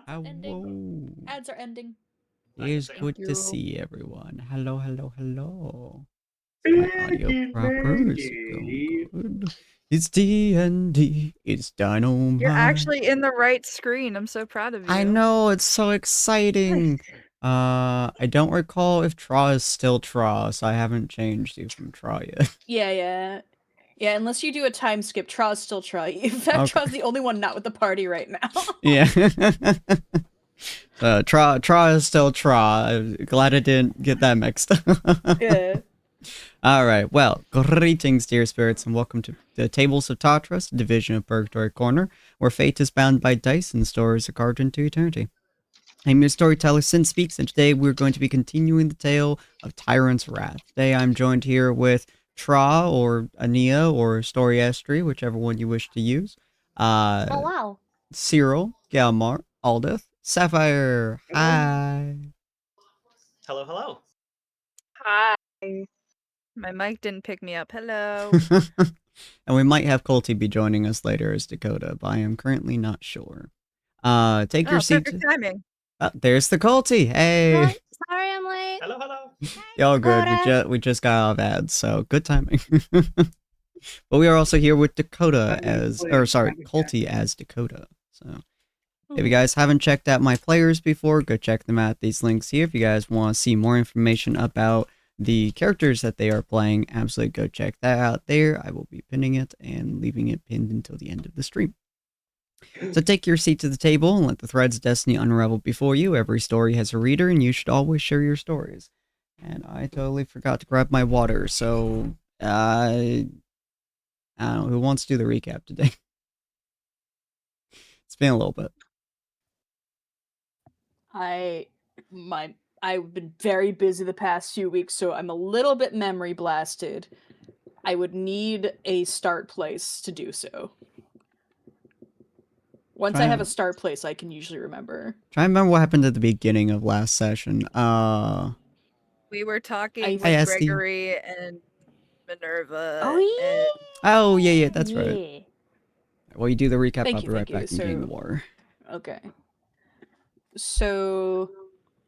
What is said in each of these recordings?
Ending. Whoa. Ads are ending. It is Thank good to you. see everyone. Hello, hello, hello. Is my audio Very, proper? Is it going very. good? It's D&D. It's You're Dynamite. actually in the right screen. I'm so proud of you. I know, it's so exciting. I don't recall if Tra is still Tra, so I haven't changed you from Tra yet. Yeah. Unless you do a time skip, Tra's still Tra. In fact, Okay. Tra's the only one not with the party right now. Yeah. Tra is still Tra. Glad I didn't get that mixed up. Yeah. Alright, well, greetings, dear spirits, and welcome to the Tables of Tatras, division of Purgatory Corner, where fate is bound by dice and stories are carved into eternity. I'm your storyteller, Sinspeaks, and today we're going to be continuing the tale of Tyrant's Wrath. Today I'm joined here with Tra, or Ania, or Story Estri, whichever one you wish to use. Oh, wow. Cyril, Galmar, Aldith, Sapphire, hi. Hello, hello. Hi. My mic didn't pick me up. Hello. And we might have Colty be joining us later as Dakota, but I am currently not sure. Take your seat. Perfect timing. There's the Colty. Hey. Sorry I'm late. Hello, hello. Y'all good. We just got out of ads, so good timing. But we are also here with Dakota Colty as Dakota. So if you guys haven't checked out my players before, go check them out. These links here. If you guys want to see more information about the characters that they are playing, absolutely go check that out there. I will be pinning it and leaving it pinned until the end of the stream. So take your seat to the table and let the threads of destiny unravel before you. Every story has a reader, and you should always share your stories. And I totally forgot to grab my water, so I don't know who wants to do the recap today. It's been a little bit. I've been very busy the past few weeks, so I'm a little bit memory blasted. I would need a start place to do so. Once I have a start place, I can usually remember. Try and remember what happened at the beginning of last session. We were talking with Hi, Gregory and Minerva. Oh yeah, that's right. Well, you do the recap, I'll be right back in game war. Okay. So,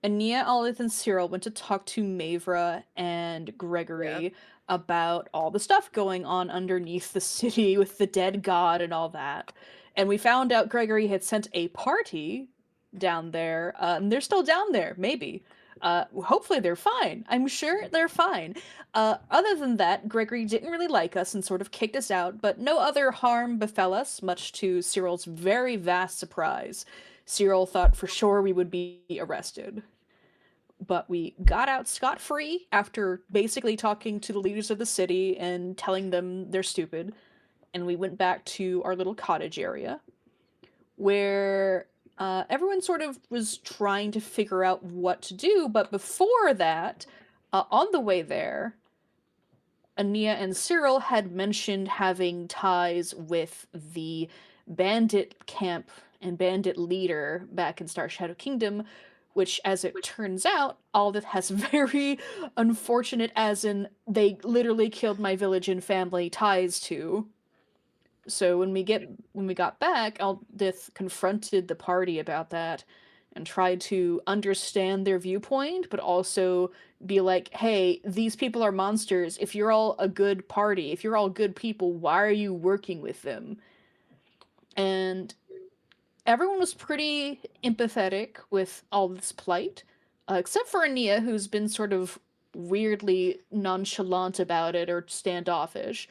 Ania, Olith, and Cyril went to talk to Mavra and Gregory about all the stuff going on underneath the city with the dead god and all that. And we found out Gregory had sent a party down there. And they're still down there, maybe. Hopefully they're fine. I'm sure they're fine. Other than that, Gregory didn't really like us and sort of kicked us out, but no other harm befell us, much to Cyril's very vast surprise. Cyril thought for sure we would be arrested. But we got out scot-free after basically talking to the leaders of the city and telling them they're stupid. And we went back to our little cottage area where everyone sort of was trying to figure out what to do. But before that, on the way there, Ania and Cyril had mentioned having ties with the bandit camp and bandit leader back in Star Shadow Kingdom, which, as it turns out, Aldith has very unfortunate, as in they literally killed my village and family, ties to. So when we got back, Aldith confronted the party about that and tried to understand their viewpoint, but also be like, hey, these people are monsters. If you're all a good party, if you're all good people, why are you working with them? And everyone was pretty empathetic with all this plight, except for Ania, who's been sort of weirdly nonchalant about it or standoffish.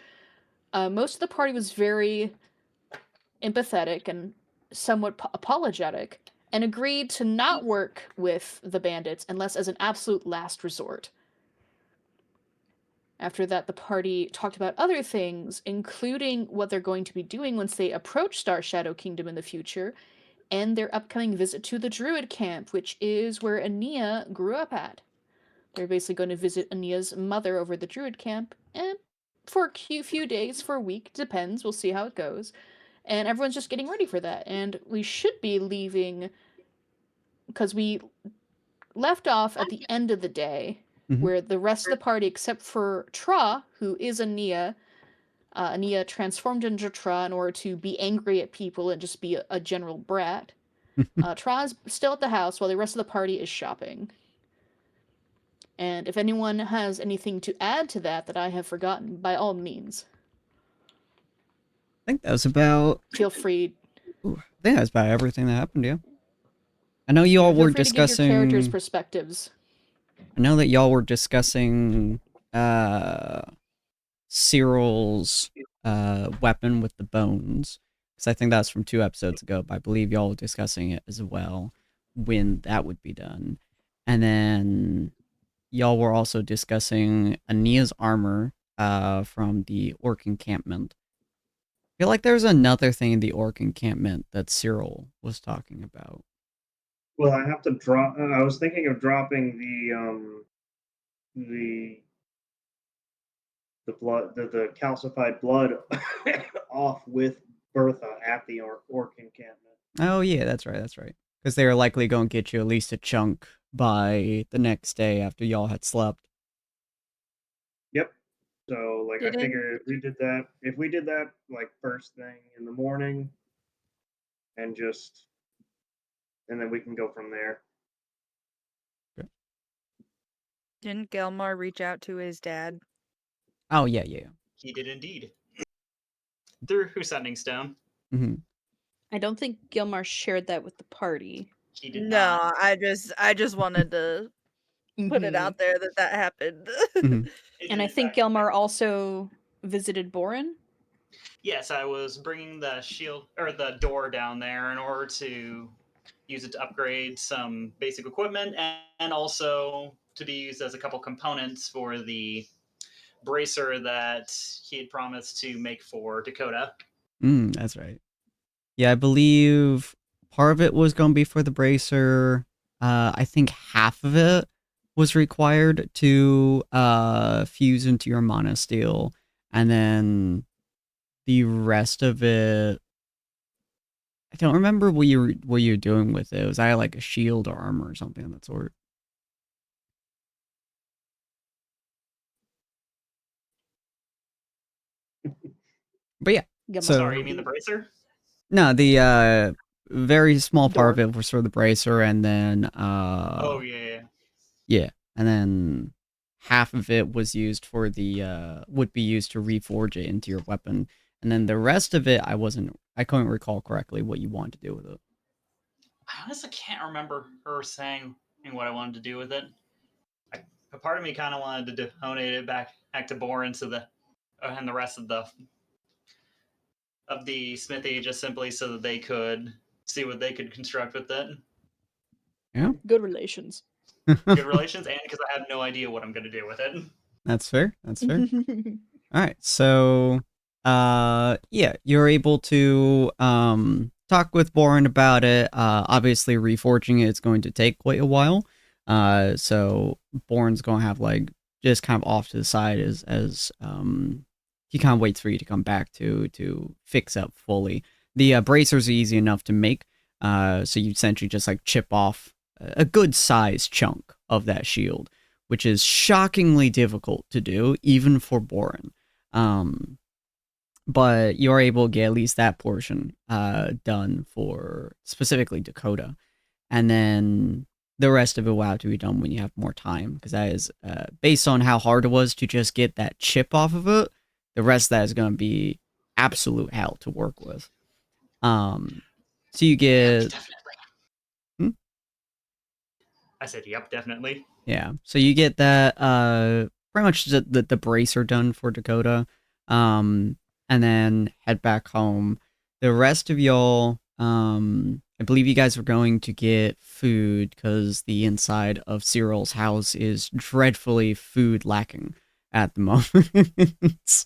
Most of the party was very empathetic and somewhat apologetic, and agreed to not work with the bandits unless as an absolute last resort. After that, the party talked about other things, including what they're going to be doing once they approach Star Shadow Kingdom in the future, and their upcoming visit to the Druid camp, which is where Ania grew up at. They're basically going to visit Ania's mother over at the Druid camp, and for a few days, for a week, depends, we'll see how it goes. And everyone's just getting ready for that. And we should be leaving, because we left off at the end of the day, where the rest of the party, except for Tra, who is Ania, Ania transformed into Tra in order to be angry at people and just be a general brat. Tra's still at the house while the rest of the party is shopping. And if anyone has anything to add to that I have forgotten, by all means, I think that was about. feel free. Ooh, I think that's about everything that happened. Yeah. I know you all Feel were free to give your characters' discussing. perspectives. I know that y'all were discussing Cyril's weapon with the bones. Because I think that's from 2 episodes ago, but I believe y'all were discussing it as well, when that would be done. And then y'all were also discussing Ania's armor from the orc encampment. I feel like there's another thing in the orc encampment that Cyril was talking about. Well, I have to drop. I was thinking of dropping the blood, the calcified blood off with Bertha at the orc encampment. Oh yeah, that's right, that's right. Because they were likely going to get you at least a chunk by the next day after y'all had slept. Yep. So like Did I it- figured if we did that like first thing in the morning, and then we can go from there. Didn't Gelmar reach out to his dad? Oh yeah, yeah. He did indeed. Through Sending Stone. Mm-hmm. I don't think Gilmar shared that with the party. He did No, not. I just wanted to put it Mhm. out there that happened. Mhm. It And did I in think fact Gilmar happen. also visited Borin. Yes, I was bringing the shield or the door down there in order to use it to upgrade some basic equipment and also to be used as a couple components for the bracer that he had promised to make for Dakota. That's right. Yeah, I believe part of it was going to be for the bracer. I think half of it was required to fuse into your monosteel, and then the rest of it, I don't remember what you were doing with it. Was I like a shield or armor or something of that sort? But yeah, Gilmar. so Sorry, you mean the bracer? no, the very small part Door. of it was for the bracer, and then Oh yeah. yeah, and then half of it was used for the would be used to reforge it into your weapon, and then the rest of it I couldn't recall correctly what you wanted to do with it. I honestly can't remember her saying what I wanted to do with it. A part of me kind of wanted to donate it back to Boren so the and the rest of the smithy just simply so that they could see what they could construct with it. Yeah, Good relations. Good relations, and because I have no idea what I'm going to do with it. that's fair. That's fair. All right, so yeah, you're able to talk with Boren about it. Obviously reforging it's going to take quite a while. So Boren's going to have like just kind of off to the side as he kind of waits for you to come back to fix up fully. The bracers are easy enough to make. So you essentially just like chip off a good size chunk of that shield, which is shockingly difficult to do even for Boren. But you're able to get at least that portion done for specifically Dakota, and then the rest of it will have to be done when you have more time, because that is based on how hard it was to just get that chip off of it. The rest of that is going to be absolute hell to work with. So you get Definitely. Hmm? I said, yep, definitely. Yeah, so you get that pretty much the bracer done for Dakota, and then head back home. The rest of y'all, I believe you guys were going to get food because the inside of Cyril's house is dreadfully food lacking at the moment.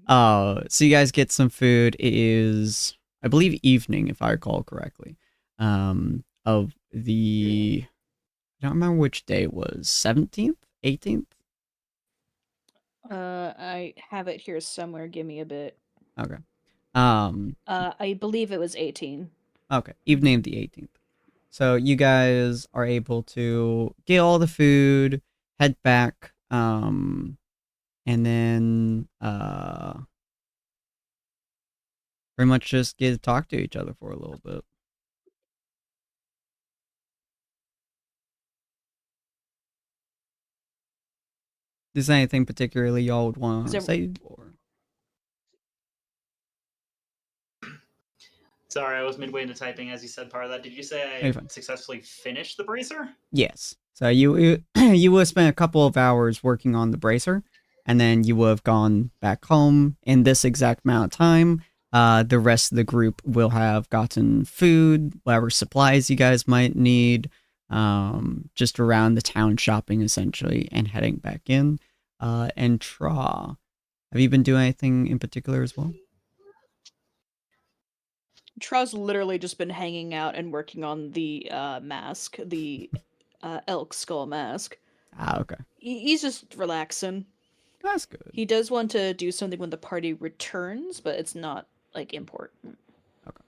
So you guys get some food. It is, I believe, evening, if I recall correctly, of the, I don't remember which day it was, 17th, 18th? I have it here somewhere. Give me a bit. Okay. I believe it was 18. Okay, evening of the 18th. So you guys are able to get all the food, head back, and then pretty much just get to talk to each other for a little bit. there's anything particularly y'all would want Is to there- say, or Sorry, I was midway into typing as you said part of that. Did you say I You're fine. successfully finished the bracer? yes. So you you would have spent a couple of hours working on the bracer, and then you would have gone back home in this exact amount of time. The rest of the group will have gotten food, whatever supplies you guys might need, just around the town shopping essentially, and heading back in. And Tra, have you been doing anything in particular as well? Tra's literally just been hanging out and working on the mask, the elk skull mask. Ah, okay. He's just relaxing. That's good. He does want to do something when the party returns, but it's not like important. Okay.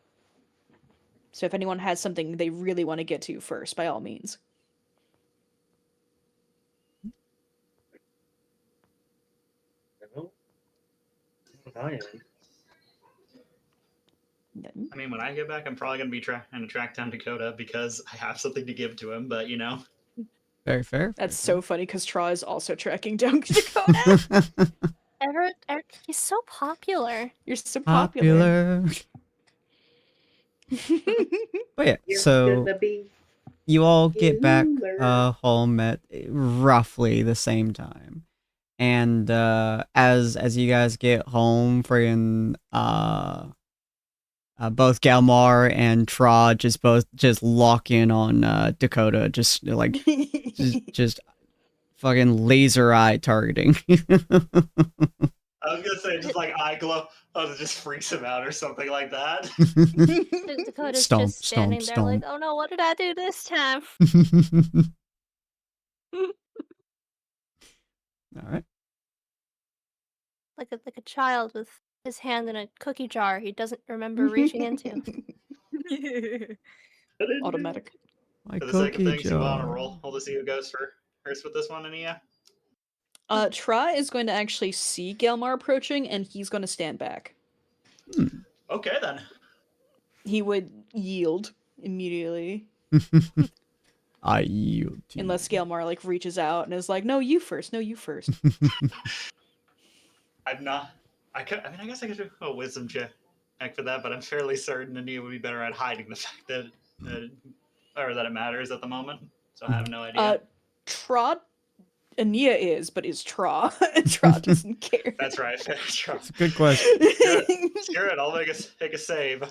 So if anyone has something they really want to get to first, by all means. Well, I am. Then- I mean, when I get back, I'm probably going to be trying to track down Dakota because I have something to give to him, but you know. Very fair. That's so funny because Tra is also tracking down Dakota. He's so popular. You're so popular. But yeah, You're so gonna be you all get back popular. home at roughly the same time. And as you guys get home, friggin' both Galmar and Tra just lock in on Dakota, just like just fucking laser eye targeting. I was going to say, just like eye glow, it just freaks him out or something like that. Dakota's Stomp, just standing stomp, there like, stomp. oh no, what did I do this time? All right. Like a child with his hand in a cookie jar he doesn't remember reaching into. Automatic. My For the sake of cookie things, you want to jar. roll? We'll just see who goes first with this one, Ania. Tra is going to actually see Gelmar approaching, and he's going to stand back. Okay, then. He would yield immediately, I yield to unless Gelmar like reaches out and is like, "No, you first. No, you first." I'm not. I guess I could do a wisdom check for that, but I'm fairly certain Ania would be better at hiding the fact that, or that it matters at the moment. So I have no idea. Tra, Ania is, but is Tra? Tra doesn't care. That's right. Sure. It's a good question. Screw it. I'll make a save.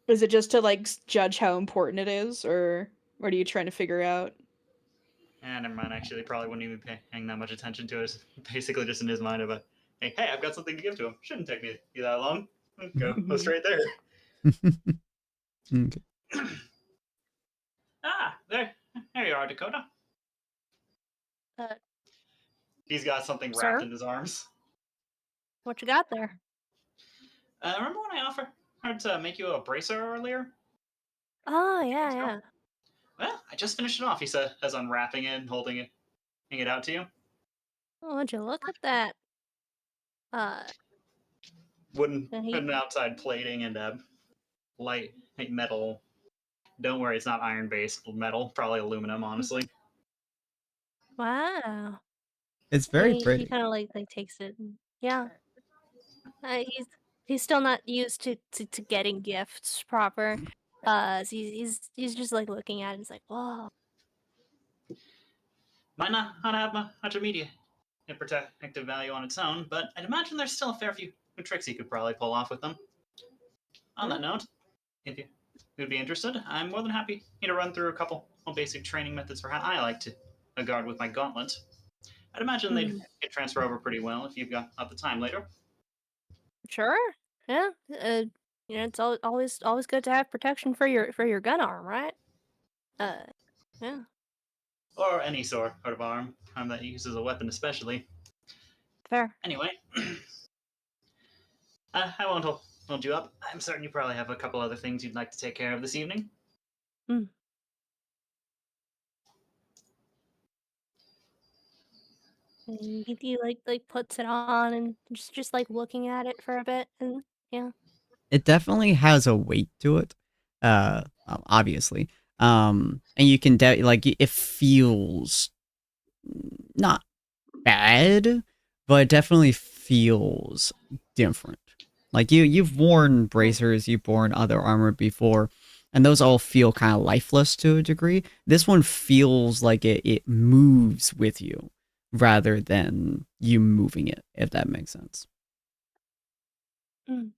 Is it just to like judge how important it is, or what are you trying to figure out? Never mind. Actually, probably wouldn't even be paying that much attention to it. It's basically just in his mind of a, hey, I've got something to give to him. Shouldn't take me that long. Go straight there. Okay. There you are, Dakota. Uh, He's got something Sir? wrapped in his arms. What you got there? Remember when I offered to make you a bracer earlier? Oh yeah, yeah. Well, I just finished it off. He said, as unwrapping it and holding it out to you. Oh, would you look at that? Wooden And he- and outside plating and light metal. Don't worry, it's not iron based metal. Probably aluminum, honestly. Wow. It's very He pretty. kind of like takes it. And, yeah. He's still not used to getting gifts proper. So he's just like looking at it. He's like, whoa. Might not have much immediate protective value on its own, but I'd imagine there's still a fair few tricks you could probably pull off with them. On that note, if you would be interested, I'm more than happy to run through a couple of basic training methods for how I like to guard with my gauntlet. I'd imagine they'd transfer over pretty well if you've got the time later. Sure. Yeah. It's always good to have protection for your gun arm, right? Yeah. Or any sort of arm that uses a weapon, especially. Fair. Anyway, I won't hold you up. I'm certain you probably have a couple other things you'd like to take care of this evening. And he like puts it on and just like looking at it for a bit, and yeah. It definitely has a weight to it. Obviously. And you can like it feels not bad, but it definitely feels different. Like you've worn bracers, you've worn other armor before, and those all feel kind of lifeless to a degree. This one feels like it moves with you rather than you moving it, if that makes sense. Mm.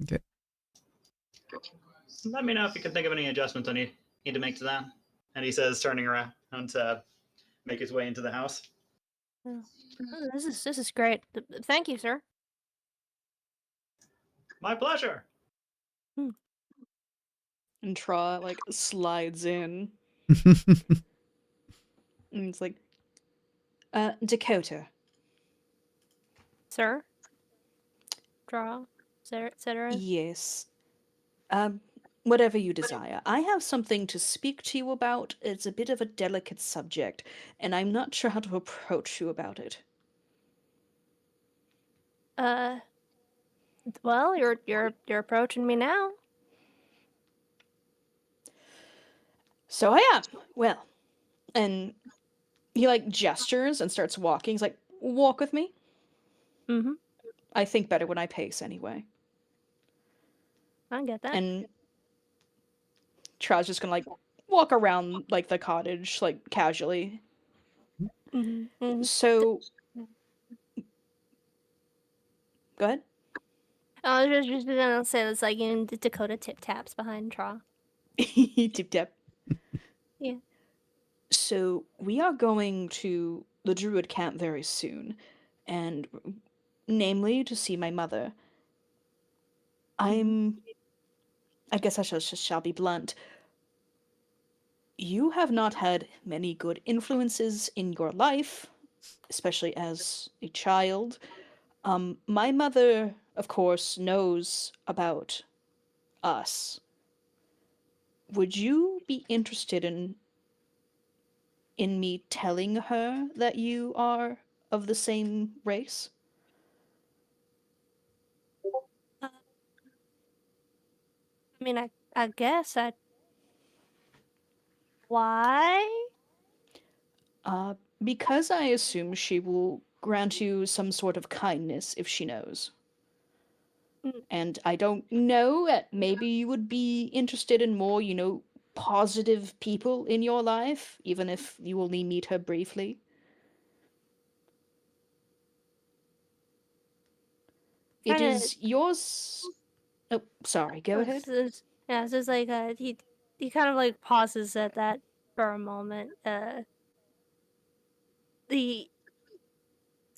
Okay. Let me know if you can think of any adjustments I need to make to that. And he says, turning around to make his way into the house. Oh, this is great. Thank you, sir. My pleasure. And Tra like slides in, and he's like, Dakota. Sir? Draw? Etc. Yes. Whatever you desire. I have something to speak to you about. It's a bit of a delicate subject, and I'm not sure how to approach you about it. Well, you're approaching me now. So I am. Well, and he like gestures and starts walking. He's like, walk with me. Mm-hmm. I think better when I pace anyway. I get that. And Tra's just gonna like walk around like the cottage like casually. Mm-hmm. Mm-hmm. So go ahead. I was just gonna say it's like in Dakota tip taps behind Tra. Tip tap. Yeah. So we are going to the druid camp very soon, and namely to see my mother. I guess I shall be blunt. You have not had many good influences in your life, especially as a child. My mother, of course, knows about us. Would you be interested in me telling her that you are of the same race? I mean, I guess I. Why? Because I assume she will grant you some sort of kindness if she knows. Mm. And I don't know, maybe you would be interested in more, positive people in your life, even if you only meet her briefly. It Kinda. is yours. Oh, sorry, go ahead. Yeah, it's just like he kind of like pauses at that for a moment. The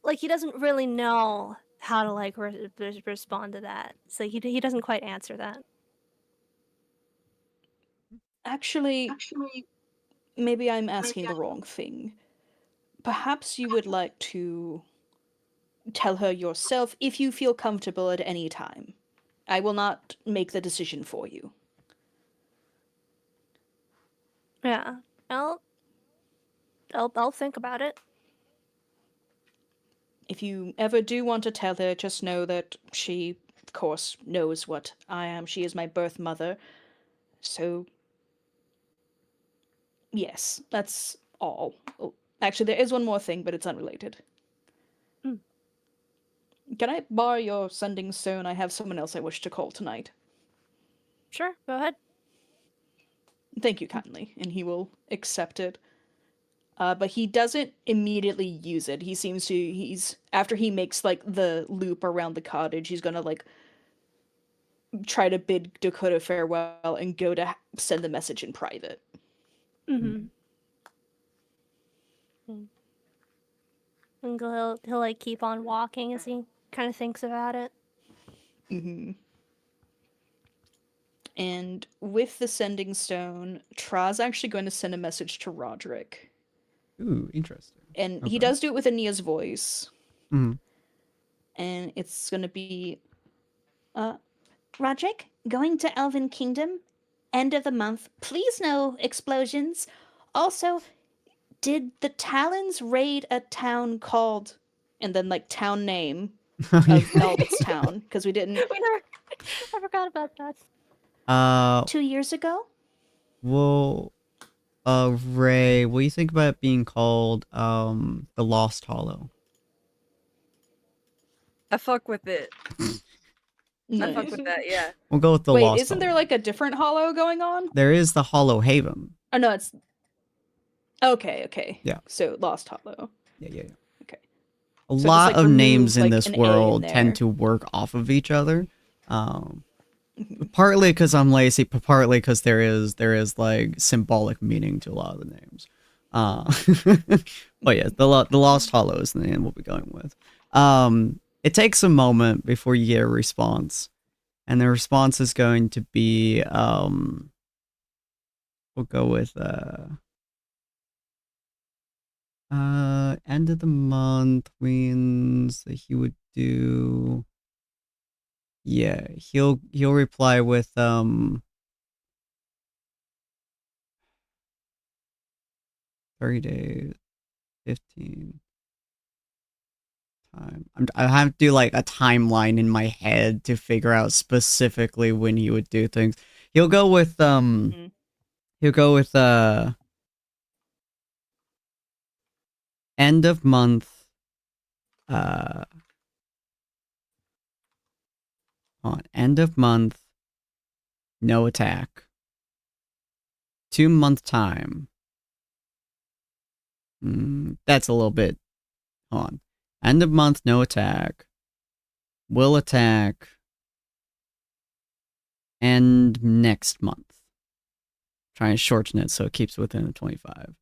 like he doesn't really know how to like respond to that, so he doesn't quite answer that. Actually, maybe I'm asking the wrong thing. Perhaps you would like to tell her yourself if you feel comfortable at any time. I will not make the decision for you. Yeah, I'll think about it. If you ever do want to tell her, just know that she, of course, knows what I am. She is my birth mother. So, yes, that's all. Oh, actually, there is one more thing, but it's unrelated. Mm. Can I borrow your sending stone? I have someone else I wish to call tonight. Sure, go ahead. Thank you kindly. And he will accept it. But he doesn't immediately use it. He's after he makes like the loop around the cottage, he's gonna like try to bid Dakota farewell and go to send the message in private. Mm-hmm. And he'll like keep on walking as he kind of thinks about it. Mm-hmm. And with the sending stone, Tra's actually going to send a message to Roderick. Ooh, interesting. And he Okay. does do it with Ania's voice. Mhm. And it's going to be, Roderick, going to Elven Kingdom, end of the month. Please no explosions. Also, did the Talons raid a town called, and then like town name of Elvet's town? Because we didn't. I forgot about that. 2 years ago? Well, Ray, what do you think about it being called the Lost Hollow? I fuck with it. I fuck Nice. with that, yeah. We'll go with the Wait, Lost isn't Hollow. there like a different hollow going on? There is the Hollow Haven. Oh no, it's okay. Yeah. So Lost Hollow. Yeah. Okay. A So lot just, like, of names remove, in like, this an A in world there. tend to work off of each other. Mhm. Partly because I'm lazy, but partly because there is like symbolic meaning to a lot of the names. But yeah, the Lost Hollow is the name we'll be going with. It takes a moment before you get a response, and the response is going to be we'll go with end of the month means that he would do. Yeah, he'll reply with 30 days, 15 time. I have to do like a timeline in my head to figure out specifically when he would do things. He'll go with Mhm. he'll go with end of month end of month, no attack. 2-month time. That's a little bit on. End of month, no attack. Will attack. End next month. Trying to shorten it so it keeps within the 25.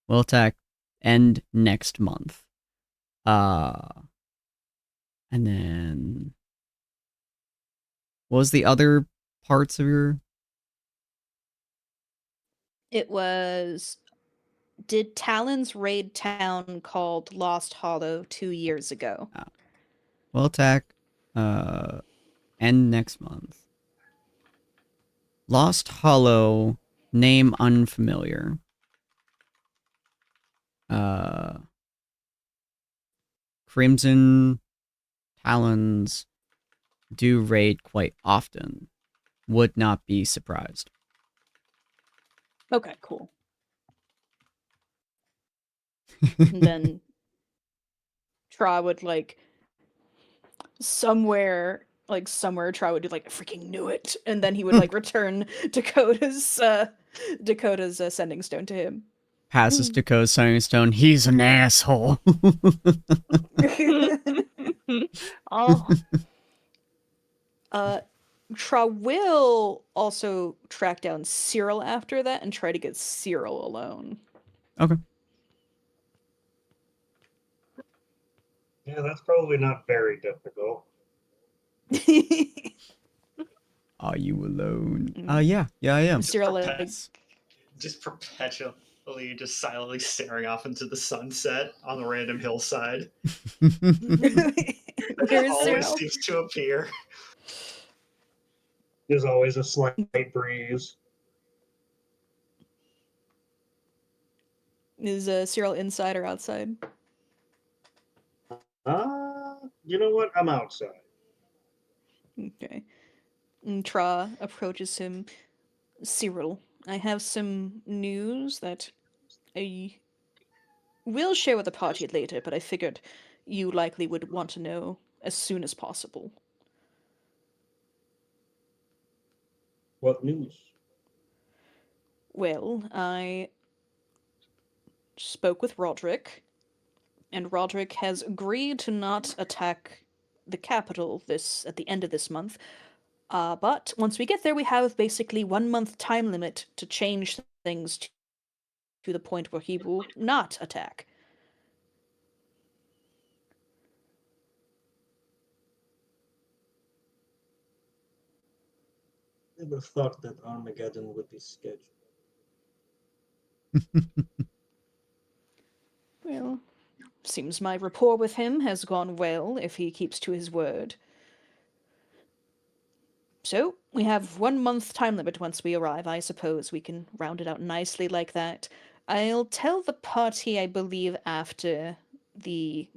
Will attack end next month. And then what was the other parts of your? It was, did Talons raid town called Lost Hollow 2 years ago? Will attack end next month. Lost Hollow, name unfamiliar. Crimson Talons do raid quite often. Would not be surprised. Okay, cool. And then Tra would like somewhere Tra would do like, I freaking knew it, and then he would like return Dakota's sending stone to him. Passes Dakota's Sending Stone. He's an asshole. Oh, Tra will also track down Cyril after that and try to get Cyril alone. Okay. Yeah, that's probably not very difficult. Are you alone? Mm. Yeah, I am. Cyril like, Just perpetually, just silently staring off into the sunset on the random hillside. where is Always Cyril? seems to appear. There's always a slight breeze. Is Cyril inside or outside? You know what? I'm outside. Okay. And Tra approaches him. Cyril, I have some news that I will share with the party later, but I figured you likely would want to know as soon as possible. What news? Well, I spoke with Roderick, and Roderick has agreed to not attack the capital at the end of this month. But once we get there, we have basically 1 month time limit to change things to the point where he will not attack. Never thought that Armageddon would be scheduled. Well, seems my rapport with him has gone well if he keeps to his word. So, we have 1 month time limit once we arrive. I suppose we can round it out nicely like that. I'll tell the party, I believe, after the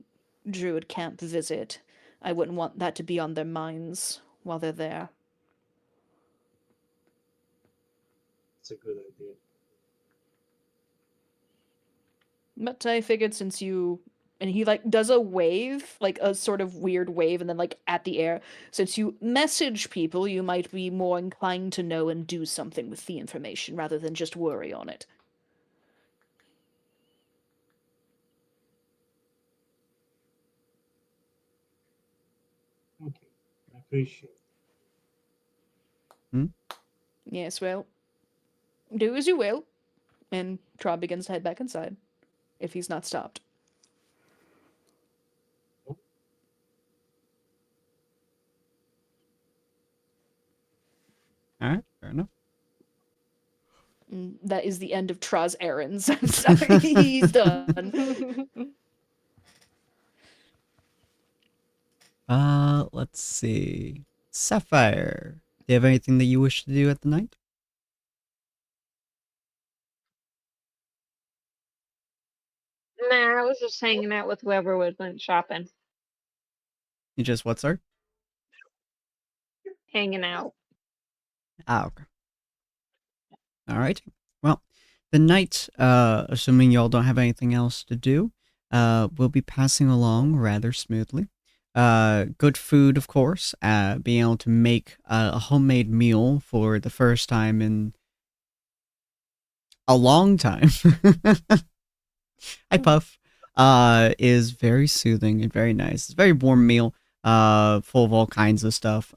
Druid camp visit. I wouldn't want that to be on their minds while they're there. It's a good idea. But I figured since you and he like does a wave, like a sort of weird wave, and then like at the air. Since you message people, you might be more inclined to know and do something with the information rather than just worry on it. Okay, I appreciate it. Yes, well, do as you will. And Trob begins to head back inside, if he's not stopped. All right, fair enough. That is the end of Tra's errands. I'm sorry, he's done. Let's see. Sapphire, do you have anything that you wish to do at the night? Nah, I was just hanging out with whoever went shopping. You just what, sir? Hanging out. Ah, okay. All right. Well, the night, assuming y'all don't have anything else to do, will be passing along rather smoothly. Good food, of course. Being able to make a homemade meal for the first time in a long time. Hi, Puff. Is very soothing and very nice. It's a very warm meal, full of all kinds of stuff.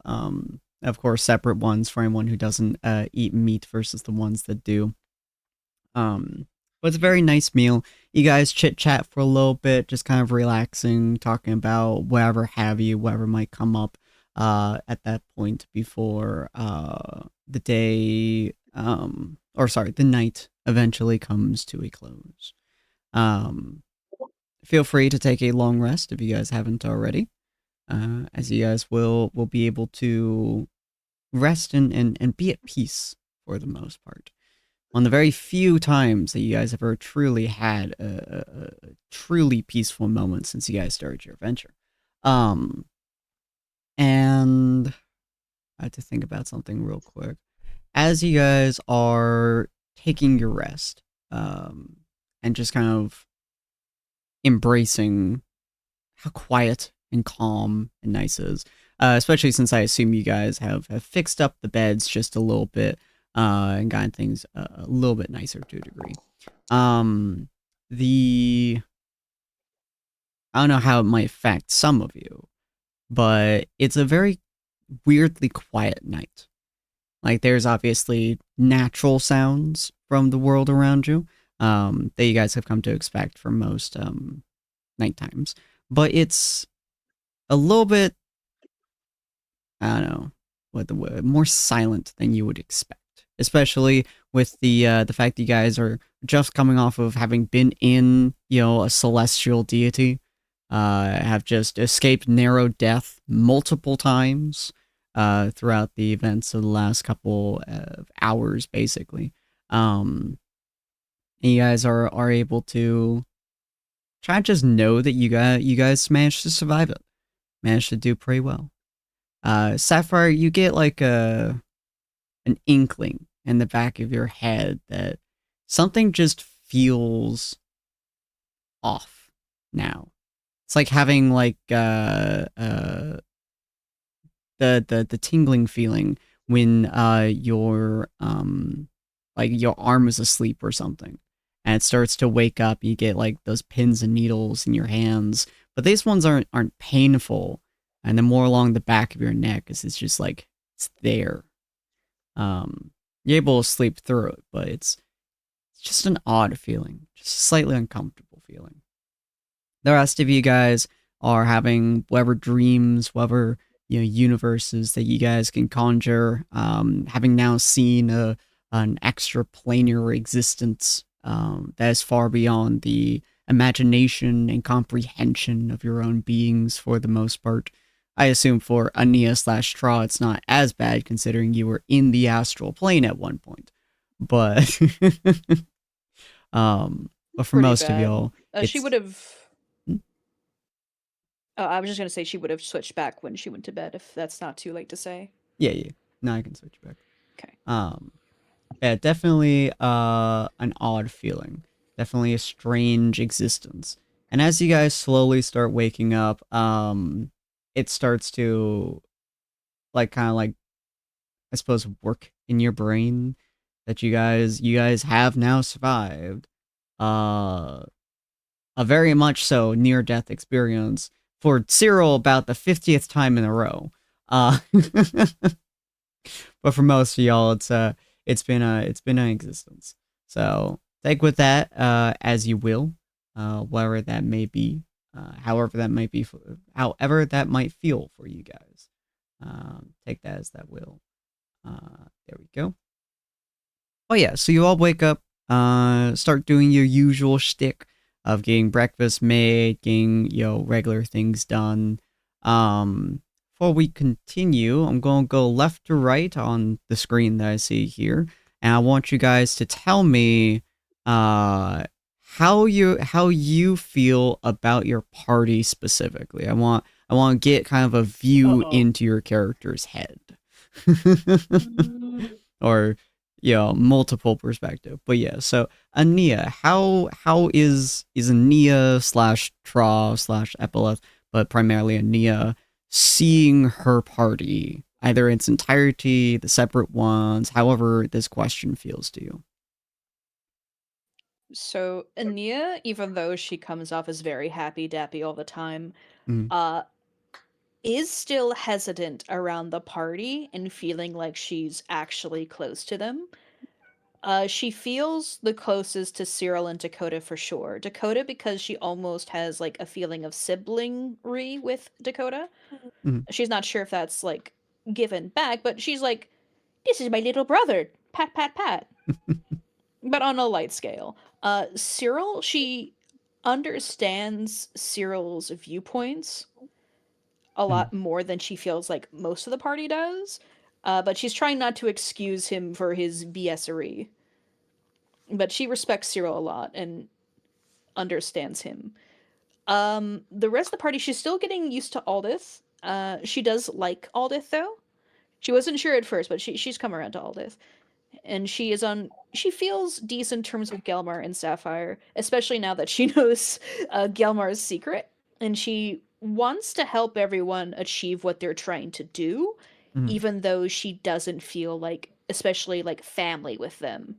Of course, separate ones for anyone who doesn't eat meat versus the ones that do. But it's a very nice meal. You guys chit chat for a little bit, just kind of relaxing, talking about whatever have you, whatever might come up at that point before the day, the night eventually comes to a close. Feel free to take a long rest if you guys haven't already, as you guys will be able to rest and be at peace for the most part. On the very few times that you guys have ever truly had a truly peaceful moment since you guys started your adventure. And I had to think about something real quick. As you guys are taking your rest, and just kind of embracing how quiet and calm and nice it is, especially since I assume you guys have fixed up the beds just a little bit, and gotten things a little bit nicer to a degree. I don't know how it might affect some of you, but it's a very weirdly quiet night. Like, there's obviously natural sounds from the world around you, that you guys have come to expect for most night times, but it's a little bit, I don't know what the word, more silent than you would expect, especially with the fact that you guys are just coming off of having been in, a celestial deity, have just escaped narrow death multiple times throughout the events of the last couple of hours, basically. And you guys are able to try to just know that you guys managed to survive it, managed to do pretty well. Sapphire, you get like an inkling in the back of your head that something just feels off now. It's like having like the tingling feeling when your arm is asleep or something, and it starts to wake up. You get like those pins and needles in your hands, but these ones aren't painful, and then more along the back of your neck is it's just like it's there. You're able to sleep through it, but it's just an odd feeling, just a slightly uncomfortable feeling. The rest of you guys are having whatever dreams, whatever universes that you guys can conjure, having now seen an extra planar existence that is far beyond the imagination and comprehension of your own beings for the most part. I assume for Ania/Tra, it's not as bad considering you were in the astral plane at one point. But but for Pretty most of bad. y'all, She would have. Hmm? I was just gonna say she would have switched back when she went to bed, if that's not too late to say. Yeah. Now I can switch back. Okay. Yeah, definitely an odd feeling. definitely a strange existence. And as you guys slowly start waking up, it starts to like kind of like I suppose work in your brain that you guys have now survived a very much so near death experience for Cyril about the 50th time in a row. But for most of y'all, it's been an existence. So take with that as you will, whatever that may be, however that might feel for you guys. Take that as that will. There we go. Oh yeah, so you all wake up, start doing your usual shtick of getting breakfast made, getting regular things done. Before we continue, I'm gonna go left to right on the screen that I see here, and I want you guys to tell me, how you feel about your party specifically. I want to get kind of a view into your character's head. Or multiple perspective. But yeah, so Ania, how is Ania slash Tra slash Epileth, but primarily Ania, seeing her party, either its entirety, the separate ones, however this question feels to you? So Ania, even though she comes off as very happy dappy all the time, Mm, uh is still hesitant around the party and feeling like she's actually close to them. She feels the closest to Cyril and Dakota for sure. Dakota because she almost has like a feeling of siblingry with Dakota. mm, She's not sure if that's like given back, but she's like, "This is my little brother." Pat pat pat. But on a light scale. Cyril, she understands Cyril's viewpoints a mm, lot more than she feels like most of the party does. But she's trying not to excuse him for his BSery. But she respects Cyril a lot and understands him. The rest of the party, she's still getting used to Aldith. She does like Aldith though. She wasn't sure at first, but she's come around to Aldith. And she feels decent terms with Gelmar and Sapphire, especially now that she knows Gelmar's secret. And she wants to help everyone achieve what they're trying to do, mm, even though she doesn't feel like, especially like family with them.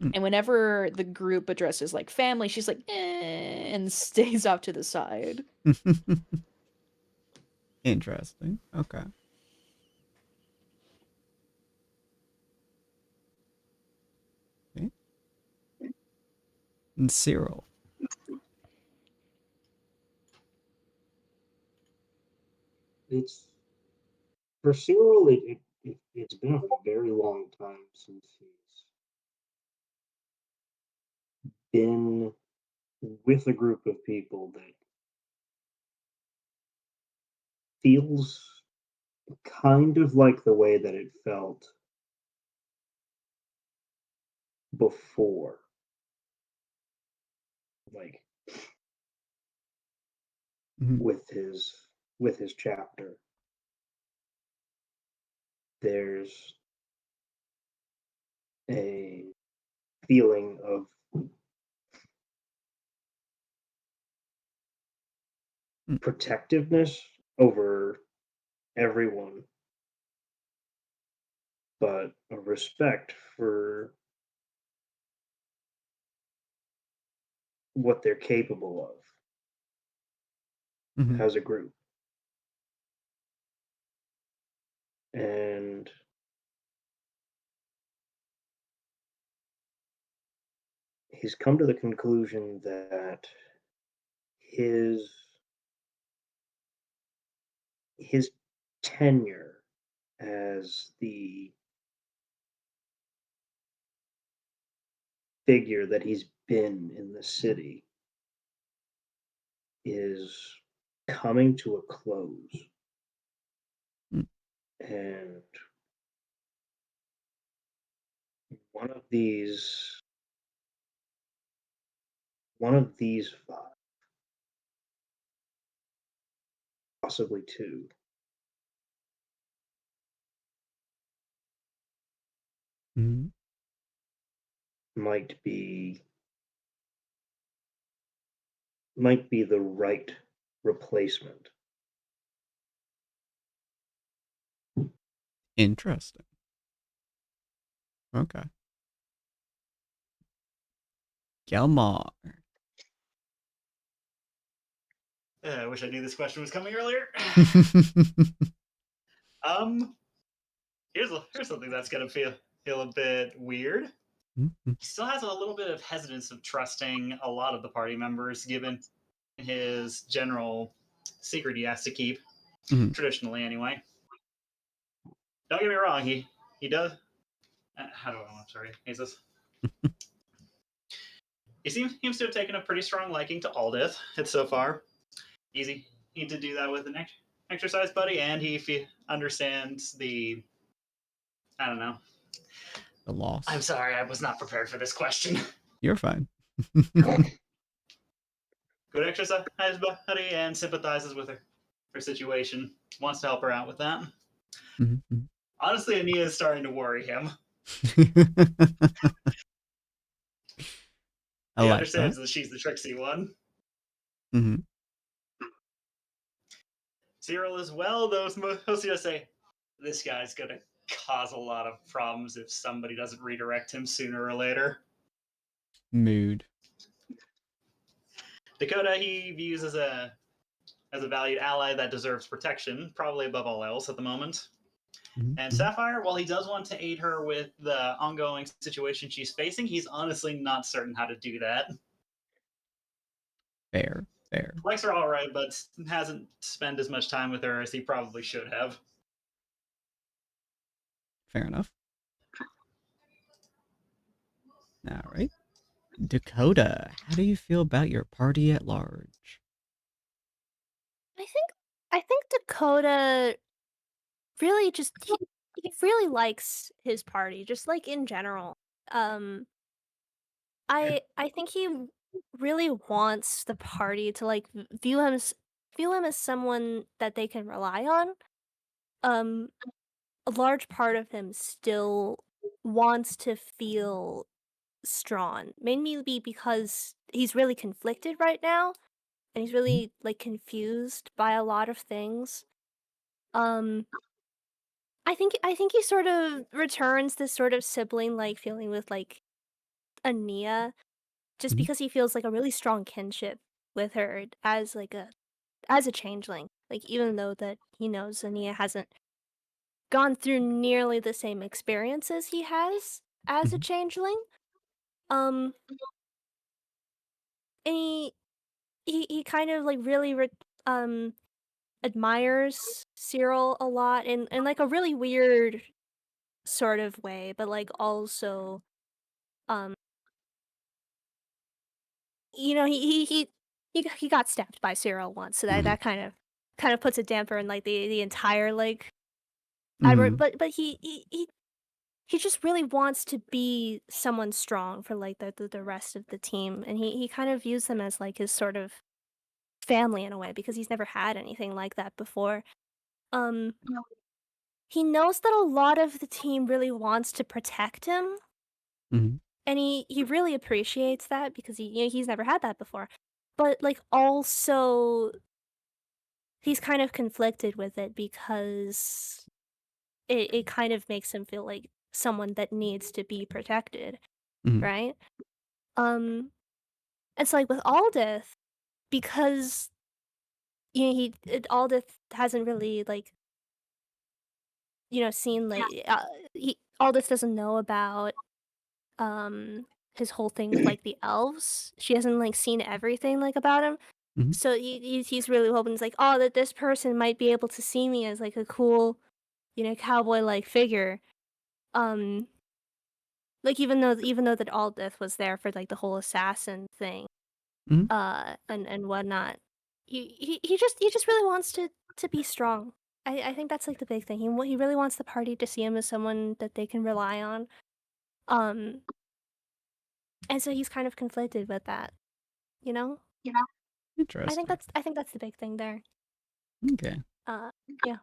mm. And whenever the group addresses like family, she's like, and stays off to the side. Interesting. Okay. Okay. And Cyril. It's for Cyril. It's been a very long time since he's been with a group of people that feels kind of like the way that it felt before, like Mhm, with his chapter. There's a feeling of mm, protectiveness over everyone, but a respect for what they're capable mhm, of as a group. And he's come to the conclusion that his his tenure as the figure that he's been in the city is coming to a close. mm, And one of these one of these five, possibly two, mhm, might be might be the right replacement. Interesting. Okay. Gelmar. I wish I knew this question was coming earlier. Here's something that's gonna feel a bit weird. He still has a little bit of hesitance of trusting a lot of the party members, given his general secret he has to keep, traditionally anyway. Don't get me wrong, he does. How do I? I'm sorry, Jesus. He seems to have taken a pretty strong liking to Aldith. It's so far easy to do that with an exercise buddy, and he understands the. I don't know. The loss. I'm sorry, I was not prepared for this question. You're fine. Good exercise buddy and sympathizes with her situation. Wants to help her out with that. Honestly, Ania is starting to worry him. He understands that she's the tricksy one. Cyril as well, though, mostly just say, this guy's going to cause a lot of problems if somebody doesn't redirect him sooner or later. Mood. Dakota he views as a valued ally that deserves protection, probably above all else at the moment. And Sapphire, while he does want to aid her with the ongoing situation she's facing, he's honestly not certain how to do that. Fair. Likes her all right, but hasn't spent as much time with her as he probably should have. Fair enough. All right. Dakota, how do you feel about your party at large? I think Dakota really just he really likes his party, just like in general. I think he really wants the party to like view him as someone that they can rely on. A large part of him still wants to feel strong, mainly because he's really conflicted right now, and he's really like confused by a lot of things. I think he sort of returns this sort of sibling like feeling with like Ania, just because he feels like a really strong kinship with her as a changeling. Like even though that he knows Ania hasn't gone through nearly the same experiences he has as a changeling. And he kind of like really admires Cyril a lot in like a really weird sort of way, but like also he got stabbed by Cyril once, so that kind of puts a damper in like the entire like but he just really wants to be someone strong for like the rest of the team, and he kind of views them as like his sort of family in a way because he's never had anything like that before. He knows that a lot of the team really wants to protect him, and he really appreciates that because he's never had that before. But like also he's kind of conflicted with it because it kind of makes him feel like someone that needs to be protected, right? It's like with Aldith, because Aldith hasn't really like seen like Aldith doesn't know about his whole thing with like the elves. She hasn't like seen everything like about him. So he's really hoping it's like, oh, that this person might be able to see me as like a cool, cowboy like figure. Like even though that Aldith was there for like the whole assassin thing, and whatnot, he just really wants to be strong. I think that's like the big thing. He really wants the party to see him as someone that they can rely on. And so he's kind of conflicted with that, Yeah. Interesting. I think that's the big thing there. Okay. Yeah.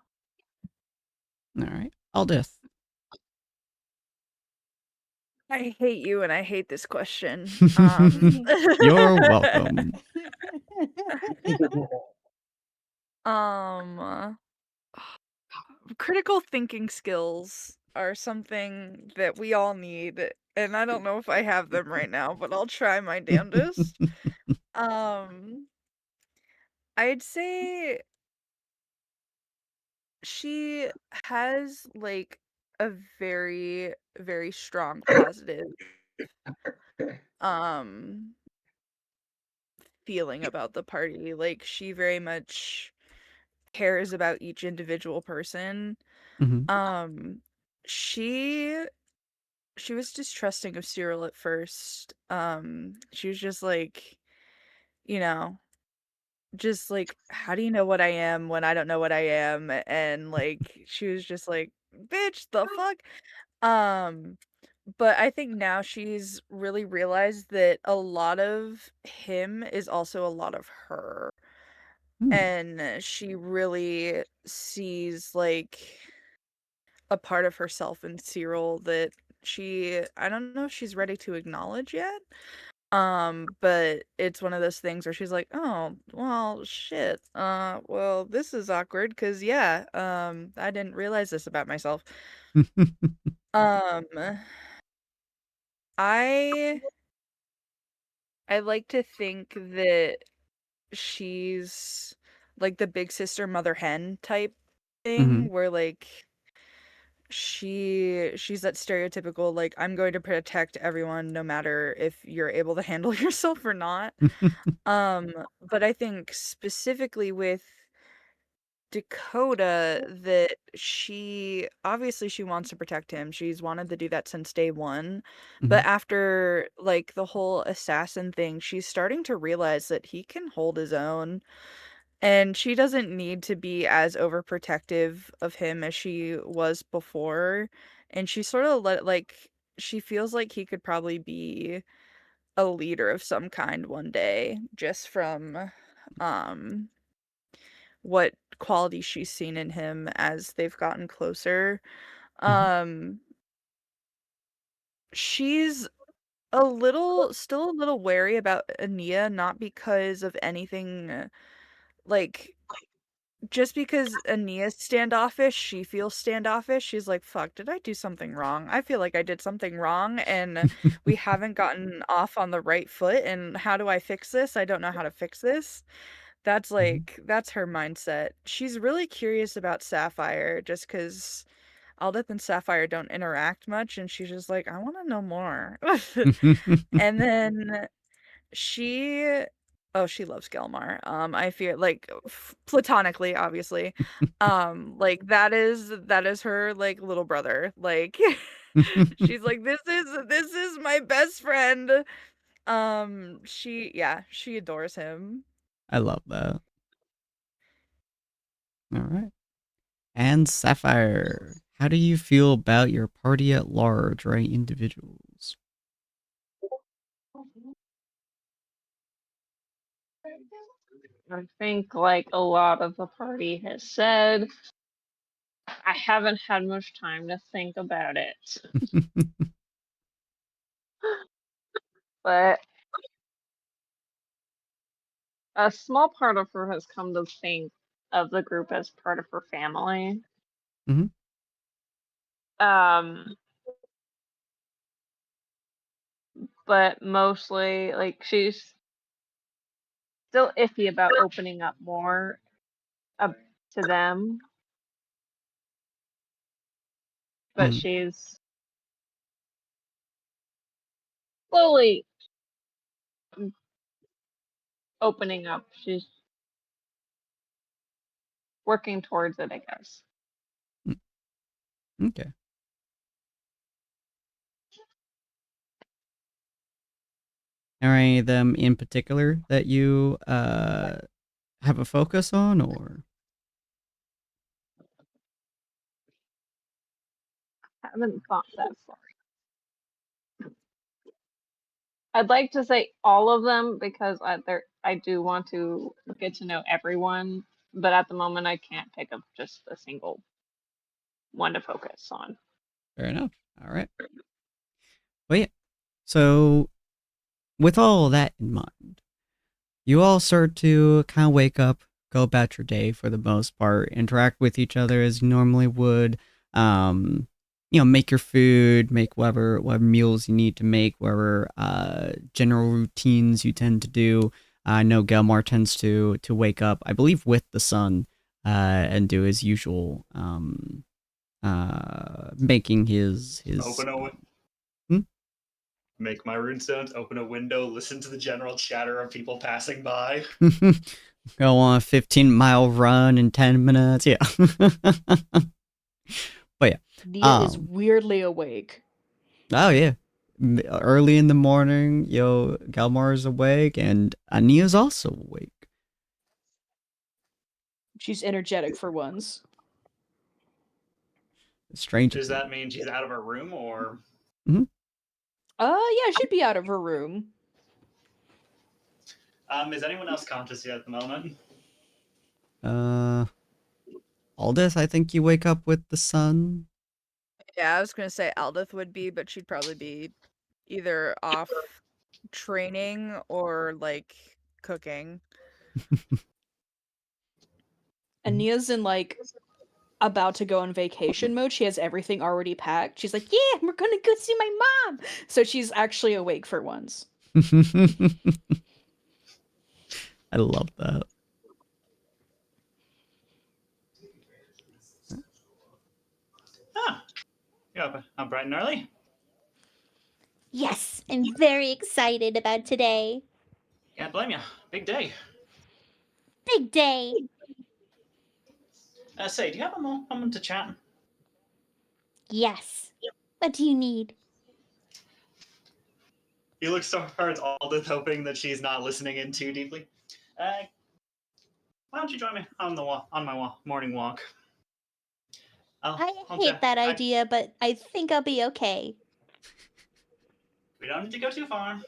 All right. Aldith. I hate you and I hate this question. You're welcome. Um, critical thinking skills are something that we all need, and I don't know if I have them right now, but I'll try my damnedest. Um, I'd say she has, like, a very, very strong positive, um, feeling about the party. Like, she very much cares about each individual person. Mhm. Um, she she was distrusting of Cyril at first. She was just like, you know, just like, how do you know what I am when I don't know what I am? And like, she was just like, bitch, the fuck? Um, but I think now she's really realized that a lot of him is also a lot of her. Hmm. And she really sees like a part of herself in Cyril that I don't know if she's ready to acknowledge yet. But it's one of those things where she's like, "Oh, well, shit. Well, this is awkward because yeah, I didn't realize this about myself." Um, I I like to think that she's like the big sister mother hen type Mhm. thing where like she's that stereotypical like I'm going to protect everyone no matter if you're able to handle yourself or not. Um, but I think specifically with Dakota that she obviously she wants to protect him. She's wanted to do that since day one. But Mhm. after like the whole assassin thing, she's starting to realize that he can hold his own and she doesn't need to be as overprotective of him as she was before. And she sort of she feels like he could probably be a leader of some kind one day just from um what quality she's seen in him as they've gotten closer. Mhm. Um she's still a little wary about Ania, not because of anything like just because Ania's standoffish, she feels standoffish. She's like, "Fuck, did I do something wrong? I feel like I did something wrong and we haven't gotten off on the right foot and how do I fix this? I don't know how to fix this." Mhm. That's her mindset. She's really curious about Sapphire just because Aldith and Sapphire don't interact much, and she's just like, "I wanna know more." And then she she loves Gelmar. I feel like platonically, obviously. Like that is her like little brother. Like she's like, this is my best friend. She adores him. I love that. All right. And Sapphire, how do you feel about your party at large, right? Individuals. I think, like a lot of the party has said, I haven't had much time to think about it. But a small part of her has come to think of the group as part of her family. Mhm. Um, but mostly, like, she's still iffy about opening up more up to them, but Mhm. she's slowly opening up. She's working towards it, I guess. Mm. Okay. Are any of them in particular that you have a focus on, or? Haven't thought that far. I'd like to say all of them because I do want to get to know everyone, but at the moment I can't pick up just a single one to focus on. Fair enough. All right. Well, yeah. So, with all that in mind, you all start to kind of wake up, go about your day for the most part, interact with each other as you normally would. Um, make your food, make whatever meals you need to make, whatever general routines you tend to do. I know Gelmar tends to wake up, I believe, with the sun, and do his usual making his Open a Hmm? Make my runestones, open a window, listen to the general chatter of people passing by. Go on a 15-mile run in 10 minutes. Yeah. But yeah. Nia is weirdly awake. Oh yeah. Early in the morning, Galmar is awake and Ania's also awake. She's energetic for once. Strange. Does that mean she's out of her room or? Yeah, she'd be out of her room. Is anyone else conscious yet at the moment? Aldith, I think you wake up with the sun. Yeah, I was gonna say Aldith would be, but she'd probably be either off training or like cooking. And Nia's in like about to go on vacation mode. She has everything already packed. She's like, yeah, we're gonna go see my mom. So she's actually awake for once. I love that. You're up bright and early? Yes, I'm very excited about today. Can't blame you. Big day. Big day. Say, do you have a moment to chat? Yes. What do you need? He looks towards Aldith, hoping that she's not listening in too deeply. Why don't you join me on my morning walk? I hate that idea, but I think I'll be okay. We don't need to go too far.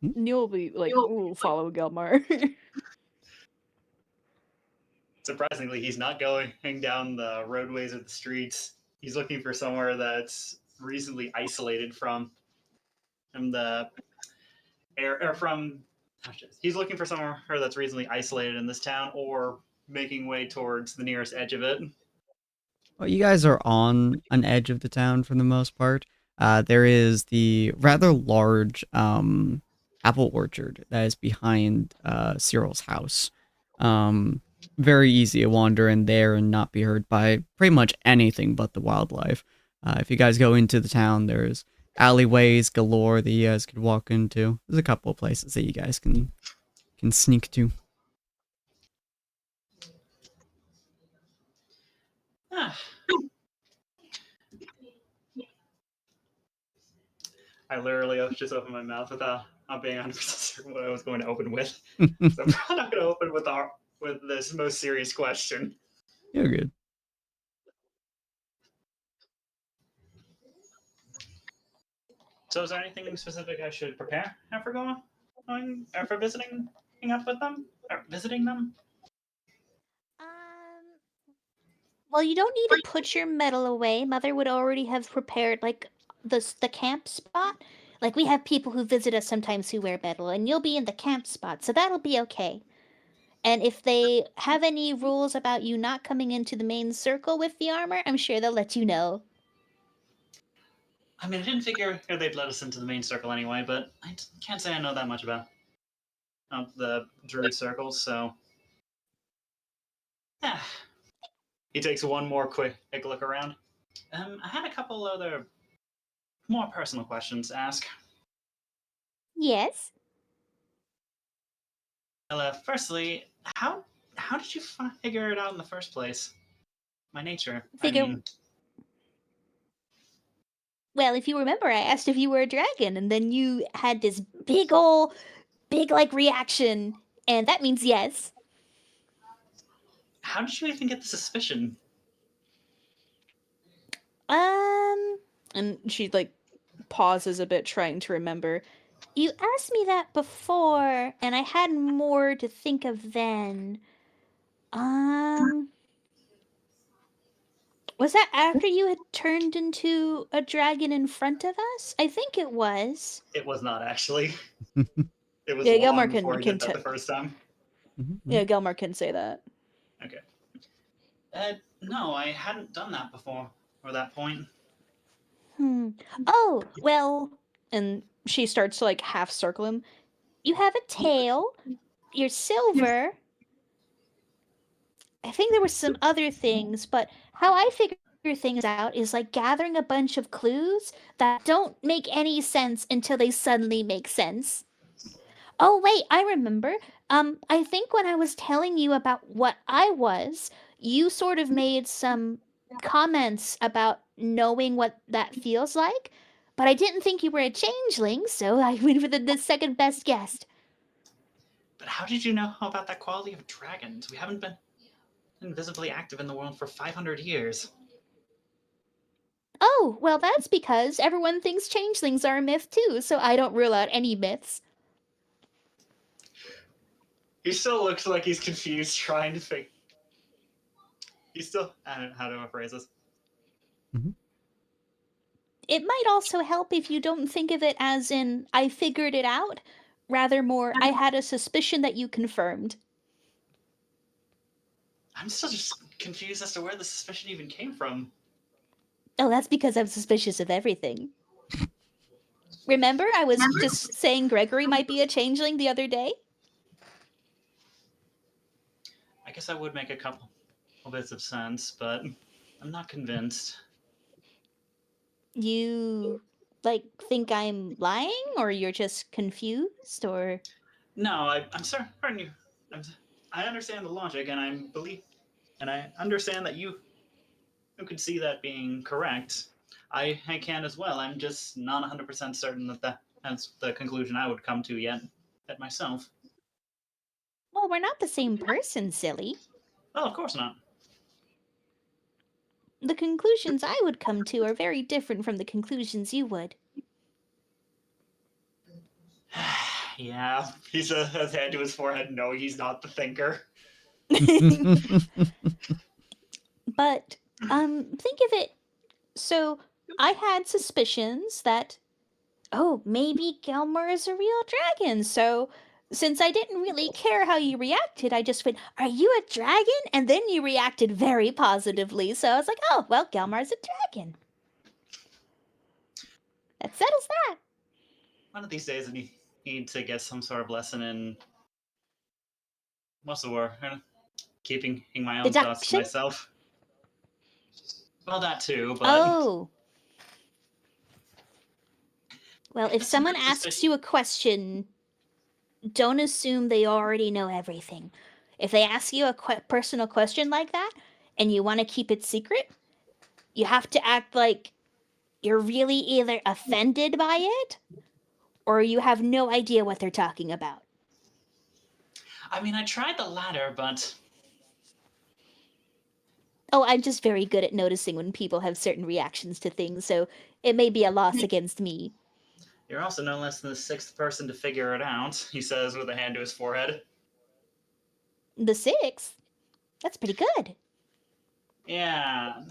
Neil will be like, ooh, follow Gelmar. Surprisingly, he's not going down the roadways or the streets. He's looking for somewhere that's reasonably isolated from the air, or from. He's looking for somewhere that's reasonably isolated in this town, or making way towards the nearest edge of it. Well, you guys are on an edge of the town for the most part. There is the rather large apple orchard that is behind Cyril's house. Very easy to wander in there and not be hurt by pretty much anything but the wildlife. If you guys go into the town, there's alleyways galore that you guys could walk into. There's a couple of places that you guys can sneak to. I literally just opened my mouth without not being 100% certain what I was going to open with. So I'm probably not going to open with this most serious question. You're good. So is there anything specific I should prepare for for visiting up with them? Or visiting them? Well, you don't need to put your medal away. Mother would already have prepared like the camp spot. Like we have people who visit us sometimes who wear medal, and you'll be in the camp spot, so that'll be okay. And if they have any rules about you not coming into the main circle with the armor, I'm sure they'll let you know. I mean, I didn't figure they'd let us into the main circle anyway, but I can't say I know that much about the druid circles, so. Yeah. He takes one more quick look around. I had a couple other more personal questions to ask. Yes? Well, firstly, how did you figure it out in the first place? My nature. Well, if you remember, I asked if you were a dragon, and then you had this big like reaction, and that means yes. How did you even get the suspicion? And she like pauses a bit, trying to remember. You asked me that before, and I had more to think of then. Was that after you had turned into a dragon in front of us? I think it was. It was not actually. It was Yeah, long Gelmar before I can did that the first time. Yeah, Gelmar can say that. Okay. No, I hadn't done that before, or that point. Oh, well, And she starts to like half circle him. you have a tail. You're silver. I think there were some other things, but how I figure things out is like gathering a bunch of clues that don't make any sense until they suddenly make sense. Oh, wait, I remember. I think when I was telling you about what I was, you sort of made some comments about knowing what that feels like, but I didn't think you were a changeling, so I went with the second best guess. But how did you know about that quality of dragons? We haven't been invisibly active in the world for 500 years. Oh, well, that's because everyone thinks changelings are a myth too, so I don't rule out any myths. He still looks like he's confused, trying to figure. He's still. I don't know how to phrase this. It might also help if you don't think of it as in, I figured it out, rather more, I had a suspicion that you confirmed. I'm still just confused as to where the suspicion even came from. Oh, that's because I'm suspicious of everything. Remember, I was just saying Gregory might be a changeling the other day? I guess I would make a couple bits of sense, but I'm not convinced. You, like, think I'm lying, or you're just confused, or... No, I'm sorry. Pardon you. I understand the logic, and I understand that you could see that being correct. I can as well. I'm just not 100% certain that's the conclusion I would come to yet myself. Well, we're not the same person, silly. Oh, of course not. The conclusions I would come to are very different from the conclusions you would. Yeah, he's his hand to his forehead. No, he's not the thinker. But, think of it. So, I had suspicions that, oh, maybe Gelmar is a real dragon. So, since I didn't really care how you reacted, I just went, are you a dragon? And then you reacted very positively. So I was like, oh, well, Gelmar's a dragon. That settles that. One of these days, I need to get some sort of lesson in what's the word? Keeping my own thoughts to Deduction? myself. Well, that too, but Oh. Well, if That's some someone good asks suspicion. you a question, don't assume they already know everything. If they ask you a personal question like that and you want to keep it secret, you have to act like you're really either offended by it or you have no idea what they're talking about. I mean, I tried the latter, but Oh, I'm just very good at noticing when people have certain reactions to things, so it may be a loss against me. you're also no less than the sixth person to figure it out, he says with a hand to his forehead. The sixth? That's pretty good. Yeah.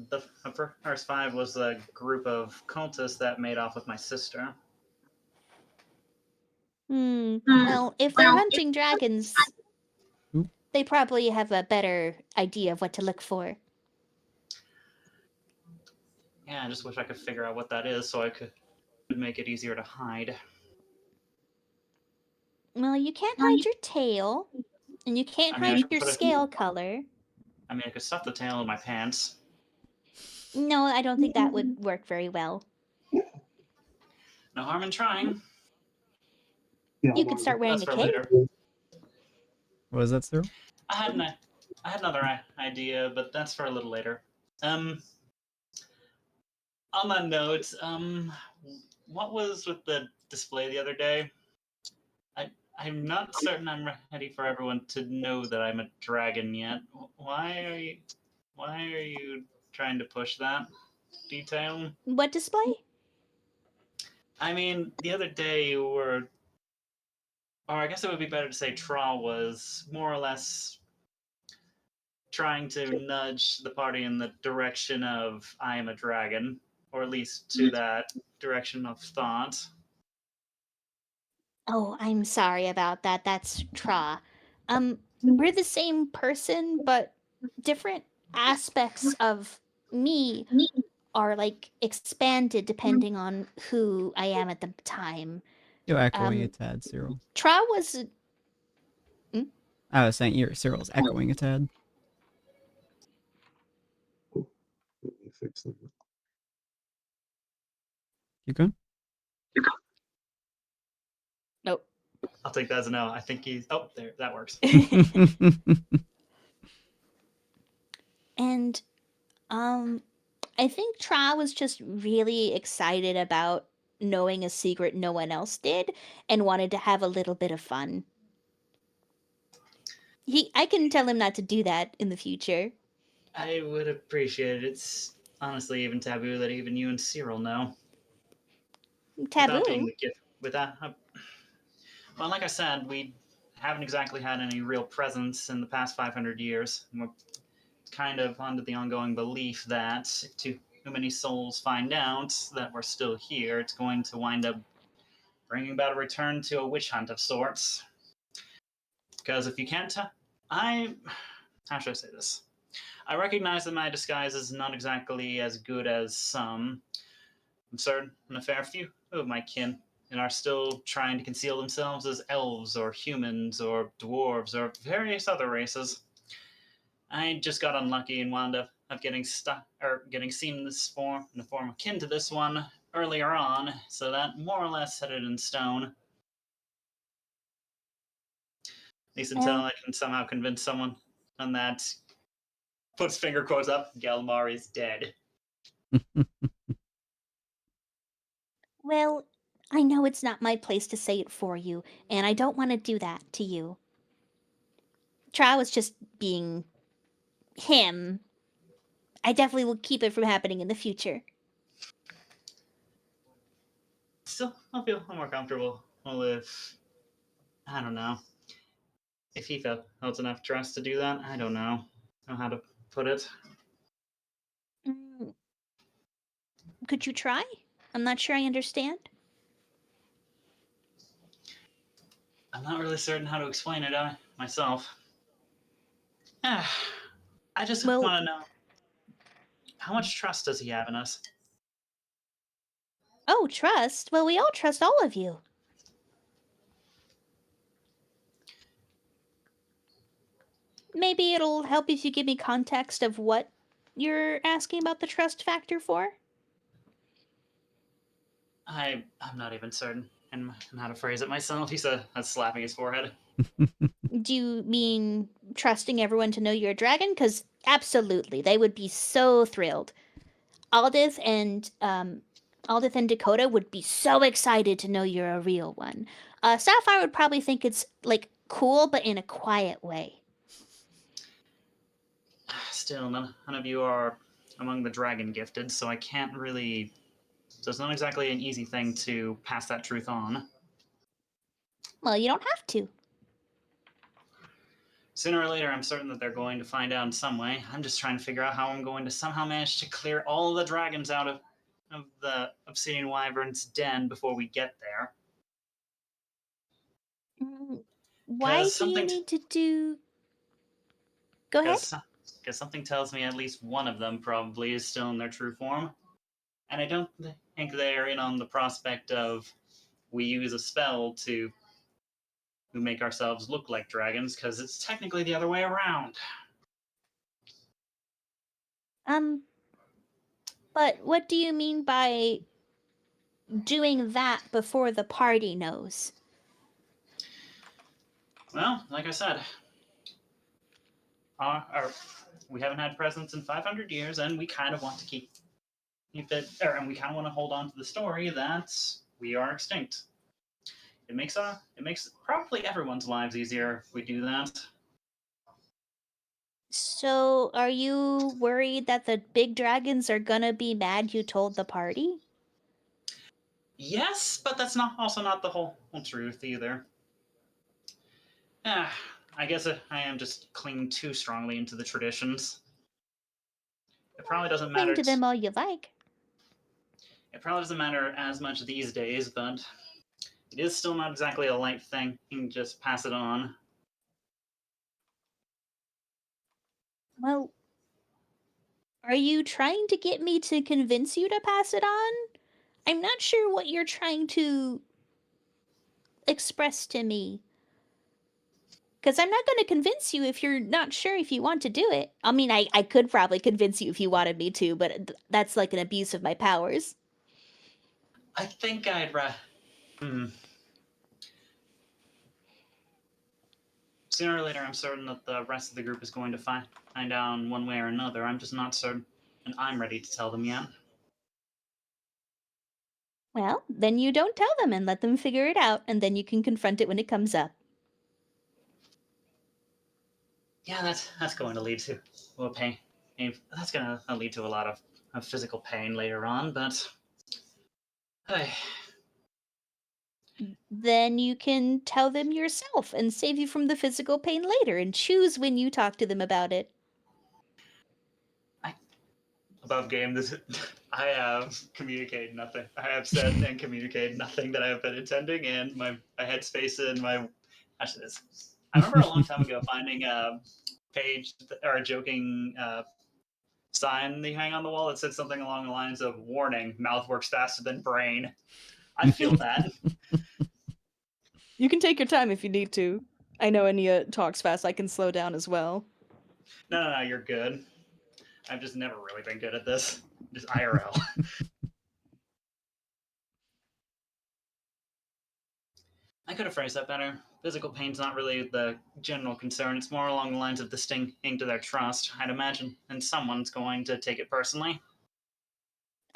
The first five was a group of cultists that made off with my sister. Well, if they're hunting dragons, they probably have a better idea of what to look for. Yeah, I just wish I could figure out what that is so I could make it easier to hide. Well, you can't hide your tail, and you can't I mean, I hide could your scale color. I could stuff the tail in my pants. No, I don't think that would work very well. No harm in trying. Yeah, You could start wearing That's a for cape. later. What was that, Cyril? I had another idea, but that's for a little later. On that note, what was with the display the other day? I'm not certain I'm ready for everyone to know that I'm a dragon yet. Why are you trying to push that detail? What display? I mean, the other day you were, or I guess it would be better to say Tra was more or less trying to nudge the party in the direction of I am a dragon, or at least to that direction of thought. Oh, I'm sorry about that. That's Tra. We're the same person, but different aspects of me are like expanded depending on who I am at the time. You're echoing a Um, tad, Cyril. Tra was. I was saying Cyril's echoing a tad. Let me fix that. You good? Nope. I'll take that as a no. I think he's. Oh, there. That works. And I think Tra was just really excited about knowing a secret no one else did and wanted to have a little bit of fun. I can tell him not to do that in the future. I would appreciate it. It's honestly even taboo that even you and Cyril know. Without being Taboo. the gift. Without. Well, like I said, we haven't exactly had any real presence in the past 500 years. And we're kind of under the ongoing belief that if too many souls find out that we're still here, it's going to wind up bringing about a return to a witch hunt of sorts. Because if you can't tell, how should I say this? I recognize that my disguise is not exactly as good as some. I'm certain a fair few of my kin and are still trying to conceal themselves as elves or humans or dwarves or various other races. I just got unlucky and wound up getting stuck or getting seen in this form, in a form akin to this one earlier on, so that more or less set it in stone. At least until I can somehow convince someone on that. Puts finger quotes up. Galmar is dead. Well, I know it's not my place to say it for you, and I don't want to do that to you. Tra was just being him. I definitely will keep it from happening in the future. Still, I'll feel more comfortable. Well, if I don't know if he felt enough trust to do that. I don't know how to put it. Could you try? I'm not sure I understand. I'm not really certain how to explain it myself. I just Well, want to know, how much trust does he have in us? Oh, trust? Well, we all trust all of you. Maybe it'll help if you give me context of what you're asking about the trust factor for. I'm not even certain in how to phrase it myself. He said, slapping his forehead. Do you mean trusting everyone to know you're a dragon? Because absolutely, they would be so thrilled. Aldith and Dakota would be so excited to know you're a real one. Sapphire would probably think it's like cool, but in a quiet way. Still, none of you are among the dragon gifted, so I can't really. So it's not exactly an easy thing to pass that truth on. Well, you don't have to. Sooner or later, I'm certain that they're going to find out in some way. I'm just trying to figure out how I'm going to somehow manage to clear all the dragons out of the Obsidian Wyvern's den before we get there. Why do you need to do... Go ahead. Because something tells me at least one of them probably is still in their true form. And I don't think they're in on the prospect of we use a spell to make ourselves look like dragons, because it's technically the other way around. But what do you mean by doing that before the party knows? Well, like I said, we haven't had presents in 500 years, and we kind of want to keep it, and we kind of want to hold on to the story that we are extinct. It makes probably everyone's lives easier if we do that. So, are you worried that the big dragons are gonna be mad you told the party? Yes, but that's also not the whole truth either. I guess I am just clinging too strongly into the traditions. It probably doesn't Cling matter. to them all you like. It probably doesn't matter as much these days, but it is still not exactly a light thing. You can just pass it on. Well, are you trying to get me to convince you to pass it on? I'm not sure what you're trying to express to me. Because I'm not going to convince you if you're not sure if you want to do it. I mean, I could probably convince you if you wanted me to, but that's like an abuse of my powers. I think I'd Sooner or later, I'm certain that the rest of the group is going to find out one way or another. I'm just not certain, and I'm ready to tell them yet. Well, then you don't tell them and let them figure it out, and then you can confront it when it comes up. Yeah, that's going to lead to pain. That's going to lead to a lot of physical pain later on, but hey, Then you can tell them yourself and save you from the physical pain later and choose when you talk to them about it. above game, this I have communicated nothing. I have said and communicated nothing that I have been intending, and my headspace and my actually this. I remember a long time ago finding a page or a joking sign they hang on the wall that said something along the lines of "Warning: Mouth works faster than brain." I feel that. You can take your time if you need to. I know Ania talks fast. I can slow down as well. No, you're good. I've just never really been good at this. Just IRL. I could have phrased that better. Physical pain's not really the general concern. It's more along the lines of the sting to their trust, I'd imagine. And someone's going to take it personally.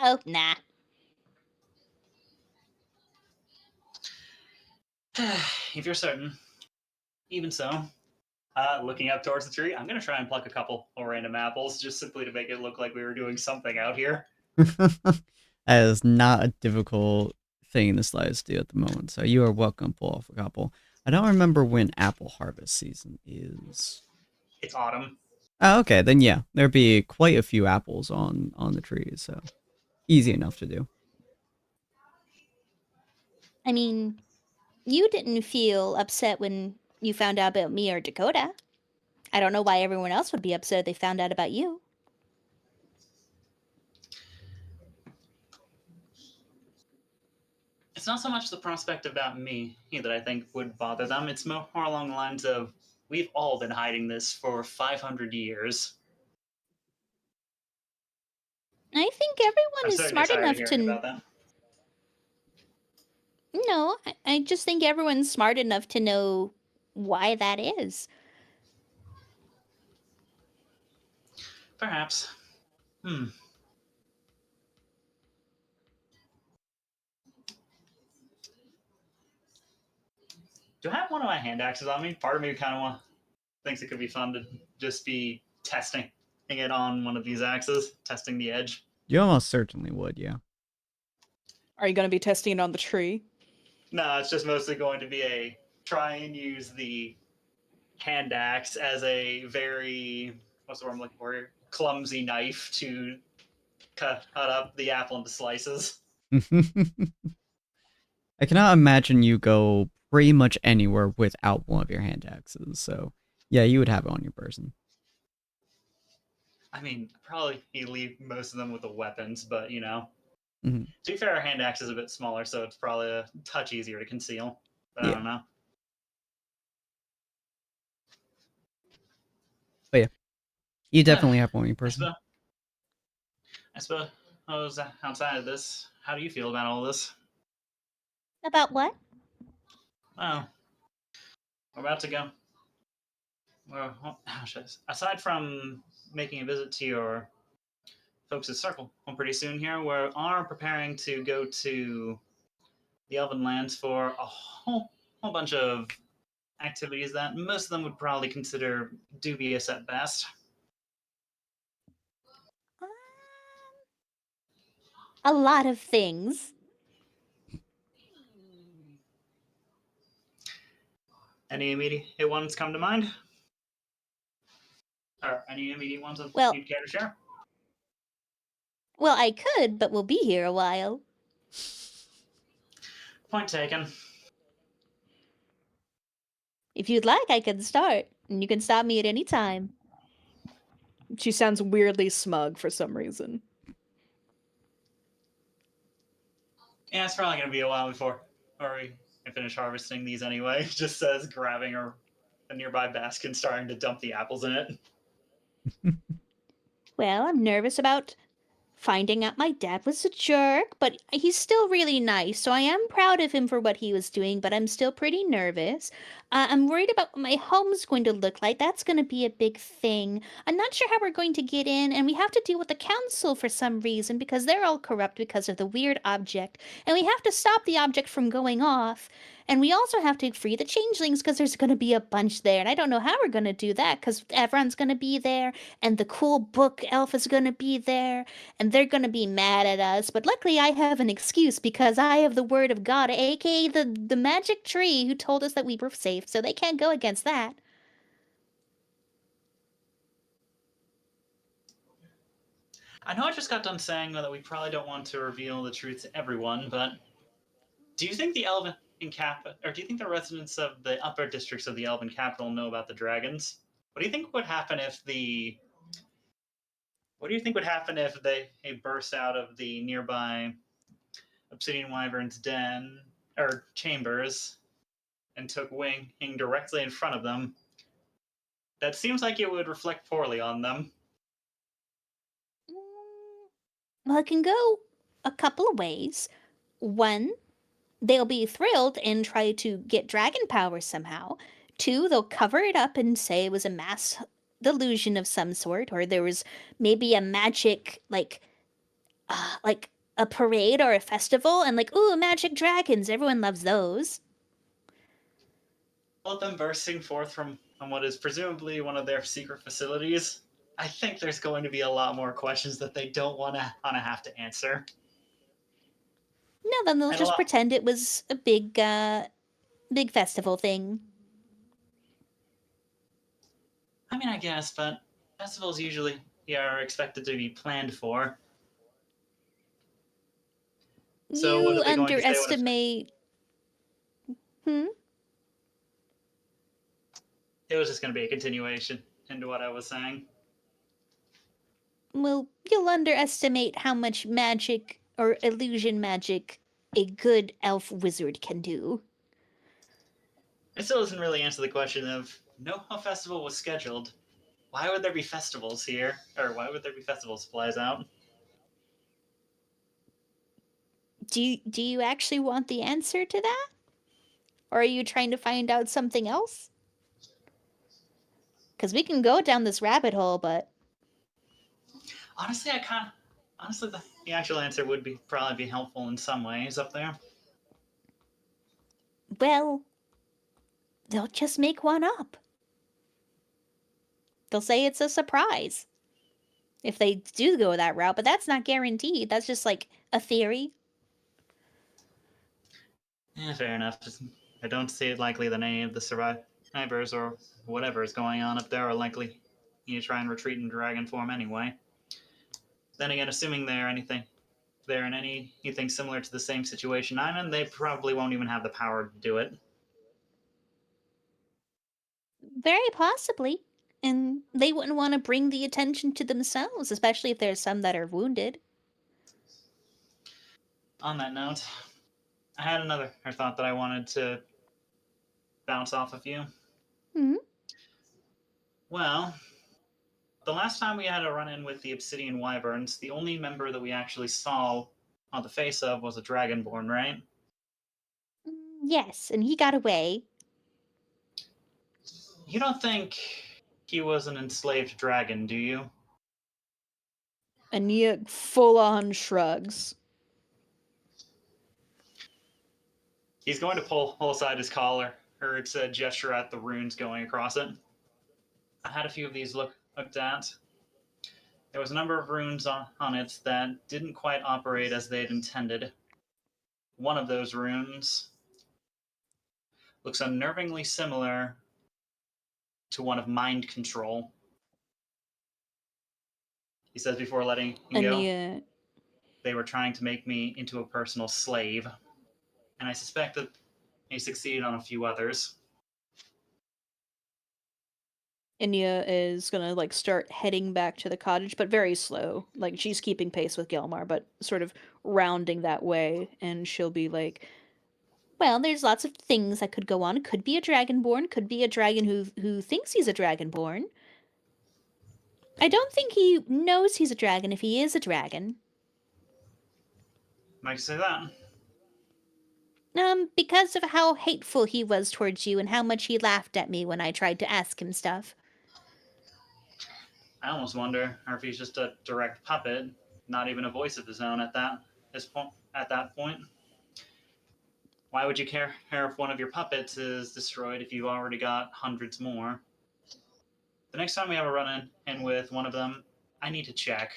Oh, nah. If you're certain. Even so, looking up towards the tree, I'm going to try and pluck a couple of random apples just simply to make it look like we were doing something out here. That is not a difficult thing in the slightest to do at the moment, so you are welcome to pull off a couple. I don't remember when apple harvest season is. It's autumn. Oh, okay, then yeah, there'd be quite a few apples on the trees, so easy enough to do. I mean, you didn't feel upset when you found out about me or Dakota. I don't know why everyone else would be upset if they found out about you. It's not so much the prospect about me that I think would bother them. It's more along the lines of we've all been hiding this for 500 years. I think everyone I'm is certainly smart tired of enough hearing to. about that. No, I just think everyone's smart enough to know why that is. Perhaps. Do I have one of my hand axes on me? Part of me kind of thinks it could be fun to just be testing it on one of these axes, testing the edge. You almost certainly would, yeah. Are you going to be testing it on the tree? No, it's just mostly going to be a try and use the hand axe as a very, what's the word I'm looking for here? Clumsy knife to cut up the apple into slices. I cannot imagine you go pretty much anywhere without one of your hand axes, so yeah, you would have it on your person. I mean, probably you leave most of them with the weapons, but you know. Mm-hmm. To be fair, our hand axe is a bit smaller, so it's probably a touch easier to conceal. But Yeah. I don't know. But yeah, you definitely have one on your person. I suppose outside of this, how do you feel about all this? About what? Well, we're about to go. Well, aside from making a visit to your folks' circle pretty soon here, we are preparing to go to the Elven Lands for a whole bunch of activities that most of them would probably consider dubious at best. A lot of things. Any immediate ones come to mind? Or any immediate ones of Well- you'd care to share? Well, I could, but we'll be here a while. Point taken. If you'd like, I can start, and you can stop me at any time. She sounds weirdly smug for some reason. Yeah, it's probably going to be a while before we can finish harvesting these anyway. Just says grabbing a nearby basket and starting to dump the apples in it. Well, I'm nervous about finding out my dad was a jerk, but he's still really nice, so I am proud of him for what he was doing, but I'm still pretty nervous. I'm worried about what my home's going to look like. That's going to be a big thing. I'm not sure how we're going to get in, and we have to deal with the council for some reason because they're all corrupt because of the weird object, and we have to stop the object from going off. And we also have to free the changelings because there's going to be a bunch there, and I don't know how we're going to do that because everyone's going to be there, and the cool book elf is going to be there, and they're gonna be mad at us, but luckily I have an excuse because I have the word of God, aka the magic tree who told us that we were safe, so they can't go against that. I know I just got done saying that we probably don't want to reveal the truth to everyone, but do you think the Elven capital, or do you think the residents of the upper districts of the Elven capital know about the dragons? What do you think would happen if What do you think would happen if they burst out of the nearby Obsidian Wyvern's den or chambers and took wing directly in front of them? That seems like it would reflect poorly on them. Well, it can go a couple of ways. One, they'll be thrilled and try to get dragon power somehow. Two, they'll cover it up and say it was a mass delusion of some sort, or there was maybe a magic, like a parade or a festival, and like, ooh, magic dragons, everyone loves those. All of them bursting forth from what is presumably one of their secret facilities. I think there's going to be a lot more questions that they don't want to have to answer. No, then they'll And just pretend it was a big festival thing. I mean, I guess, but festivals usually are expected to be planned for. So what You are they going to say? underestimate. It was just going to be a continuation into what I was saying. Well, you'll underestimate how much magic or illusion magic a good elf wizard can do. It still doesn't really answer the question of, no, a festival was scheduled. Why would there be festivals here? Or why would there be festival supplies out? Do you actually want the answer to that? Or are you trying to find out something else? Because we can go down this rabbit hole, but Honestly, the actual answer would probably be helpful in some ways up there. well, they'll just make one up. They'll say it's a surprise. If they do go that route, but that's not guaranteed. That's just like a theory. Yeah, fair enough. I don't see it likely that any of the survivors or whatever is going on up there are likely to try and retreat in dragon form anyway. Then again, assuming they're in anything similar to the same situation I'm in, they probably won't even have the power to do it. Very possibly. And they wouldn't want to bring the attention to themselves, especially if there's some that are wounded. On that note, I had another thought that I wanted to bounce off of you. Hmm? Well, the last time we had a run-in with the Obsidian Wyverns, the only member that we actually saw on the face of was a Dragonborn, right? Yes, and he got away. You don't think he was an enslaved dragon, do you? Ania full-on shrugs. He's going to pull aside his collar, or it's a gesture at the runes going across it. I had a few of these looked at. There was a number of runes on it that didn't quite operate as they'd intended. One of those runes looks unnervingly similar to one of mind control. He says before letting him go, Ania, they were trying to make me into a personal slave, and I suspect that he succeeded on a few others. Ania is gonna like start heading back to the cottage, but very slow. Like she's keeping pace with Gelmar, but sort of rounding that way, and she'll be like, Well, there's lots of things that could go on. Could be a dragonborn, could be a dragon who thinks he's a dragonborn. I don't think he knows he's a dragon if he is a dragon. Might you say that? Because of how hateful he was towards you and how much he laughed at me when I tried to ask him stuff. I almost wonder if he's just a direct puppet, not even a voice of his own at that point. Why would you care if one of your puppets is destroyed if you've already got hundreds more? The next time we have a run-in with one of them, I need to check.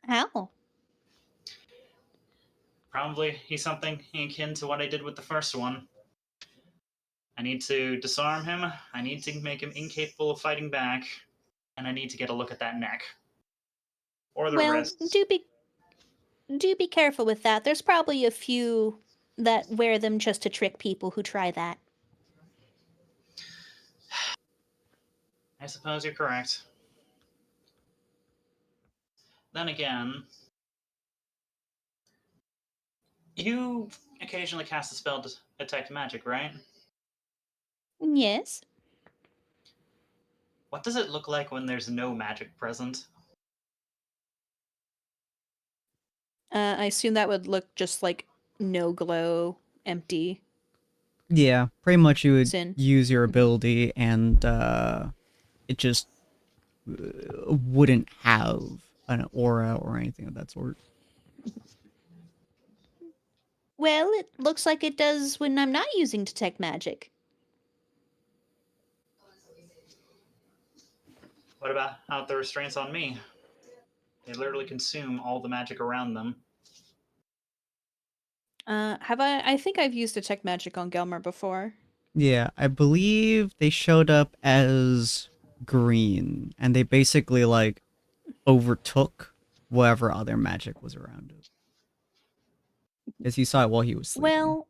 How? Probably he's something akin to what I did with the first one. I need to disarm him, I need to make him incapable of fighting back, and I need to get a look at that neck. Or the Well, wrists. do be careful with that. There's probably a few that wear them just to trick people who try that. I suppose you're correct. Then again, you occasionally cast a spell to detect magic, right? Yes. What does it look like when there's no magic present? I assume that would look just like no glow, empty. Yeah, pretty much you would Sin. use your ability and it just wouldn't have an aura or anything of that sort. Well, it looks like it does when I'm not using detect magic. What about the restraints on me? They literally consume all the magic around them. I think I've used detect magic on Gelmar before. Yeah, I believe they showed up as green, and they basically, like, overtook whatever other magic was around it. As you saw it while he was sleeping. Well,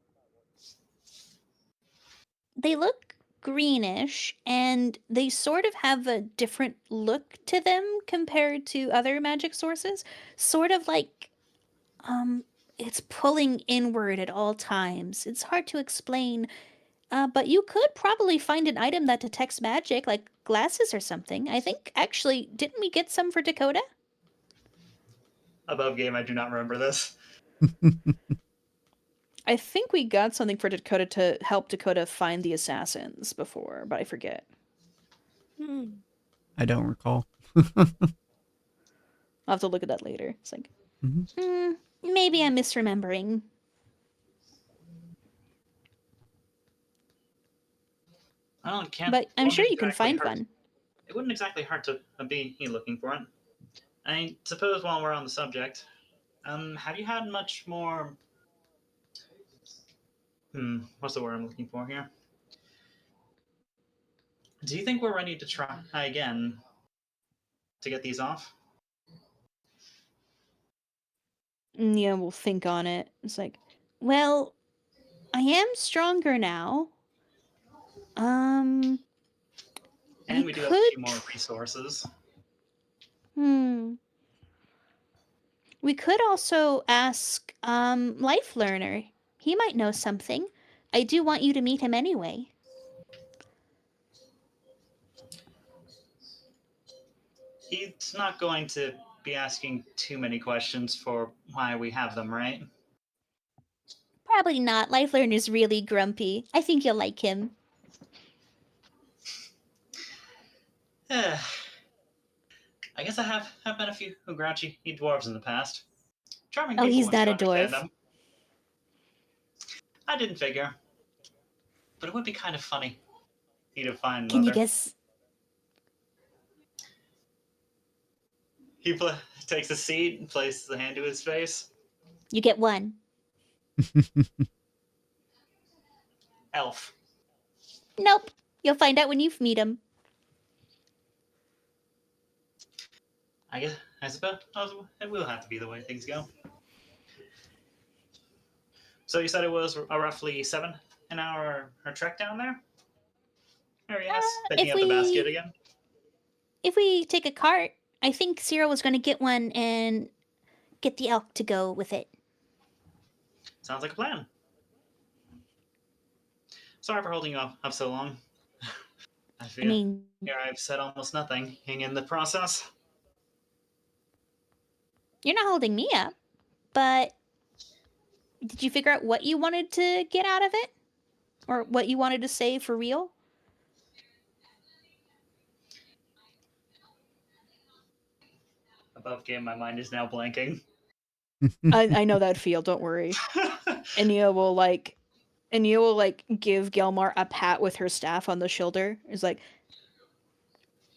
they look greenish and they sort of have a different look to them compared to other magic sources. Sort of like it's pulling inward at all times. It's hard to explain. But you could probably find an item that detects magic, like glasses or something. I think, actually, didn't we get some for Dakota? Above game, I do not remember this. I think we got something for Dakota to help Dakota find the assassins before, but I forget. I don't recall. I'll have to look at that later. It's like, Maybe I'm misremembering. Well, it can't. but I'm won't sure you can exactly find hurt. one. It wouldn't exactly hurt to be looking for it. I suppose while we're on the subject, have you had much more? What's the word I'm looking for here? Do you think we're ready to try again to get these off? Yeah, we'll think on it. It's like, Well, I am stronger now. And We we do have a few could. more resources. We could also ask, Life Learner. He might know something. I do want you to meet him anyway. He's not going to be asking too many questions for why we have them, right? Probably not. Life Learner's really grumpy. I think you'll like him. I guess I have met a few grouchy dwarves in the past. Charming Oh, people he's once not you a understand dwarf. them. I didn't figure. But it would be kind of funny. He'd a fine Can you mother. guess? He takes a seat and places a hand to his face. You get one. elf? Nope. You'll find out when you meet him. I guess I suppose it will have to be the way things go. So you said it was a roughly 7 hour trek down there? Or yes, picking if up the basket we again. if we take a cart, I think Cyril was going to get one and get the elk to go with it. Sounds like a plan. Sorry for holding you up so long. I I feel mean, here I've said almost nothing in the process. you're not holding me up, but did you figure out what you wanted to get out of it? Or what you wanted to say for real? Above game, my mind is now blanking. I know that feel, don't worry. Enya will give Gelmar a pat with her staff on the shoulder. It's like,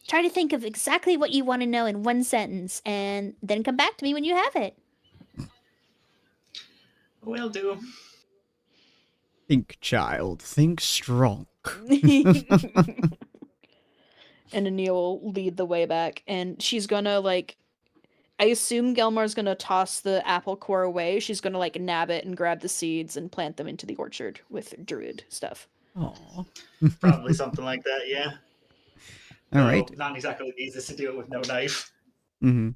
Try to think of exactly what you want to know in one sentence, and then come back to me when you have it. Will do. Think, child. Think strong. and Enya will lead the way back, and she's gonna I assume Gelmar's gonna toss the apple core away. She's gonna nab it and grab the seeds and plant them into the orchard with druid stuff. Aww. Probably something like that, yeah. All Though right. not exactly the easiest to do it with no knife. Mm-hmm.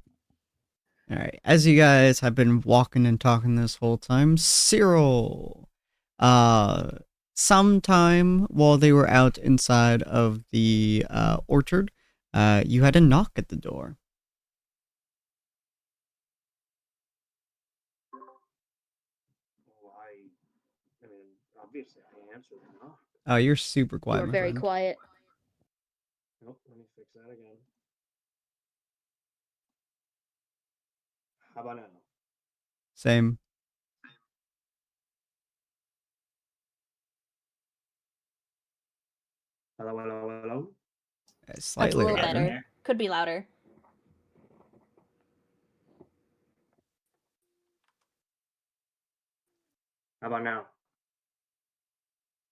All right. As you guys have been walking and talking this whole time, Cyril, sometime while they were out inside of the orchard, you had a knock at the door. Well, I mean, obviously I answered the knock. Oh, you're super quiet. You're my very friend. quiet. Nope, let me fix that again. How about now? Same. Hello, hello, hello. That's a Slightly little louder. better. Could be louder. How about now?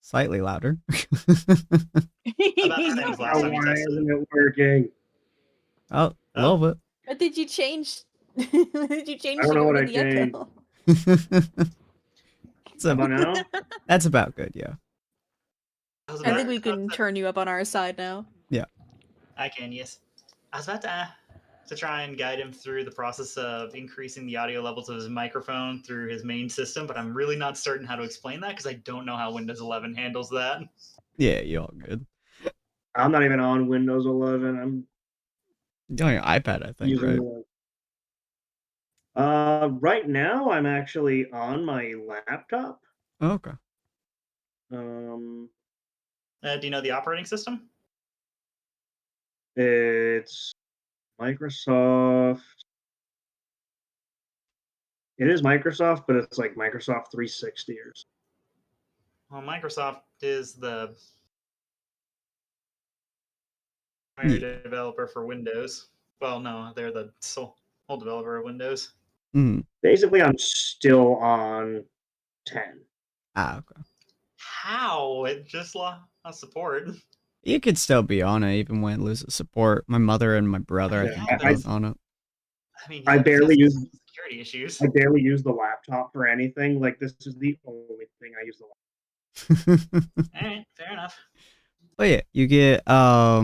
Slightly louder. About the same as last time you Why tested isn't it. it working? Oh, a little bit. What did you change? What did you change I don't to know get what rid I of the echo? How about now? That's about good, yeah. I think we can turn you up on our side now. I can, yes. I was about to try and guide him through the process of increasing the audio levels of his microphone through his main system, but I'm really not certain how to explain that because I don't know how Windows 11 handles that. Yeah, you're all good. I'm not even on Windows 11. I'm You're on your iPad, I think, right? using right now I'm actually on my laptop. Oh, okay. Um, Do you know the operating system? it's Microsoft. It is Microsoft, but it's like Microsoft 360 or something. Well, Microsoft is the primary developer for Windows. Well, no, they're the sole developer of Windows. Mm. Basically, I'm still on 10. Ah, okay. How? It just lost support. You could still be on it even when it loses support. My mother and my brother, I Yeah, think, are both on it. I mean, I barely use security issues. I barely use the laptop for anything. Like, this is the only thing I use the laptop. All right, fair enough. But yeah, you get a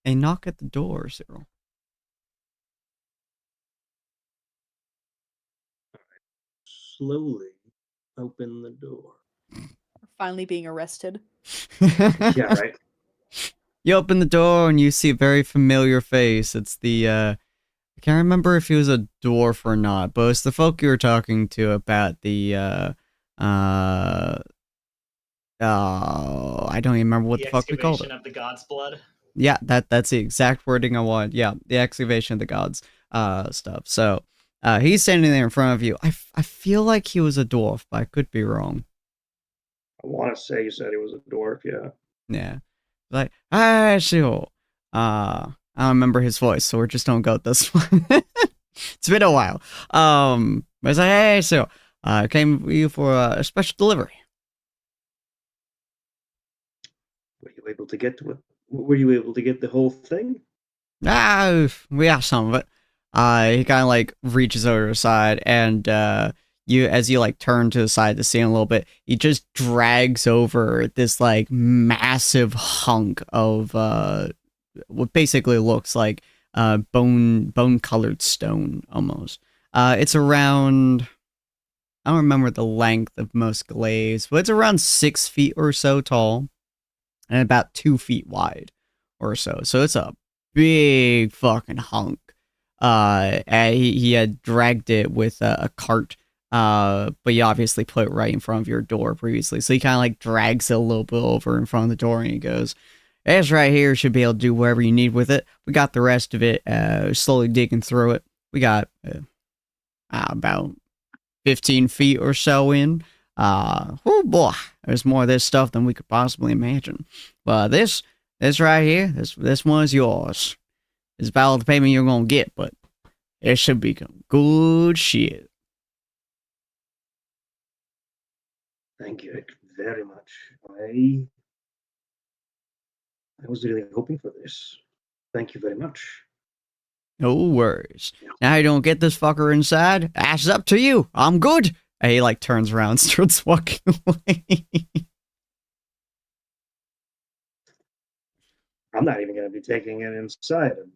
knock at the door, Cyril. Slowly open the door. Finally being arrested. Yeah, right. You open the door and you see a very familiar face. It's the I can't remember if he was a dwarf or not, but it's the folk you were talking to about the I don't even remember what the fuck we called it. The excavation of the god's blood. Yeah, that's the exact wording I want. Yeah, the excavation of the gods stuff. So he's standing there in front of you. I feel like he was a dwarf, but I could be wrong. I want to say you said he was a dwarf, yeah. Yeah. Like, ah, sure. I don't remember his voice, so we just don't go with this one. It's been a while. But it's like, hey, so I came with you for a special delivery. able to get to it? Were you able to get the whole thing? Ah, we got some of it. He kind of like reaches over to the side, and as you like turn to the side to see him a little bit, he just drags over this like massive hunk of what basically looks like bone colored stone almost. It's around, I don't remember the length of most glaives, but it's around 6 feet or so tall and about 2 feet wide or so. So it's a big fucking hunk. And he had dragged it with a cart, but you obviously put it right in front of your door previously. So he kind of like drags it a little bit over in front of the door, and he goes, "This right here should be able to do whatever you need with it. We got the rest of it, slowly digging through it. We got about 15 feet or so in. Oh boy, there's more of this stuff than we could possibly imagine. But this right here, this one is yours. It's about all the payment you're gonna get, but it should be good shit." Thank you very much. I was really hoping for this. Thank you very much. No worries. Now you don't get this fucker inside. That's up to you. I'm good. And he like turns around and starts walking away. I'm not even going to be taking it inside. I'm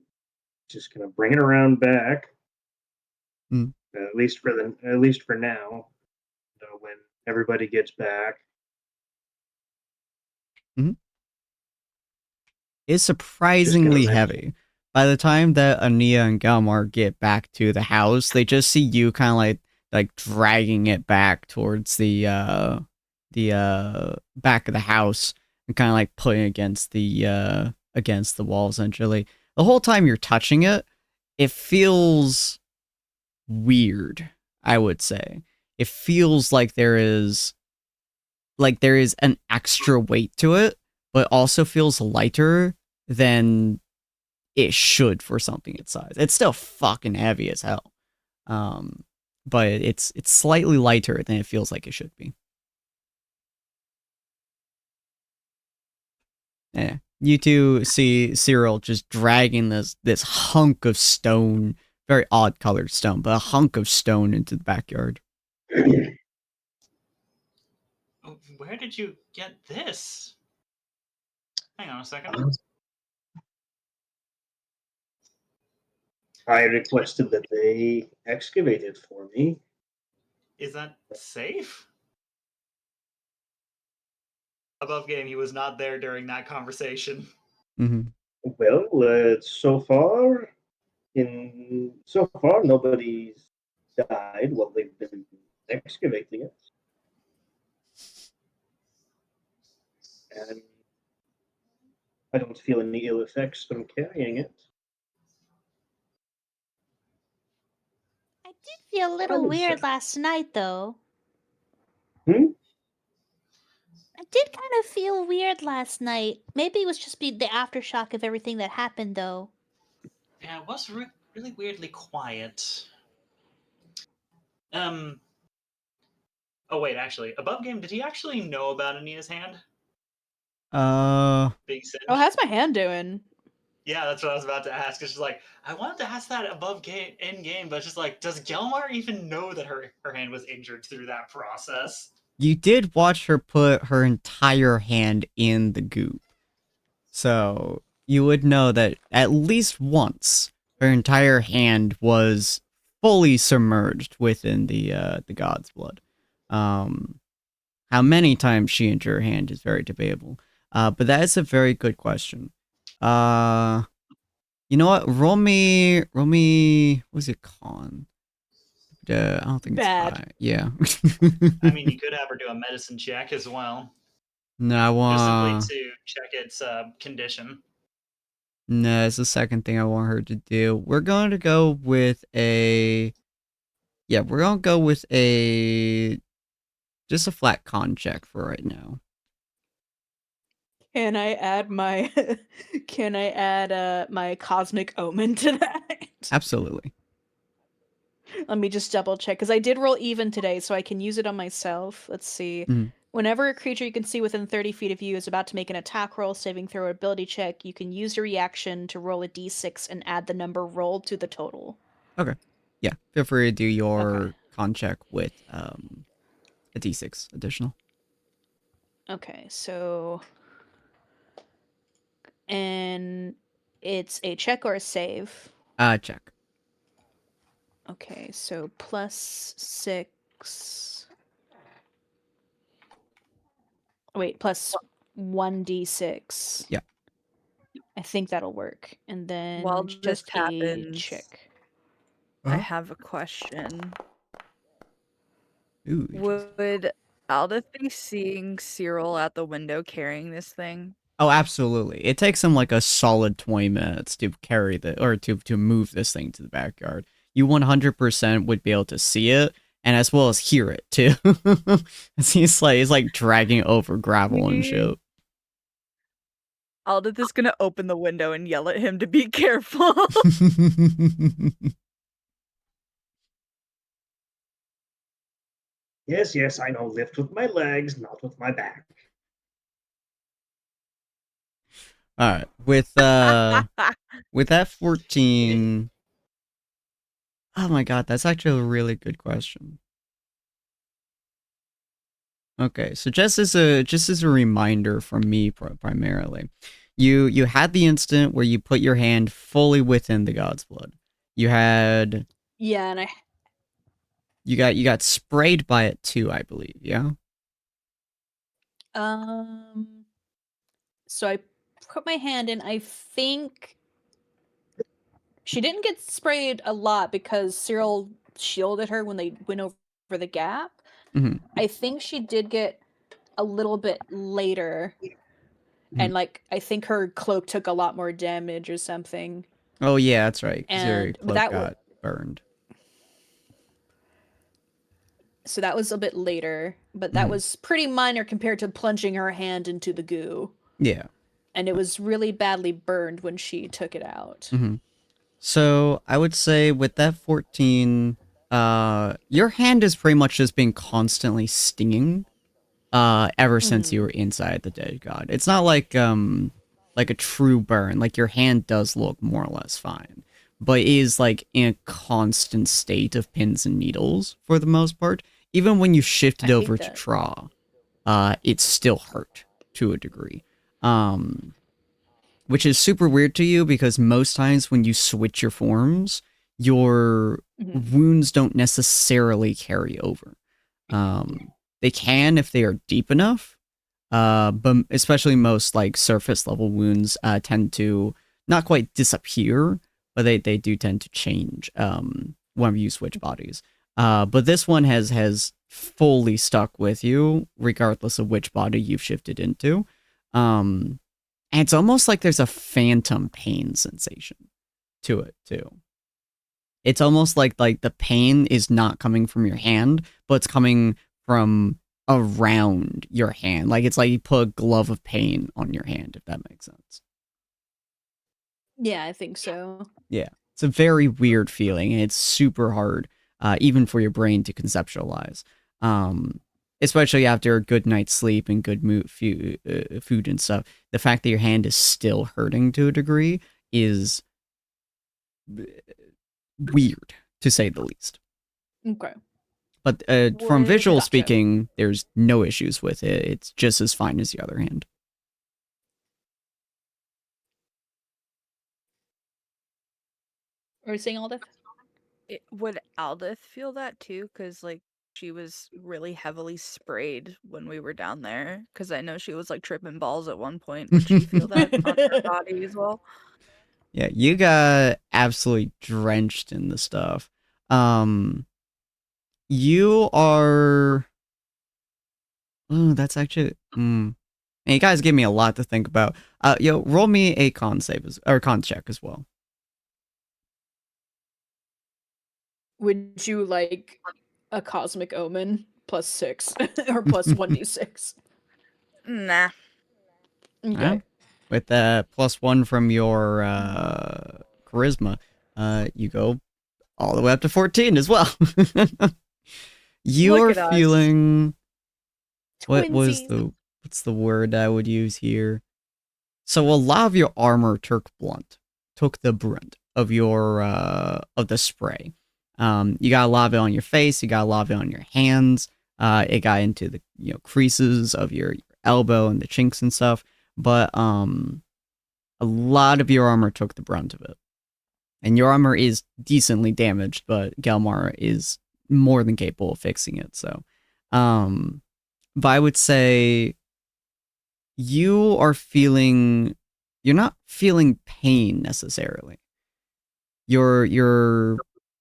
just going to bring it around back. Hmm. At least for now. When everybody gets back. Mm-hmm. It's surprisingly heavy. By the time that Ania and Galmar get back to the house, they just see you kind of like dragging it back towards the back of the house and kind of like putting it against the wall essentially. The whole time you're touching it, it feels weird, I would say. It feels like there is an extra weight to it, but also feels lighter than it should for something its size. It's still fucking heavy as hell. But it's slightly lighter than it feels like it should be. Yeah. You two see Cyril just dragging this hunk of stone, very odd colored stone, but a hunk of stone into the backyard. Where did you get this? Hang on a second. I requested that they excavate it for me. Is that safe? Above game, he was not there during that conversation. Mm-hmm. Well, so far nobody's died while they've been excavating it. And I don't feel any ill effects from carrying it. I did feel a little weird last night, though. I did kind of feel weird last night. Maybe it was just the aftershock of everything that happened, though. Yeah, it was really weirdly quiet. Oh wait, actually, above game, did he actually know about Ania's hand? Being singed? Oh, how's my hand doing? Yeah, that's what I was about to ask. It's just like, I wanted to ask that above game, in game, but it's just like, does Gelmar even know that her hand was injured through that process? You did watch her put her entire hand in the goop. So you would know that at least once her entire hand was fully submerged within the god's blood. How many times she injured her hand is very debatable. But that is a very good question. You know what? Roll me. What's it con? I don't think Bad. It's high. Yeah. I mean, you could have her do a medicine check as well. No, I want. Just simply to check its condition. No, it's the second thing I want her to do. We're going to go with a. Yeah, we're going to go with a. Just a flat con check for right now. Can I add my my cosmic omen to that? Absolutely. Let me just double check because I did roll even today, so I can use it on myself. Let's see. Whenever a creature you can see within 30 feet of you is about to make an attack roll, saving throw, or ability check, you can use your reaction to roll a d6 and add the number rolled to the total. Okay. Yeah, feel free to do your Okay. con check with a d6 additional. Okay, so... And it's a check or a save? Check. Okay, so +6... Wait, plus 1d6. Yeah. I think that'll work. And then While this just a happens, check. I have a question. Ooh, interesting. Would Aldith be seeing Cyril at the window carrying this thing? Oh, absolutely. It takes him like a solid 20 minutes to carry to move this thing to the backyard. You 100% would be able to see it, and as well as hear it too. he's like dragging over gravel and shit. Aldith is gonna open the window and yell at him to be careful. Yes, I know. Lift with my legs, not with my back. All right, with that 14. Oh my god, that's actually a really good question. Okay, so just as a reminder from me primarily, you had the instant where you put your hand fully within the god's blood. You had Yeah, and you got sprayed by it too, I believe. Yeah. So I put my hand in. I think she didn't get sprayed a lot because Cyril shielded her when they went over the gap. Mm-hmm. I think she did get a little bit later, and like I think her cloak took a lot more damage or something. Oh yeah, that's right. 'Cause your And cloak that got burned. So that was a bit later, but that was pretty minor compared to plunging her hand into the goo. Yeah. And it was really badly burned when she took it out. Mm-hmm. So I would say with that 14, your hand has pretty much just been constantly stinging, ever since you were inside the dead god. It's not like a true burn. Like your hand does look more or less fine, but it is like in a constant state of pins and needles for the most part. Even when you shifted over to Traw, it still hurt to a degree. Which is super weird to you because most times when you switch your forms, your wounds don't necessarily carry over. They can if they are deep enough, but especially most like surface level wounds tend to not quite disappear, but they do tend to change when you switch bodies. But this one has fully stuck with you regardless of which body you've shifted into. And it's almost like there's a phantom pain sensation to it, too. It's almost like the pain is not coming from your hand, but it's coming from around your hand. Like, it's like you put a glove of pain on your hand, if that makes sense. Yeah, I think so. Yeah. It's a very weird feeling, and it's super hard, even for your brain to conceptualize. Especially after a good night's sleep and good food and stuff, the fact that your hand is still hurting to a degree is weird, to say the least. Okay. But from visual speaking, there's no issues with it. It's just as fine as the other hand. Are you saying Aldith? Would Aldith feel that too? Because like she was really heavily sprayed when we were down there. Because I know she was like tripping balls at one point. Would she feel that on her body as well? Yeah, you got absolutely drenched in the stuff. You are. Oh, that's actually. And you guys give me a lot to think about. Roll me a con check as well. Would you like a cosmic omen +6 or plus 1d6? Nah. Okay. With +1 from your charisma, you go all the way up to 14 as well. You are feeling Twinsies. what's the word I would use here? So a lot of your armor took the brunt of your of the spray. You got a lot of it on your face, you got a lot of it on your hands. It got into the creases of your elbow and the chinks and stuff. But a lot of your armor took the brunt of it. And your armor is decently damaged, but Gelmar is more than capable of fixing it. So, but I would say you're not feeling pain necessarily. Your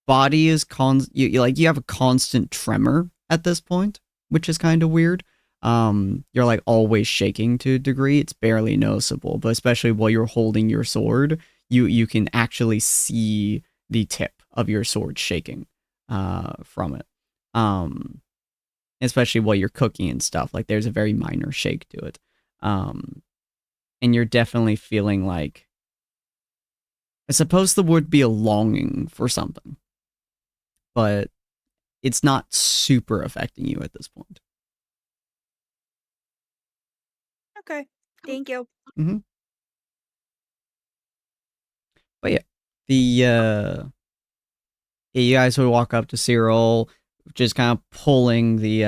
body is you have a constant tremor at this point, which is kind of weird. You're like always shaking to a degree. It's barely noticeable, but especially while you're holding your sword, you can actually see the tip of your sword shaking from it. Especially while you're cooking and stuff. Like there's a very minor shake to it. And you're definitely feeling like, I suppose the would be a longing for something, but it's not super affecting you at this point. Okay. Thank you. Mm-hmm. But yeah, you guys would walk up to Cyril, just kind of pulling the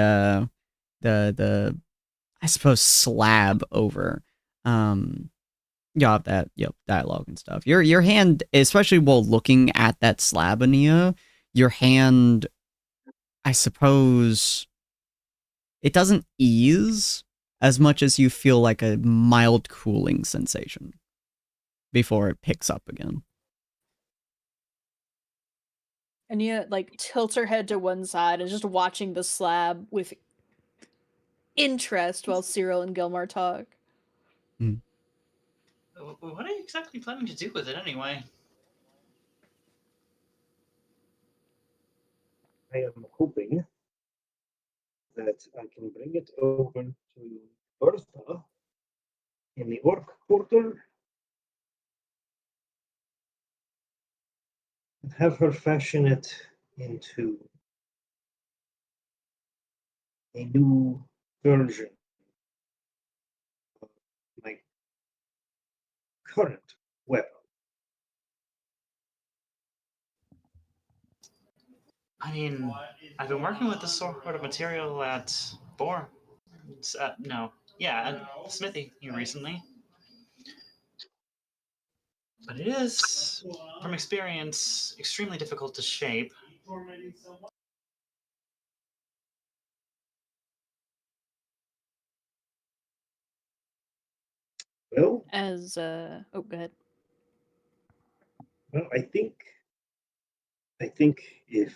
I suppose slab over. You have that dialogue and stuff. Your hand, especially while looking at that slab, Ania, your hand, I suppose, it doesn't ease as much as you feel like a mild cooling sensation before it picks up again. Ania like tilts her head to one side and just watching the slab with interest while Cyril and Gilmar talk. What are you exactly planning to do with it anyway? I am hoping that I can bring it over to Bertha in the Orc Quarter and have her fashion it into a new version of my current weapon. I mean, I've been working with this sort of material at Boar. At Smithy recently. But it is, from experience, extremely difficult to shape. Well, Go ahead. well, I think if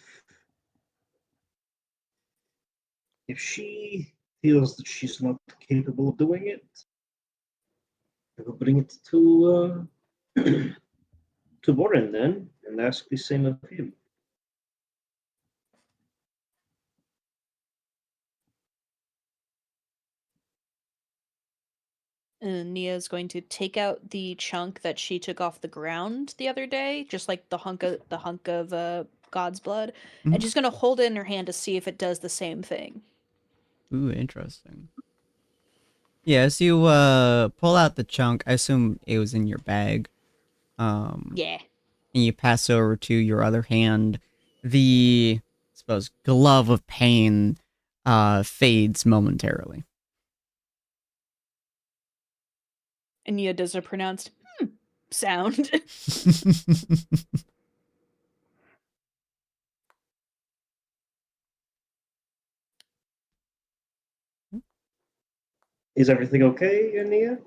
she feels that she's not capable of doing it, I will bring it to to Warren then and ask the same of him. And Nia's going to take out the chunk that she took off the ground the other day, just like the hunk of God's blood, and she's gonna hold it in her hand to see if it does the same thing. Ooh, interesting. Yeah, as you pull out the chunk, I assume it was in your bag. Yeah. And you pass over to your other hand, the, I suppose, glove of pain fades momentarily. And Nia does a pronounced sound. Is everything okay, Ania?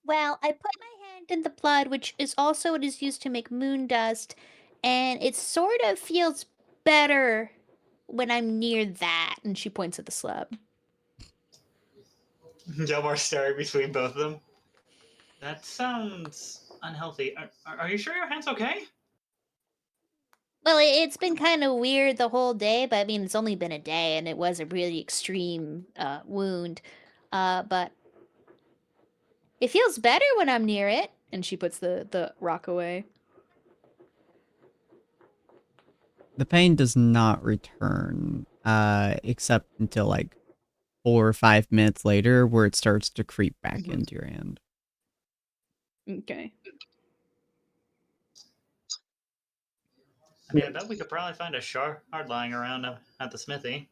Well, I put my hand in the blood, which is also what is used to make moon dust, and it sort of feels better when I'm near that. And she points at the slab. Delmar staring between both of them. That sounds unhealthy. Are you sure your hand's okay? Well, it's been kind of weird the whole day, but I mean, it's only been a day, and it was a really extreme wound. But it feels better when I'm near it. And she puts the rock away. The pain does not return except until like 4 or 5 minutes later, where it starts to creep back Mhm. into your hand. Okay. I mean, I bet we could probably find a shard lying around at the smithy.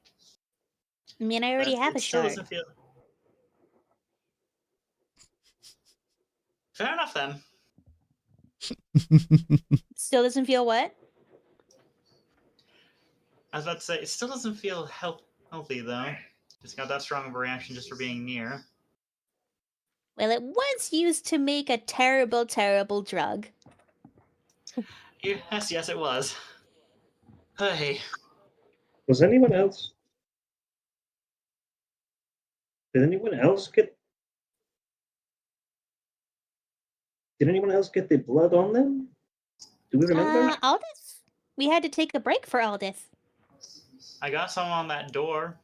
I mean, I already But have it a still shard. doesn't feel. Fair enough then. Still doesn't feel what? I was about to say, it still doesn't feel healthy though. Just got that strong of a reaction just for being near. Well, it was used to make a terrible, terrible drug. Yes, it was. Hey, Was anyone else? Did anyone else get? Did anyone else get the blood on them? Do we remember? Aldith? We had to take a break for Aldith. I got some on that door.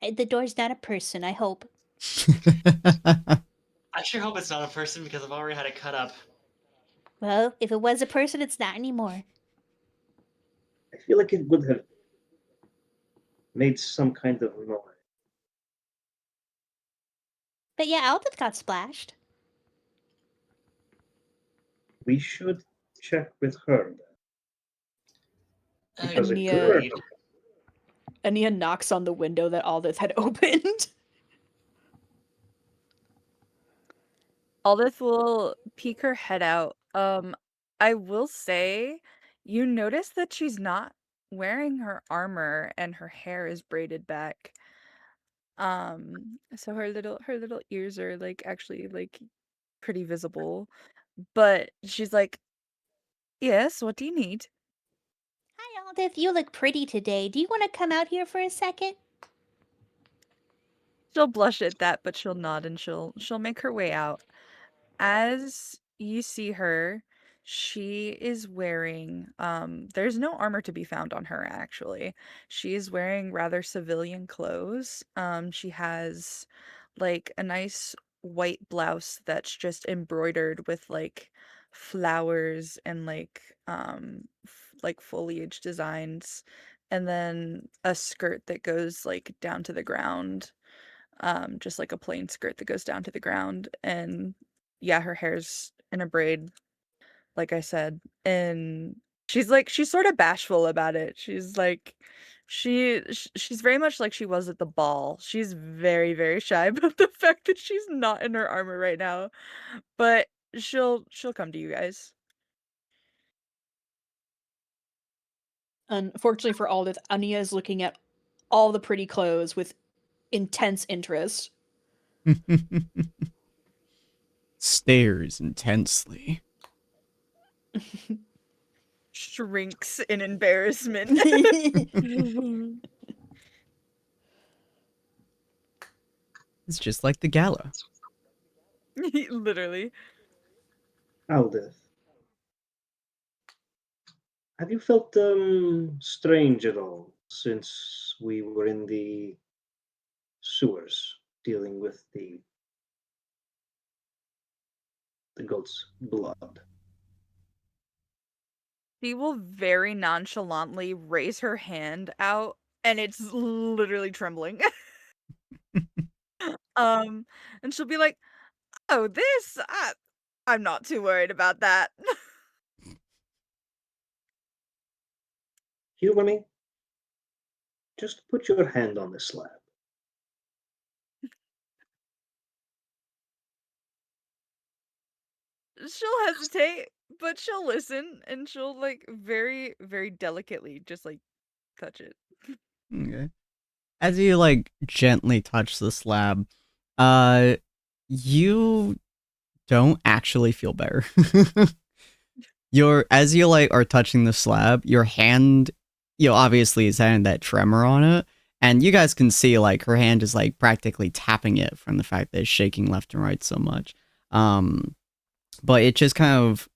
The door's not a person, I hope. I sure hope it's not a person because I've already had it cut up. Well, if it was a person, it's not anymore. I feel like it would have made some kind of noise. But yeah, Aldith got splashed. We should check with her because it could Ania, hurt. Ania knocks on the window that Aldith had opened. Aldith will peek her head out. I will say, you notice that she's not wearing her armor and her hair is braided back. So her little ears are like actually like pretty visible. But she's like, "Yes, what do you need?" Hi, Aldith. You look pretty today. Do you want to come out here for a second? She'll blush at that, but she'll nod and she'll make her way out. As you see her, she is wearing there's no armor to be found on her actually. She is wearing rather civilian clothes. She has like a nice white blouse that's just embroidered with like flowers and like foliage designs, and then a skirt that goes like down to the ground, just like a plain skirt that goes down to the ground. And yeah, her hair's in a braid, like I said. And she's sort of bashful about it. She's like she's very much like she was at the ball. She's very, very shy about the fact that she's not in her armor right now. But she'll come to you guys. Unfortunately for Aldith, Ania is looking at all the pretty clothes with intense interest. Stares intensely. Shrinks in embarrassment. It's just like the gala. Literally. Aldith, have you felt strange at all since we were in the sewers dealing with the goat's blood? She will very nonchalantly raise her hand out, and it's literally trembling. Um, and she'll be like, "Oh, this, I'm not too worried about that." Humor me. Just put your hand on the slab. She'll hesitate, but she'll listen, and she'll like very, very delicately just like touch it. Okay. As you like gently touch the slab, you don't actually feel better. As you like are touching the slab, your hand, obviously is having that tremor on it, and you guys can see like her hand is like practically tapping it from the fact that it's shaking left and right so much. But it just kind of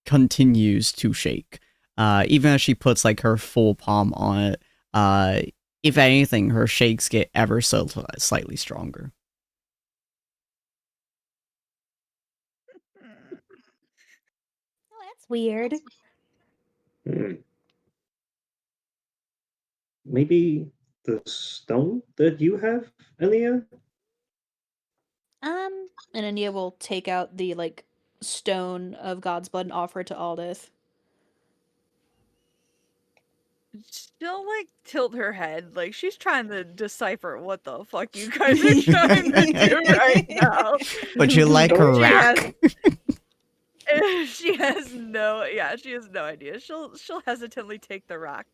continues to shake. Even as she puts like her full palm on it, if anything, her shakes get ever so slightly stronger. Oh, that's weird. Hmm. maybe the stone that you have, Ania? Um, And Ania will take out the like stone of God's blood and offer it to Aldith. She'll like tilt her head, like she's trying to decipher what the fuck you guys are trying to do right now. Would you like a Don't- She has rack? she has no idea. She'll hesitantly take the rock.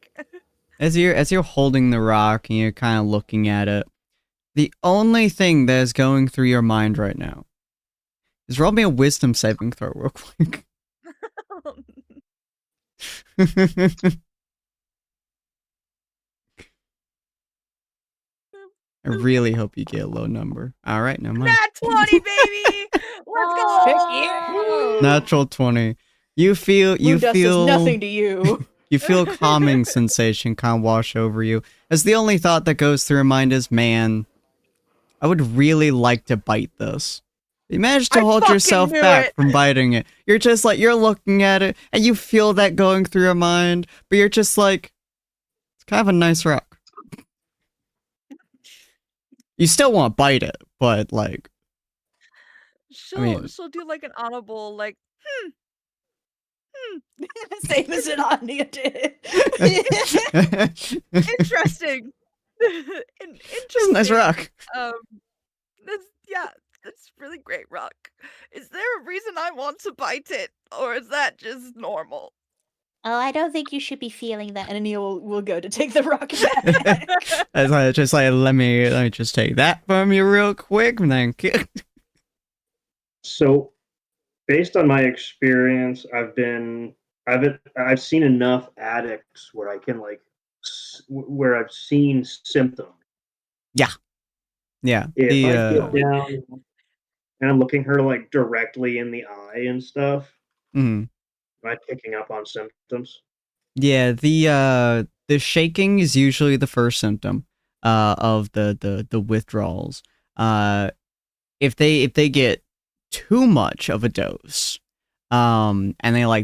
As you're holding the rock and you're kind of looking at it, the only thing that is going through your mind right now is roll me a wisdom saving throw real quick. I really hope you get a low number. All right, never mind. Nat 20, baby! Let's go! Natural 20. You feel Moondust is nothing to you. you feel a calming sensation kind of wash over you. As the only thought that goes through your mind is, man, I would really like to bite this. You managed to I hold fucking yourself knew back it. from biting it. You're just like, you're looking at it, and you feel that going through your mind, but you're just like, it's kind of a nice rock. You still want to bite it, but like, She'll do like an audible like Same as an Ania did. interesting. It's Interesting. a nice rock. That's really great rock. Is there a reason I want to bite it, or is that just normal? oh, I don't think you should be feeling that. And Ania will go to take the rock back. As I just like, let me just take that from you real quick, thank you. So, based on my experience, I've seen enough addicts where I can where I've seen symptoms. Yeah. If The I get down and I'm looking her like directly in the eye and stuff, mhm. am I picking up on symptoms? Yeah, the shaking is usually the first symptom of the withdrawals. If they get too much of a dose, and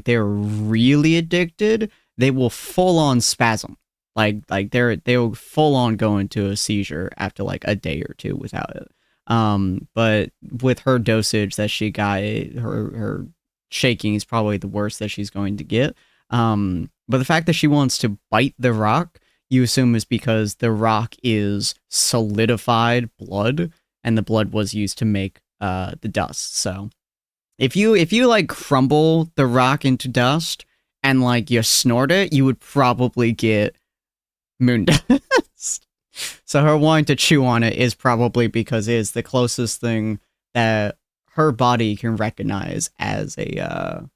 they're really addicted, they will full on spasm. They'll full on go into a seizure after like a day or two without it. But with her dosage that she got, her shaking is probably the worst that she's going to get. But the fact that she wants to bite the rock, you assume is because the rock is solidified blood, and the blood was used to make the dust. So if you like crumble the rock into dust and like you snort it, you would probably get moon dust. So her wanting to chew on it is probably because it is the closest thing that her body can recognize as a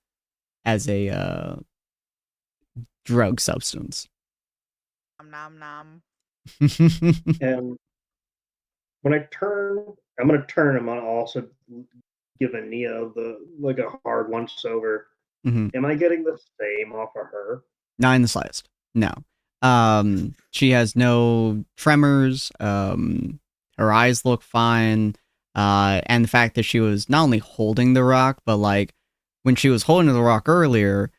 drug substance. Nom nom. And when I turn, I'm gonna turn. I'm gonna also give Ania a hard once over. Mhm. Am I getting the same off of her? Not in the slightest. No. She has no tremors. Her eyes look fine. And the fact that she was not only holding the rock, but like when she was holding the rock earlier,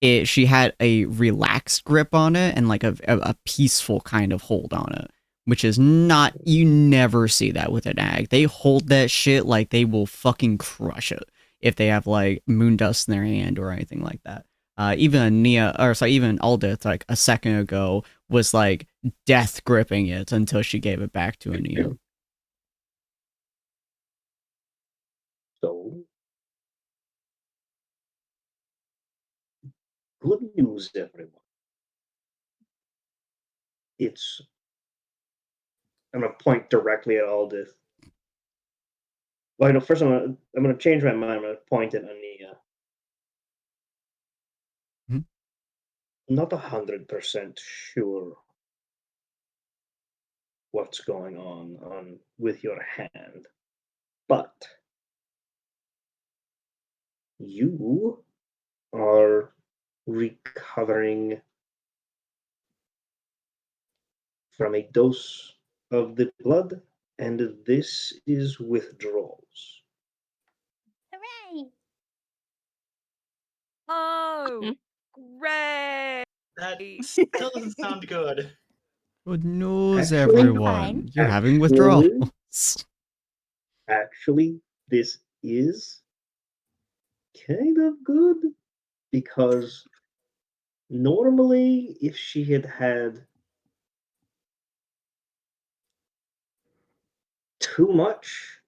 she had a relaxed grip on it and like a peaceful kind of hold on it, which is not, you never see that with an ag. They hold that shit like they will fucking crush it if they have like moon dust in their hand or anything like that. Even Aldith, like a second ago, was like death gripping it until she gave it back to Ania. So, good news, everyone. I'm going to point directly at Aldith. Well, no, first I'm going to change my mind. I'm going to point at Ania. Not 100% sure what's going on with your hand, but you are recovering from a dose of the blood, and this is withdrawals. Hooray! Oh, great! That still doesn't sound good. Good news, Actually, everyone. You're having withdrawals. Actually, this is kind of good because normally, if she had had too much,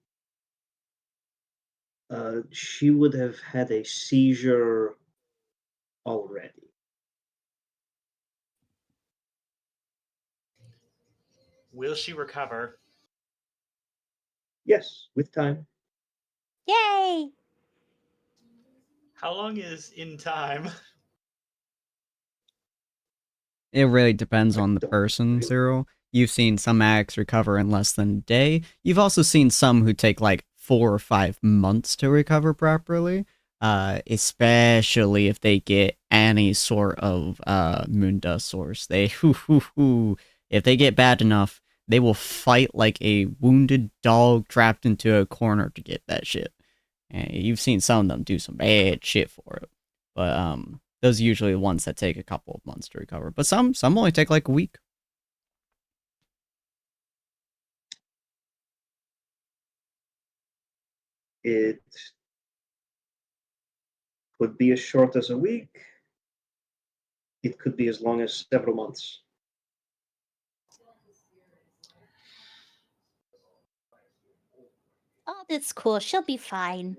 she would have had a seizure already. Will she recover? Yes, with time. Yay! How long is in time? It really depends I on the don't person, really. Cyril. You've seen some addicts recover in less than a day. You've also seen some who take like 4 or 5 months to recover properly. Especially if they get any sort of moon dust source. If they get bad enough, they will fight like a wounded dog trapped into a corner to get that shit. And you've seen some of them do some bad shit for it. But those are usually the ones that take a couple of months to recover. But some only take like a week. It could be as short as a week. It could be as long as several months. Oh, that's cool. She'll be fine.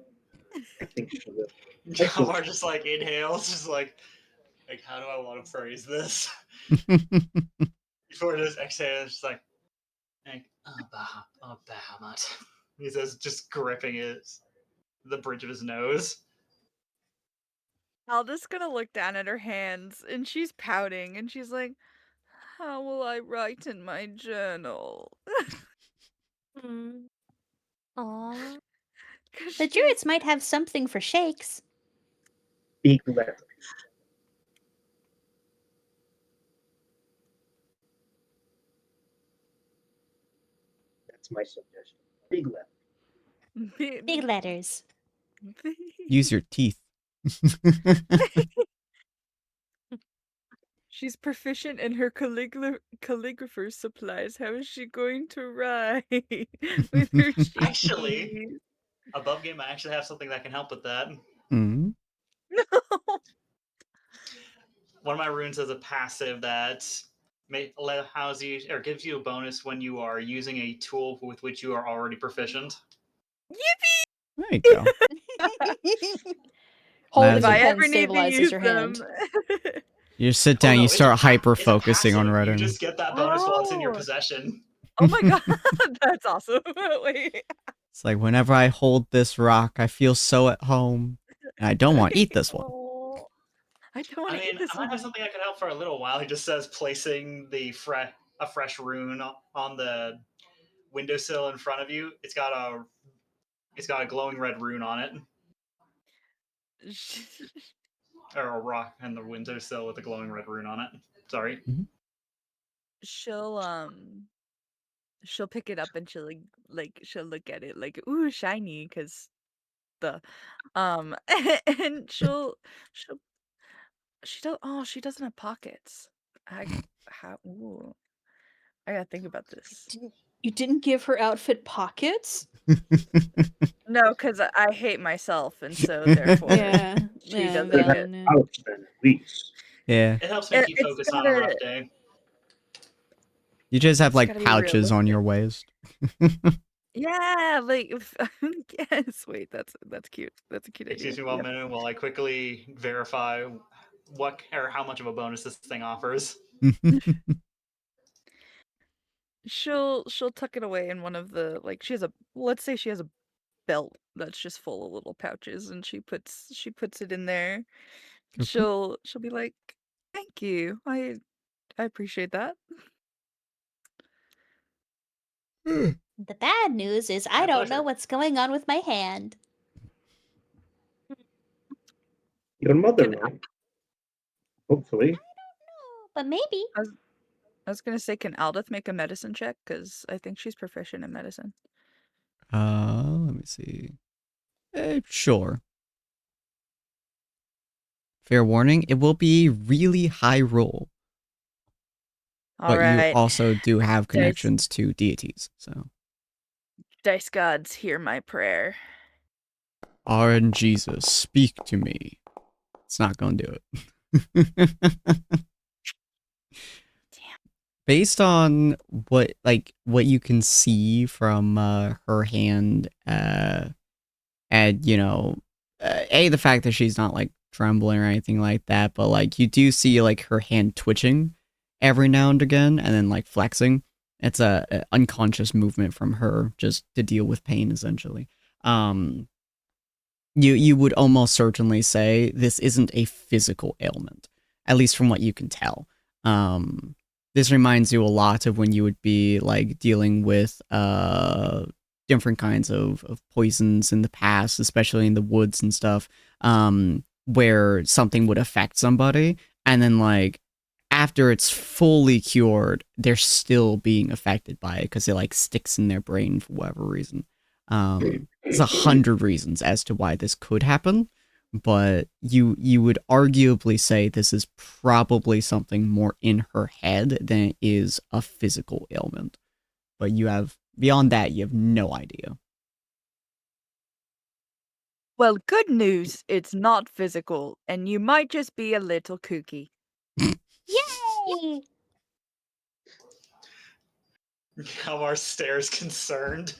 I think she will. I think Jamar just like inhales, just like how do I want to phrase this? Before it just exhales, just like Bahamut. He says, just gripping the bridge of his nose. Alda's gonna look down at her hands, and she's pouting, and she's like, "How will I write in my journal?" Mm. Aw. 'Cause The druids might have something for shakes. big letters. That's my suggestion. Big letters. Big letters. Use your teeth. She's proficient in her calligrapher's supplies. How is she going to write with her Actually, cheekies? above game, I actually have something that can help with that. Mm. No. One of my runes has a passive that allows you or gives you a bonus when you are using a tool with which you are already proficient. There you go. Holding If the I Magic. pen ever need to stabilizes use your them. hand. You sit Oh down, no, you it's start hyper it's a focusing on passive. You writing. just get that bonus while it's in your Oh. possession. Oh my god, that's awesome. Wait. It's like whenever I hold this rock, I feel so at home. And I don't want to eat this one. Oh, I don't want I to eat mean, this I might have one. something that could help for a little while. He just says placing a fresh rune on the windowsill in front of you. It's got a glowing red rune on it, or a rock on the windowsill with a glowing red rune on it. Sorry. She'll pick it up and she'll look at it like, ooh, shiny, because the and she'll she doesn't have pockets. Ooh, I gotta think about this. You didn't give her outfit pockets? No, because I hate myself, and so therefore Yeah. she Yeah, doesn't get. valid. Yeah. Ouch, then, at least. Yeah. It helps me keep It's focused on a rough gotta day. You just have it's like gotta be pouches on realistic. your waist. Yeah, like yes. Wait, that's cute. That's a cute idea. Excuse me 1 Yep. minute while I quickly verify what or how much of a bonus this thing offers. She'll tuck it away in one of the she has a let's say she has a belt that's just full of little pouches, and she puts it in there. Okay. She'll be like, "Thank you. I appreciate that." The bad news is I My don't know pleasure. what's going on with my hand. Your mother Can might. Hopefully. But maybe. I was gonna say, can Aldith make a medicine check? Because I think she's proficient in medicine. Let me see. Sure. Fair warning, it will be a really high roll. All but you right. also do have Dice, connections to deities. So, dice gods, hear my prayer. RN Jesus, speak to me. It's not gonna do it. Based on what you can see from her hand, and the fact that she's not like trembling or anything like that, but like you do see like her hand twitching every now and again, and then like flexing. It's a unconscious movement from her just to deal with pain, essentially. You would almost certainly say this isn't a physical ailment, at least from what you can tell. This reminds you a lot of when you would be like dealing with different kinds of poisons in the past, especially in the woods and stuff, where something would affect somebody, and then like after it's fully cured, they're still being affected by it because it like sticks in their brain for whatever reason. There's 100 reasons as to why this could happen, but you would arguably say this is probably something more in her head than it is a physical ailment. But beyond that, you have no idea. Well, good news, it's not physical, and you might just be a little kooky. Yay! How are stairs concerned?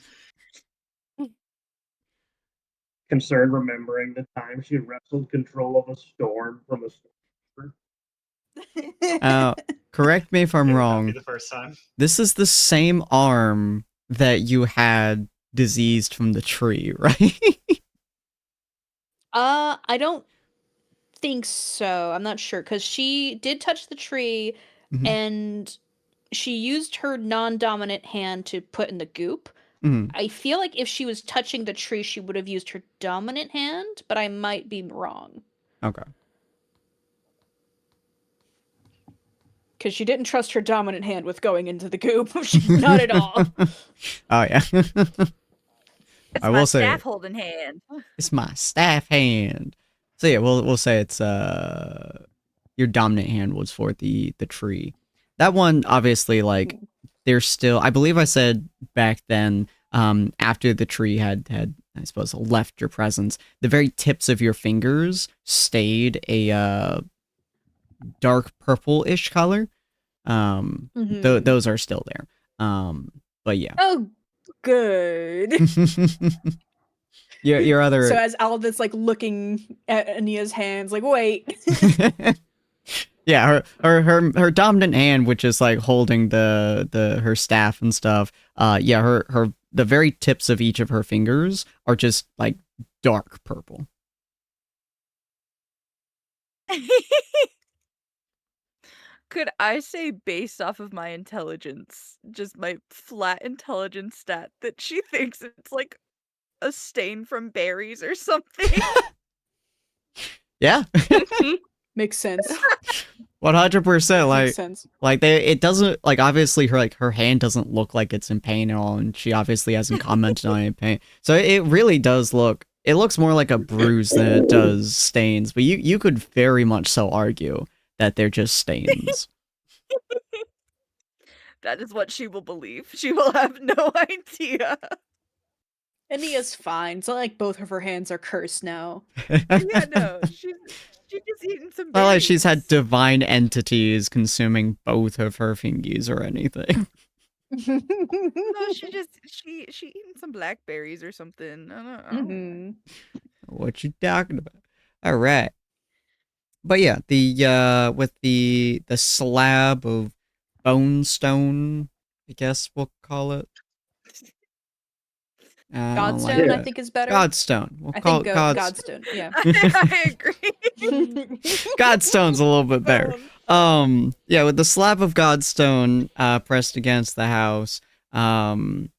Concerned remembering the time she wrestled control of a storm from a storm. Correct me if I'm It would not wrong. be the first time. This is the same arm that you had diseased from the tree, right? I don't think so. I'm not sure because she did touch the tree, Mhm. and she used her non-dominant hand to put in the goop. Mhm. I feel like if she was touching the tree, she would have used her dominant hand, but I might be wrong. Okay. Because she didn't trust her dominant hand with going into the goop. Not at all. Oh yeah. It's I my will say staff holding hand. it's my staff hand. So yeah, we'll say it's your dominant hand was for the tree. That one obviously like there's still, I believe I said back then, after the tree had I suppose left your presence, the very tips of your fingers stayed a dark purple-ish color. Those are still there. But yeah. Oh, good. Your other. So as Alvin's like looking at Ania's hands, like, wait. Yeah, her dominant hand, which is like holding her staff and stuff. Yeah, her the very tips of each of her fingers are just like dark purple. Could I say, based off of my intelligence, just my flat intelligence stat, that she thinks it's like a stain from berries or something? Yeah. Makes sense. 100%. Makes sense. It doesn't, like, obviously her hand doesn't look like it's in pain at all, and she obviously hasn't commented on any pain. So it really does look, it looks more like a bruise than it does stains, but you could very much so argue that they're just stains. That is what she will believe. She will have no idea. Ania's fine. It's not like both of her hands are cursed now. Yeah, no, she's just eating some berries. Not like she's had divine entities consuming both of her fingies or anything. No, she eating some blackberries or something. I don't know. What you talking about? All right. But yeah, the with the slab of bone stone, I guess we'll call it. Godstone, I think, is better. Godstone. We'll call it Godstone. Yeah. I agree. Godstone's a little bit better. Yeah, with the slab of Godstone pressed against the house, and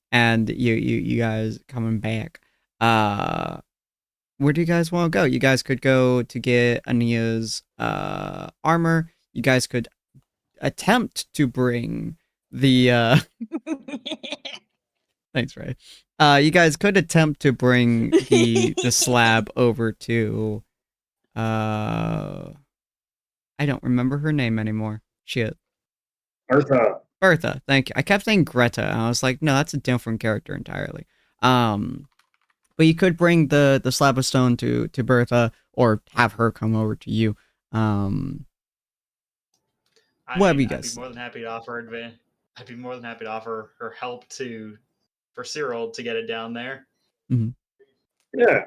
you guys coming back. Where do you guys want to go? You guys could go to get Ania's armor. You guys could attempt to bring the Thanks, Ray. You guys could attempt to bring the slab over to I don't remember her name anymore. Shit. Bertha, thank you. I kept saying Greta, and I was like, no, that's a different character entirely. But you could bring the slab of stone to Bertha, or have her come over to you. What do you I'd guys be more think? than happy to offer I'd be more than happy to offer her help for Cyril to get it down there. Yeah.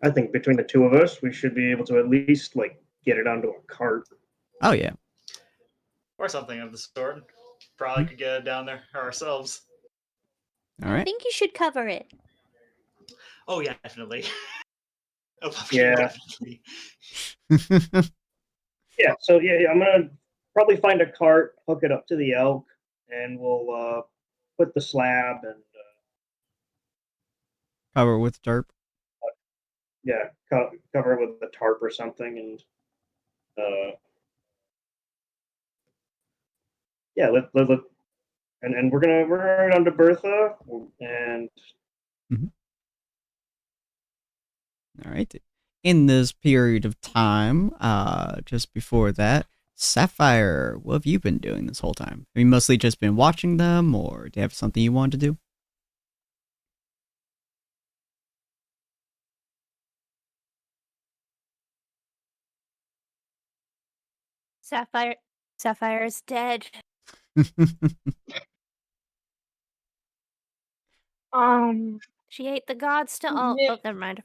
I think between the two of us, we should be able to at least like get it onto a cart. Oh yeah. Or something of the sort. Probably could get it down there ourselves. All I right. think you should cover it. Oh yeah, definitely. Yeah. Definitely. Yeah. So yeah, I'm gonna probably find a cart, hook it up to the elk, and we'll put the slab and Cover it with tarp. yeah, cover it with a tarp or something, and yeah, let and we're right on to Bertha, and All right. In this period of time, just before that, Sapphire, what have you been doing this whole time? Have you mostly just been watching them, or do you have something you want to do? Sapphire is dead. She ate the gods to oh, Yeah. oh, never mind.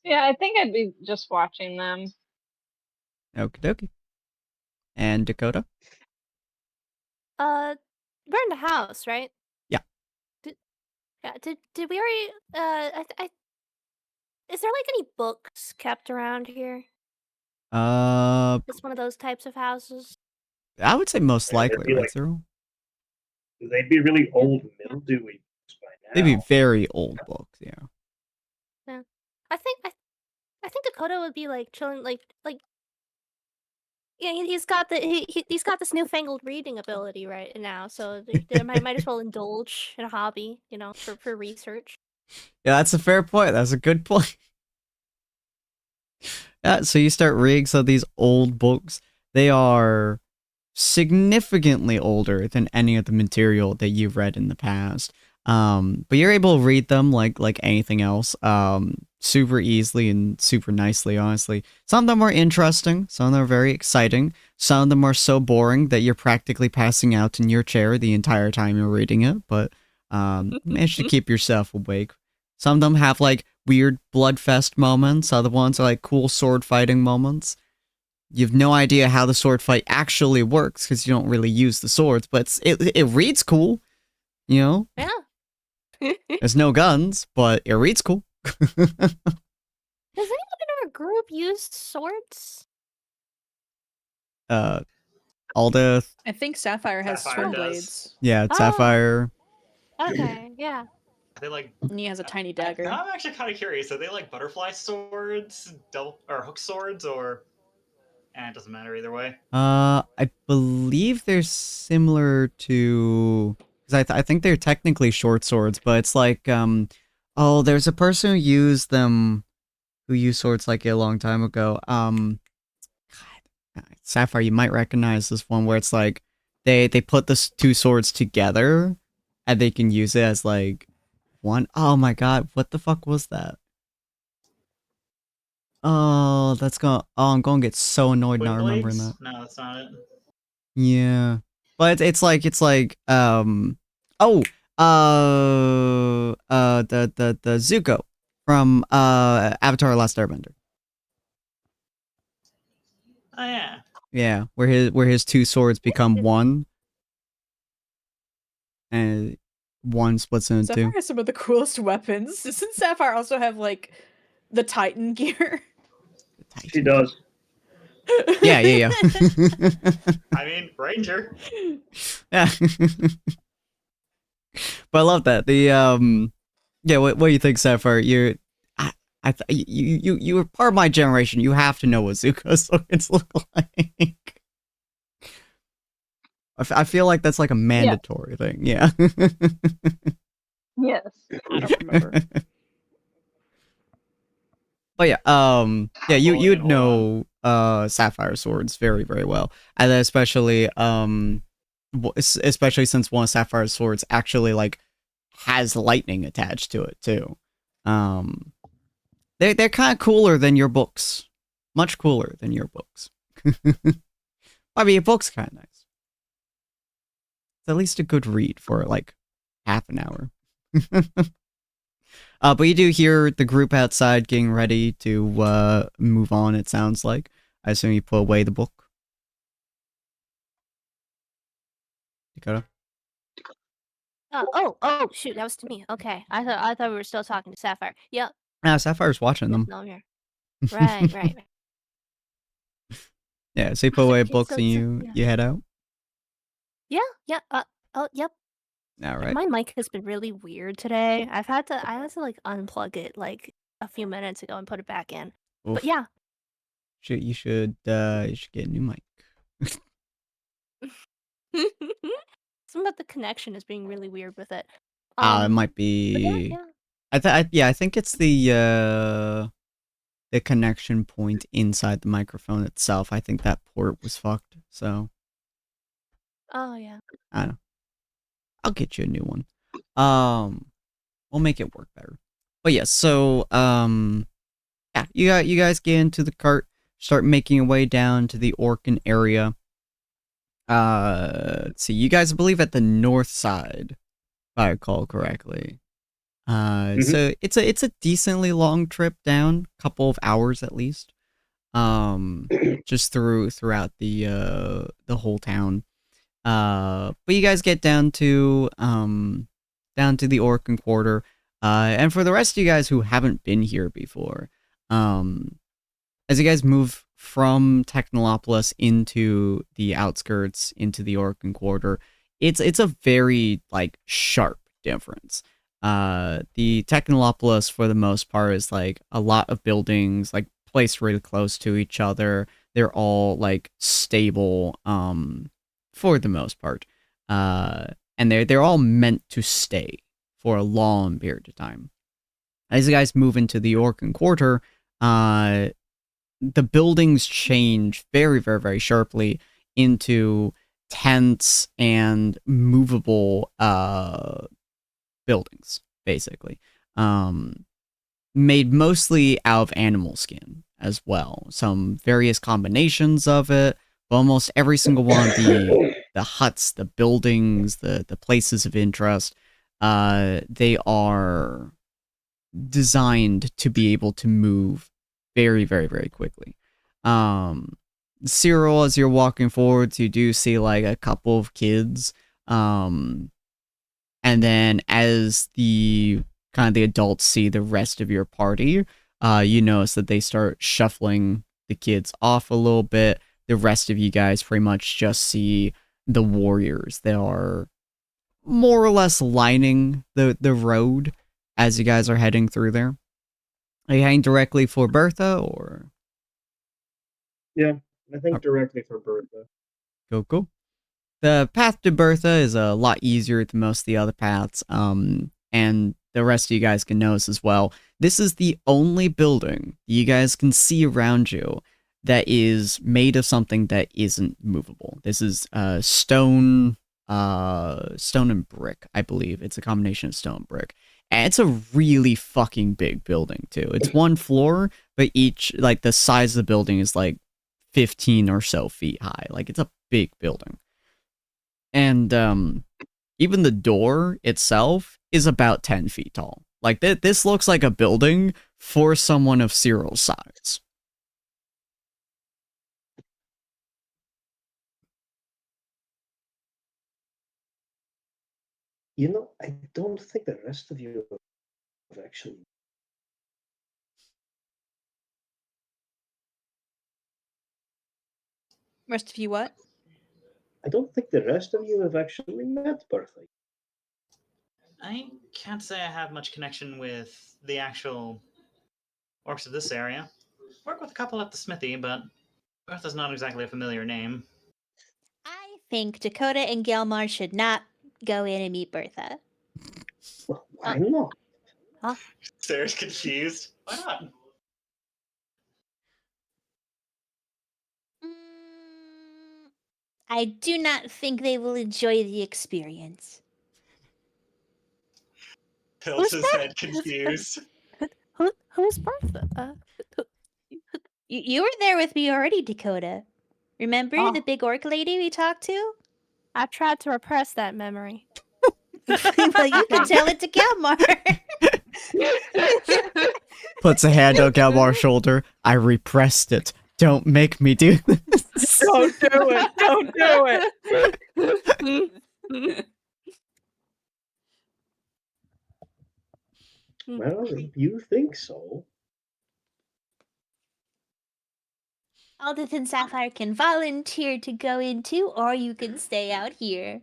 Yeah, I think I'd be just watching them. Okie dokie. And Dakota? Burned the house, right? Yeah. Did we already? Is there like any books kept around here? It's one of those types of houses. I would say most Yeah, likely, right, Cyril? they'd be really old, mildewy books by now. They'd be very old books, yeah. Yeah, I think Dakota would be like chilling, like yeah, he's got he's got this newfangled reading ability right now, so they might as well indulge in a hobby, you know, for research. Yeah, that's a fair point. That's a good point. Yeah, so you start reading some of these old books. They are significantly older than any of the material that you've read in the past. But you're able to read them like anything else, super easily and super nicely, honestly. Some of them are interesting, some of them are very exciting, some of them are so boring that you're practically passing out in your chair the entire time you're reading it, but manage to keep yourself awake. Some of them have like weird bloodfest moments, other ones are like cool sword fighting moments. You have no idea how the sword fight actually works because you don't really use the swords, but it reads cool, you know? Yeah. There's no guns, but it reads cool. Does anyone in our group use swords? Aldeth. I think Sapphire has Sapphire sword does. blades. Yeah, Oh. Sapphire. Okay, yeah. They like. And he has a tiny dagger. I'm actually kind of curious. Are they like butterfly swords, or hook swords, or? It doesn't matter either way. I believe they're similar to, because I think they're technically short swords, but it's like oh, there's a person who used swords like a long time ago. God, Sapphire, you might recognize this one where it's like they put the two swords together and they can use it as like one. Oh my god, what the fuck was that? Oh, I'm gonna get so annoyed Twin not remembering blades? that. No, that's not it. Yeah. But it's like the Zuko from Avatar: Last Airbender. Oh yeah. Yeah, where his two swords become one. And one splits into Sapphire two. has some of the coolest weapons. Doesn't Sapphire also have like the Titan gear? She does. Yeah. I mean, Ranger. Yeah. But I love that. The yeah, what do you think, Sapphire? You were part of my generation. You have to know what Zuko swords look like. I feel like that's like a mandatory thing. Yeah. Yes. I don't remember. But yeah, yeah, Oh, you'd hold on. know sapphire swords very, very well, and then especially especially since one of sapphire swords actually like has lightning attached to it too. They're kind of cooler than your books, much cooler than your books. I mean, your book's kind of nice. It's at least a good read for like half an hour. But you do hear the group outside getting ready to move on, it sounds like. I assume you put away the book. Dakota? Oh, shoot, that was to me. Okay, I thought we were still talking to Sapphire. Yep, Ah, Sapphire's watching yep, them. no, I'm here. Right. Yeah, so you I put was like, away okay, books so, and so you yeah, head out? yeah. Oh, yep. Alright. My mic has been really weird today. I had to like unplug it like a few minutes ago and put it back in. But Oof. yeah. You should get a new mic. Something about the connection is being really weird with it. It might But be... yeah. I think it's the connection point inside the microphone itself. I think that port was fucked, so... Oh yeah. I don't know. I'll get you a new one. We'll make it work better. But yeah, so yeah, you guys get into the cart, start making your way down to the Orkin area. Let's see, you guys believe at the north side, if I recall correctly. So it's a decently long trip down, couple of hours at least. Just throughout the whole town. But you guys get down to the Orkin Quarter. And for the rest of you guys who haven't been here before, as you guys move from Technolopolis into the outskirts, into the Orkin Quarter, it's a very like sharp difference. The Technolopolis for the most part is like a lot of buildings like placed really close to each other. They're all like stable, for the most part. And they're all meant to stay for a long period of time. As you guys move into the Orkin Quarter, the buildings change very, very, very sharply into tents and movable buildings, basically. Made mostly out of animal skin as well. Some various combinations of it, but almost every single one of the huts, the buildings, the places of interest, they are designed to be able to move very, very, very quickly. Cyril, as you're walking forwards, you do see like a couple of kids. And then as the adults see the rest of your party, you notice that they start shuffling the kids off a little bit. The rest of you guys pretty much just see the warriors. They are more or less lining the road as you guys are heading through there. Are you heading directly for Bertha, or? Yeah, I think directly for Bertha. Cool. The path to Bertha is a lot easier than most of the other paths, and the rest of you guys can notice as well. This is the only building you guys can see around you that is made of something that isn't movable. This is stone and brick, I believe. It's a combination of stone and brick. And it's a really fucking big building, too. It's one floor, but each, like, the size of the building is, like, 15 or so feet high. Like, it's a big building. And, even the door itself is about 10 feet tall. Like, this looks like a building for someone of Cyril's size. You know, I don't think the rest of you have actually. Rest of you what? I don't think the rest of you have actually met Bertha. I can't say I have much connection with the actual orcs of this area. Work with a couple at the smithy, but Bertha's not exactly a familiar name. I think Dakota and Gelmar should not go in and meet Bertha. Well, why not? Huh? Sarah's confused. Why not? I do not think they will enjoy the experience. Tilts Who's his that? head confused. Who's Bertha? You were there with me already, Dakota. Remember Oh. the big orc lady we talked to? I tried to repress that memory. Well, you can tell it to Galmar. Puts a hand on Galmar's shoulder. I repressed it. Don't make me do this. Don't do it. Don't do it. Well, if you think so. Aldith and Sapphire can volunteer to go in too, or you can stay out here.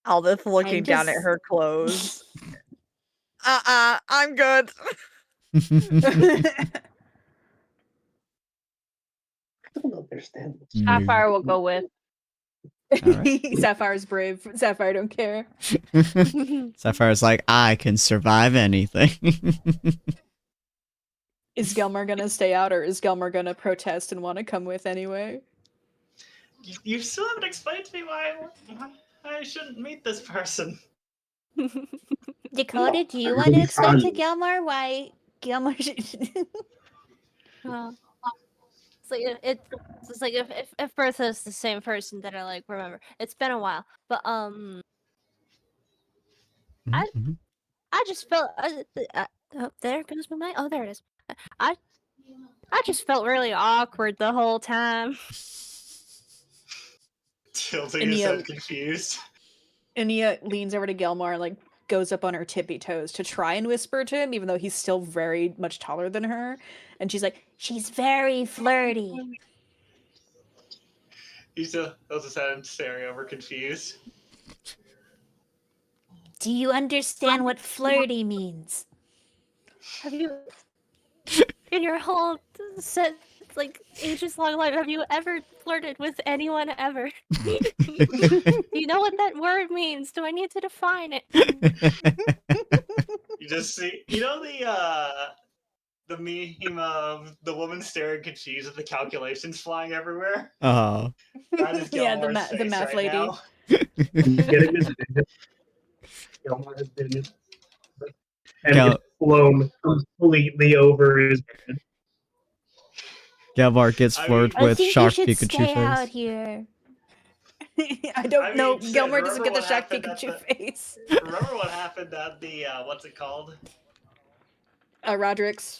Aldith looking I'm down at just- her clothes. I'm good. I don't understand this. Sapphire will go with. Alright. Sapphire's brave. Sapphire don't care. Sapphire's like, I can survive anything. Is Gelmar gonna stay out, or is Gelmar gonna protest and want to come with anyway? You still haven't explained to me why I shouldn't meet this person. Dakota, do you want Really to explain to fun. Gelmar why Gelmar should... It's like it's like if Bertha is the same person that I like remember. It's been a while, but Mhm. I just felt oh, there goes my mic. Oh, there it is. I just felt really awkward the whole time. Tilting his Anya- head confused. Anya leans over to Gelmar, like goes up on her tippy toes to try and whisper to him, even though he's still very much taller than her. And she's like, She's very flirty. He still holds his head and staring over confused. Do you understand what flirty means? Have you, in your whole set, like ages long life, have you ever flirted with anyone ever? Do you know what that word means? Do I need to define it? You just see, you know the meme of the woman staring confused with the calculations flying everywhere? Oh. That is Yeah, the Gelmar's the face math right lady. now. Getting his vision. Gelmar has vision. And Gal- it's flown completely over his head. Galvar gets I flirted mean- I with think you Shark should Pikachu stay out face. here. I don't I know. mean, shit, Gelmar doesn't remember get the what Shaq happened at Pikachu the- face. Remember what happened at the, what's it called? Roderick's.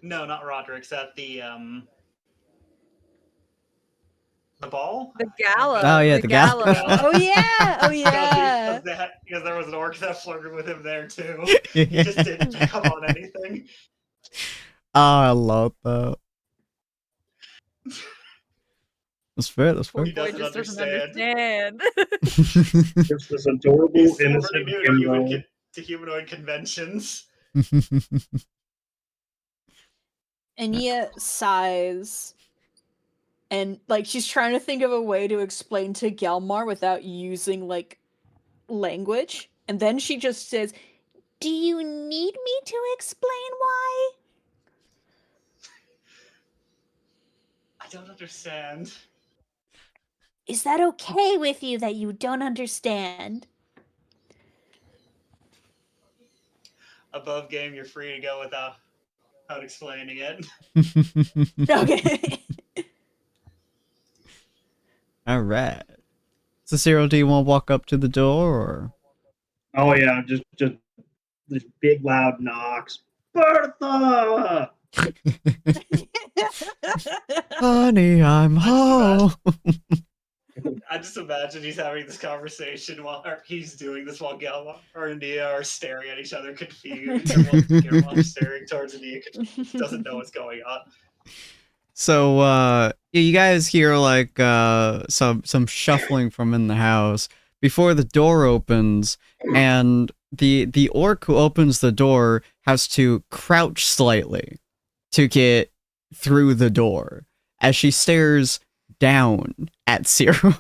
No, not Roderick's, at the ball? The gala. Oh, yeah, the gala. Oh yeah! Oh yeah! Because there was an orc that flirted with him there too. He just didn't pick up on anything. Oh, I love that. That's fair, that's fair. He doesn't understand. It's this adorable, He's still innocent pretty new himbo. to humanoid conventions. Anya sighs. And like she's trying to think of a way to explain to Gelmar without using like language. And then she just says, Do you need me to explain why? I don't understand. Is that okay with you that you don't understand? Above game, you're free to go without explaining it. okay. Alright. So, Cyril, do you want to walk up to the door, or? Oh yeah, just this big loud knocks. Bertha! Honey, I'm home. I just imagine he's having this conversation or he's doing this while Gelmar or India are staring at each other confused. And Gelmar's staring towards India, doesn't know what's going on. So, you guys hear like some shuffling from in the house before the door opens, and the orc who opens the door has to crouch slightly to get through the door as she stares down at Cyril.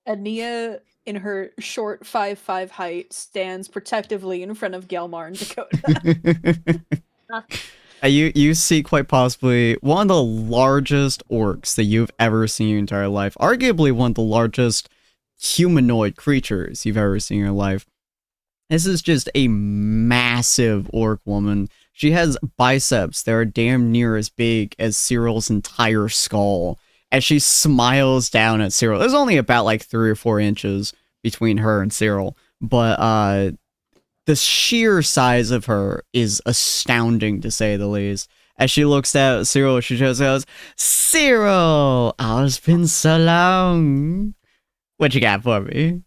Ania, in her short 5'5" height, stands protectively in front of Gelmar and Dakota. You see quite possibly one of the largest orcs that you've ever seen in your entire life. Arguably one of the largest humanoid creatures you've ever seen in your life. This is just a massive orc woman. She has biceps that are damn near as big as Cyril's entire skull. As she smiles down at Cyril. There's only about like 3 or 4 inches between her and Cyril. But the sheer size of her is astounding, to say the least. As she looks at Cyril, she just goes, Cyril! Oh, it's been so long. What you got for me?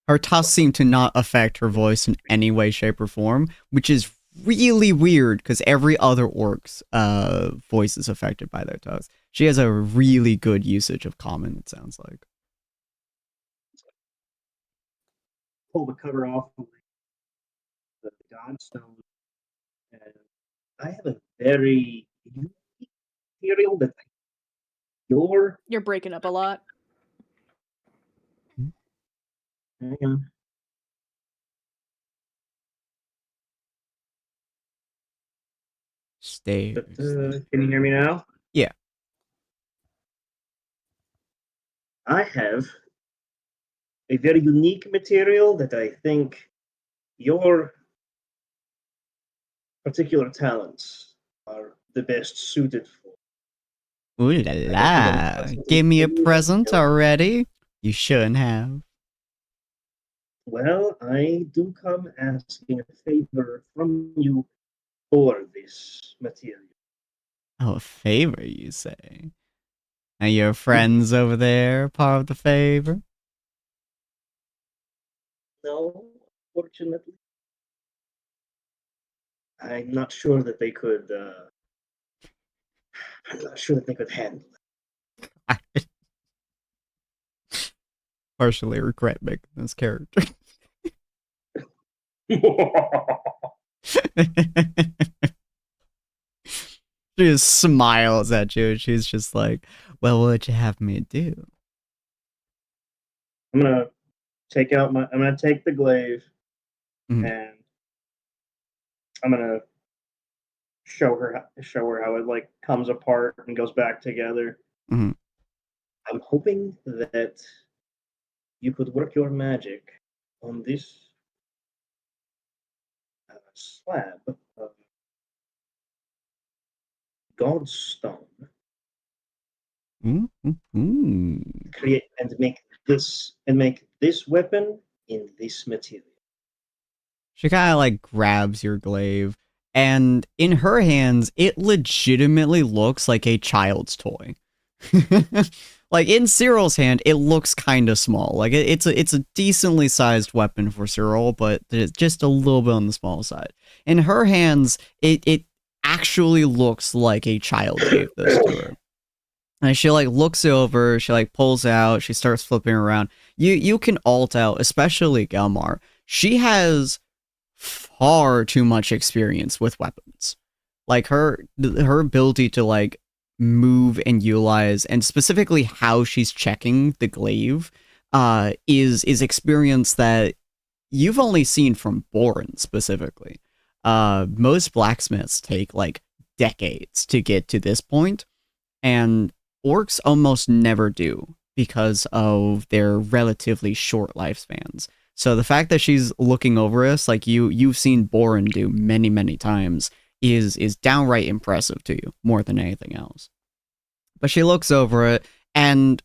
Her tusks seem to not affect her voice in any way, shape, or form, which is really weird, because every other orc's voice is affected by their tusks. She has a really good usage of common, it sounds like. Pull the cover off of the Godstone, and I have a very unique material that you're breaking up a lot. Stay. Can you hear me now? Yeah. I have a very unique material that I think your particular talents are the best suited for. Ooh la la. Give me a present already? You shouldn't have. Well, I do come asking a favor from you for this material. Oh, a favor, you say? Are your friends over there part of the favor? No, fortunately. I'm not sure that they could. I'm not sure that they could handle it. Partially regret making this character. She just smiles at you and she's just like, well, what would you have me do? I'm gonna take the glaive and I'm gonna show her how it like comes apart and goes back together. I'm hoping that you could work your magic on this slab of Godstone. Create and make this weapon in this material. She kind of like grabs your glaive, and in her hands, it legitimately looks like a child's toy. Like in Cyril's hand, it looks kind of small. Like it's a decently sized weapon for Cyril, but it's just a little bit on the small side. In her hands, it actually looks like a child gave this to her. And she like looks over, she like pulls out, she starts flipping around. You can alt out, especially Gelmar. She has far too much experience with weapons. Like her ability to like move and utilize, and specifically how she's checking the glaive, is experience that you've only seen from Boren specifically. Most blacksmiths take like decades to get to this point, and orcs almost never do because of their relatively short lifespans. So the fact that she's looking over us like you've seen Boren do many times is downright impressive to you more than anything else. But she looks over it, and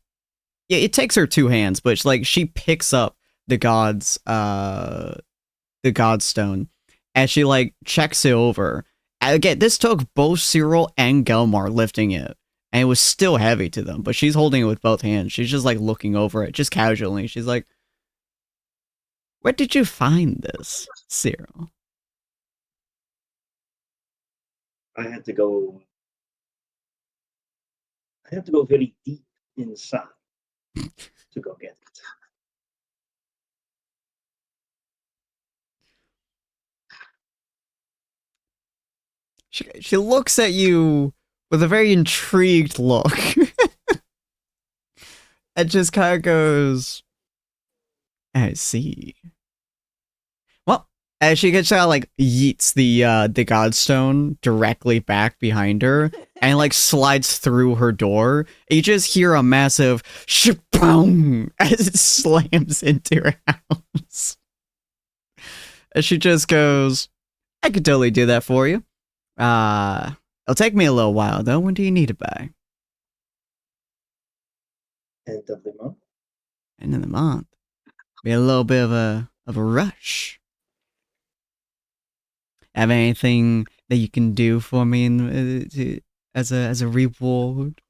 it takes her 2 hands, but she picks up the Godstone as she like checks it over. Again, this took both Cyril and Gelmar lifting it, and it was still heavy to them, but she's holding it with both hands. She's just like looking over it, just casually. She's like, where did you find this, Cyril? I had to go very deep inside to go get it. She looks at you with a very intrigued look. It just kind of goes, I see. Well, as she gets out, like, yeets the godstone directly back behind her and, like, slides through her door. You just hear a massive shaboom as it slams into her house. And she just goes, I could totally do that for you. It'll take me a little while, though. When do you need it by? End of the month. End of the month. Be a little bit of a rush. Have anything that you can do for me as a reward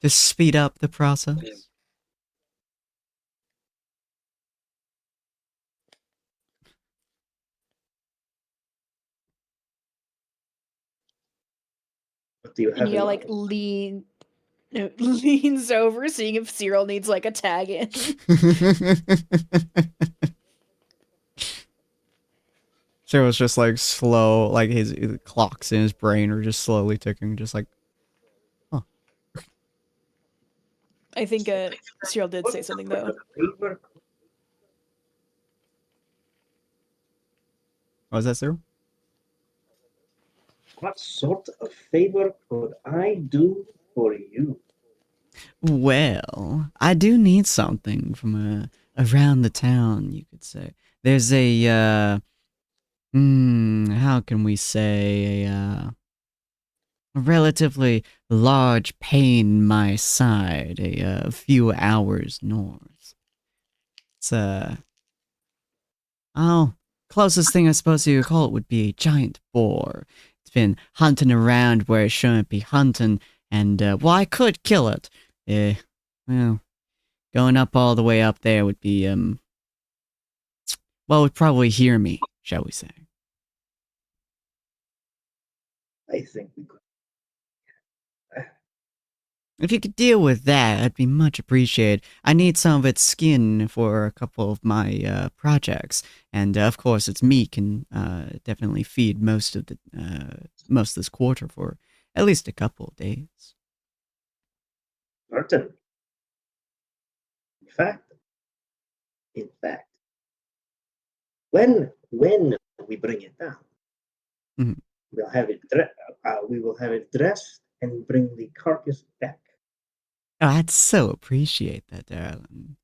to speed up the process? What do you have And in like mind? leans over, seeing if Cyril needs like a tag in. Cyril's just like slow, like his clocks in his brain are just slowly ticking, just like, huh. I think Cyril did say something though. What was that, Cyril? What sort of favor could I do for you? Well, I do need something from around the town, you could say. There's a how can we say a relatively large pain in my side, a few hours north. It's closest thing I suppose you could call it would be a giant boar. It's been hunting around where it shouldn't be hunting, and well, I could kill it. Well, going up all the way up there would be well, it would probably hear me, shall we say. I think we could. If you could deal with that, I'd be much appreciated. I need some of its skin for a couple of my projects, and of course, its meat can definitely feed most of this quarter for at least a couple of days. Certain. In fact, when we bring it down, Mhm. we'll have it. We will have it dressed and bring the carcass back. Oh, I'd so appreciate that, darling.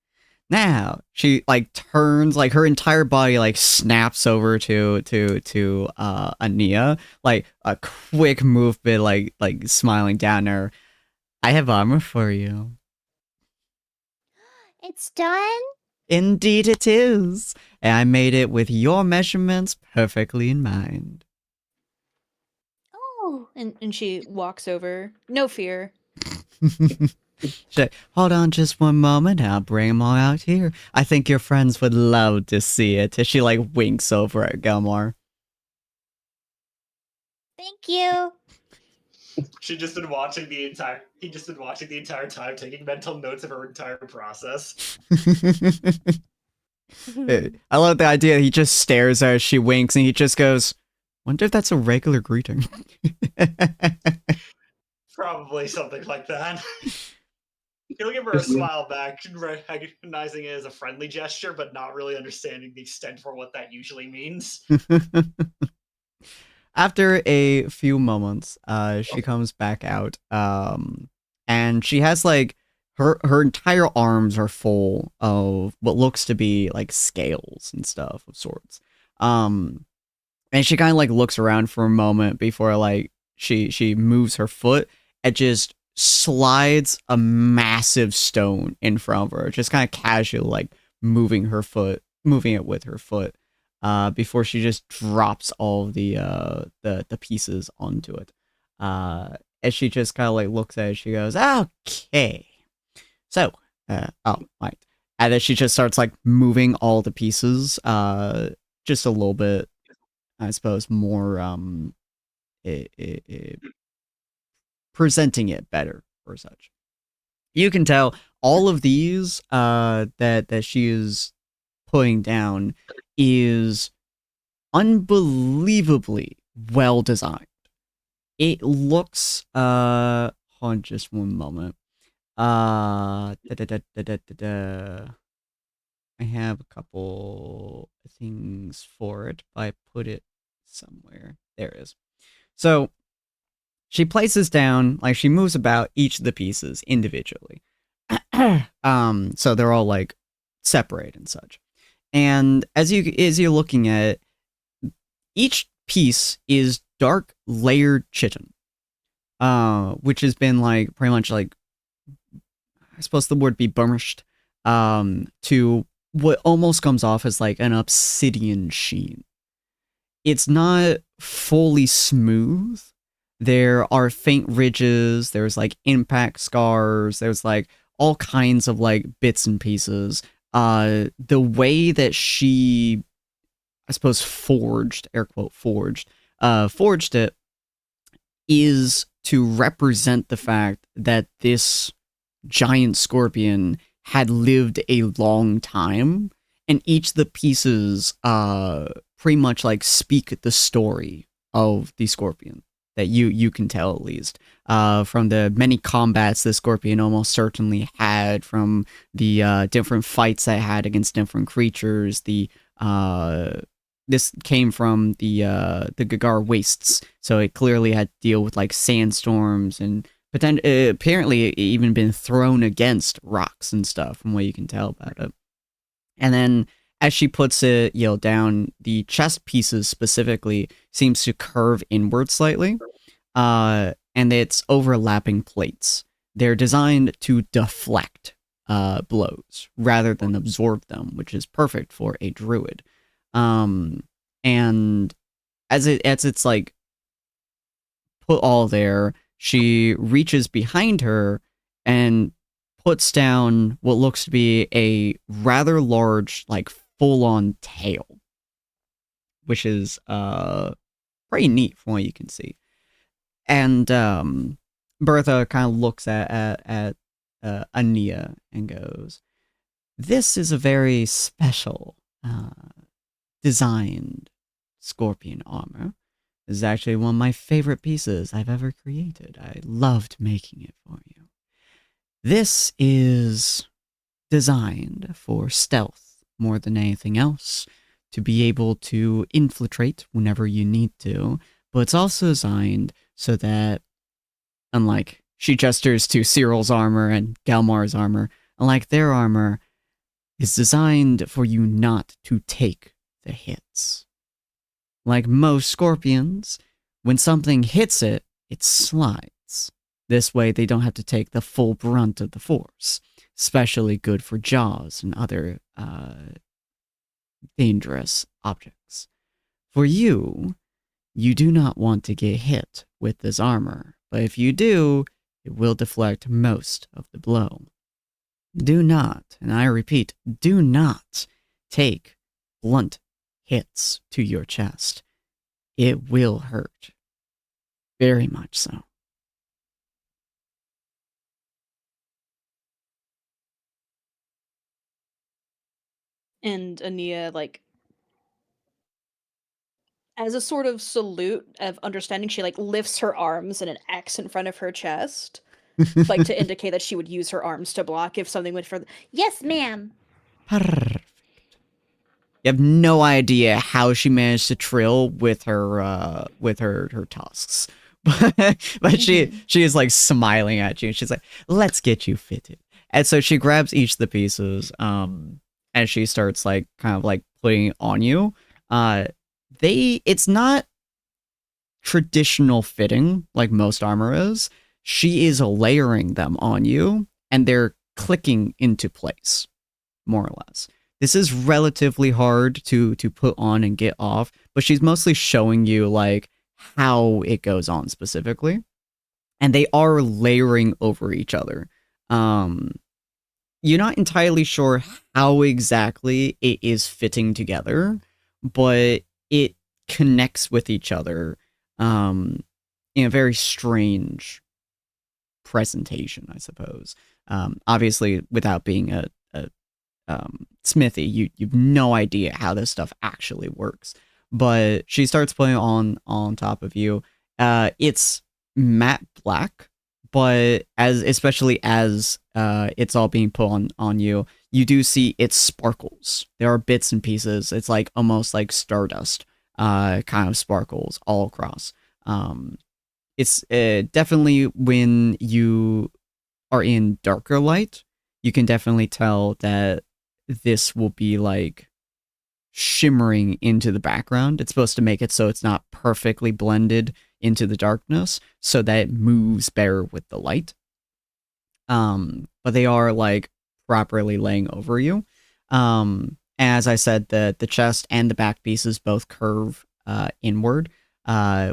Now she like turns, like her entire body like snaps over to Ania, like a quick movement, like smiling down at her. I have armor for you. It's done? Indeed it is. And I made it with your measurements perfectly in mind. Oh. And she walks over. No fear. Hold on just one moment, I'll bring them all out here. I think your friends would love to see it. As she like winks over at Gilmore. Thank you. He just been watching the entire time, taking mental notes of her entire process. I love the idea. He just stares at her as she winks, and he just goes, "Wonder if that's a regular greeting." Probably something like that. He'll give her a smile back, recognizing it as a friendly gesture, but not really understanding the extent for what that usually means. After a few moments, she comes back out, and she has like her entire arms are full of what looks to be like scales and stuff of sorts. And she kind of like looks around for a moment before like she moves her foot and just slides a massive stone in front of her, just kind of casually like moving it with her foot. Before she just drops all of the pieces onto it. As she just kind of like looks at it, she goes, "Okay, so, right." And then she just starts like moving all the pieces, just a little bit, I suppose, more presenting it better or such. You can tell all of these that she is putting down is unbelievably well designed. It looks hold on just one moment. Da, da, da, da, da, da, da. I have a couple things for it, but I put it somewhere. There it is. So she places down, like she moves about each of the pieces individually. So they're all like separate and such. And as you're looking at it, each piece is dark layered chitin, which has been like pretty much like, I suppose the word be burnished, to what almost comes off as like an obsidian sheen. It's not fully smooth. There are faint ridges, there's like impact scars, there's like all kinds of like bits and pieces. The way that she, I suppose, forged, air quote, forged it is to represent the fact that this giant scorpion had lived a long time, and each of the pieces pretty much like speak the story of the scorpion that you can tell, at least from the many combats the scorpion almost certainly had, from the different fights that it had against different creatures. This came from the Gagar wastes, so it clearly had to deal with like sandstorms and apparently it even been thrown against rocks and stuff, from what you can tell about it. And then as she puts it, down, the chest pieces specifically seems to curve inward slightly, and it's overlapping plates. They're designed to deflect blows rather than absorb them, which is perfect for a druid. And as it's like put all there, she reaches behind her and puts down what looks to be a rather large, like, full-on tail, which is pretty neat from what you can see. And Bertha kind of looks at Ania and goes, "This is a very special designed scorpion armor. This is actually one of my favorite pieces I've ever created. I loved making it for you. This is designed for stealth more than anything else, to be able to infiltrate whenever you need to, but it's also designed so that, unlike," she gestures to Cyril's armor and Galmar's armor, "unlike their armor, is designed for you not to take the hits. Like most scorpions, when something hits it, it slides. This way they don't have to take the full brunt of the force. Especially good for jaws and other dangerous objects. For you, you do not want to get hit with this armor, but if you do, it will deflect most of the blow. Do not, and I repeat, do not take blunt hits to your chest. It will hurt. Very much so." And Ania, like, as a sort of salute of understanding, she like lifts her arms in an X in front of her chest, like to indicate that she would use her arms to block if something went further. Yes, ma'am. Perfect. You have no idea how she managed to trill with her tusks. But she is like smiling at you, and she's like, "Let's get you fitted." And so she grabs each of the pieces, and she starts like kind of like putting it on you. It's not traditional fitting like most armor is. She is layering them on you, and they're clicking into place, more or less. This is relatively hard to put on and get off, but she's mostly showing you like how it goes on specifically. And they are layering over each other. You're not entirely sure how exactly it is fitting together, but it connects with each other in a very strange presentation, I suppose. Obviously, without being a smithy, you've no idea how this stuff actually works. But she starts putting it on top of you. It's matte black, but especially as it's all being put on you, you do see it sparkles. There are bits and pieces. It's like almost like stardust, kind of sparkles all across. It's definitely when you are in darker light, you can definitely tell that this will be like shimmering into the background. It's supposed to make it so it's not perfectly blended into the darkness, so that it moves better with the light. But they are like properly laying over you. As I said, the chest and the back pieces both curve inward,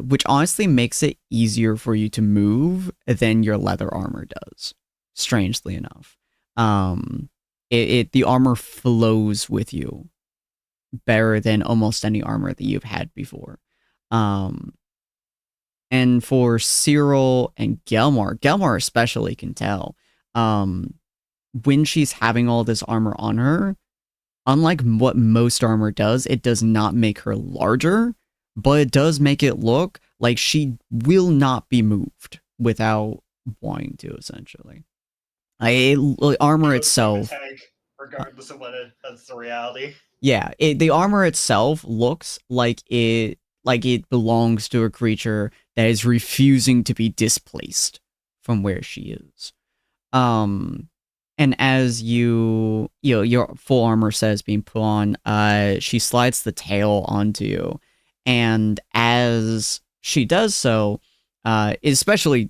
which honestly makes it easier for you to move than your leather armor does. Strangely enough, the armor flows with you better than almost any armor that you've had before. And for Cyril and Gelmar especially can tell, when she's having all this armor on her, unlike what most armor does, it does not make her larger, but it does make it look like she will not be moved without wanting to, essentially. Armor itself, regardless of that's the reality. Yeah, the armor itself looks like it belongs to a creature that is refusing to be displaced from where she is. And as your full armor says being put on, she slides the tail onto you, and as she does so, it's especially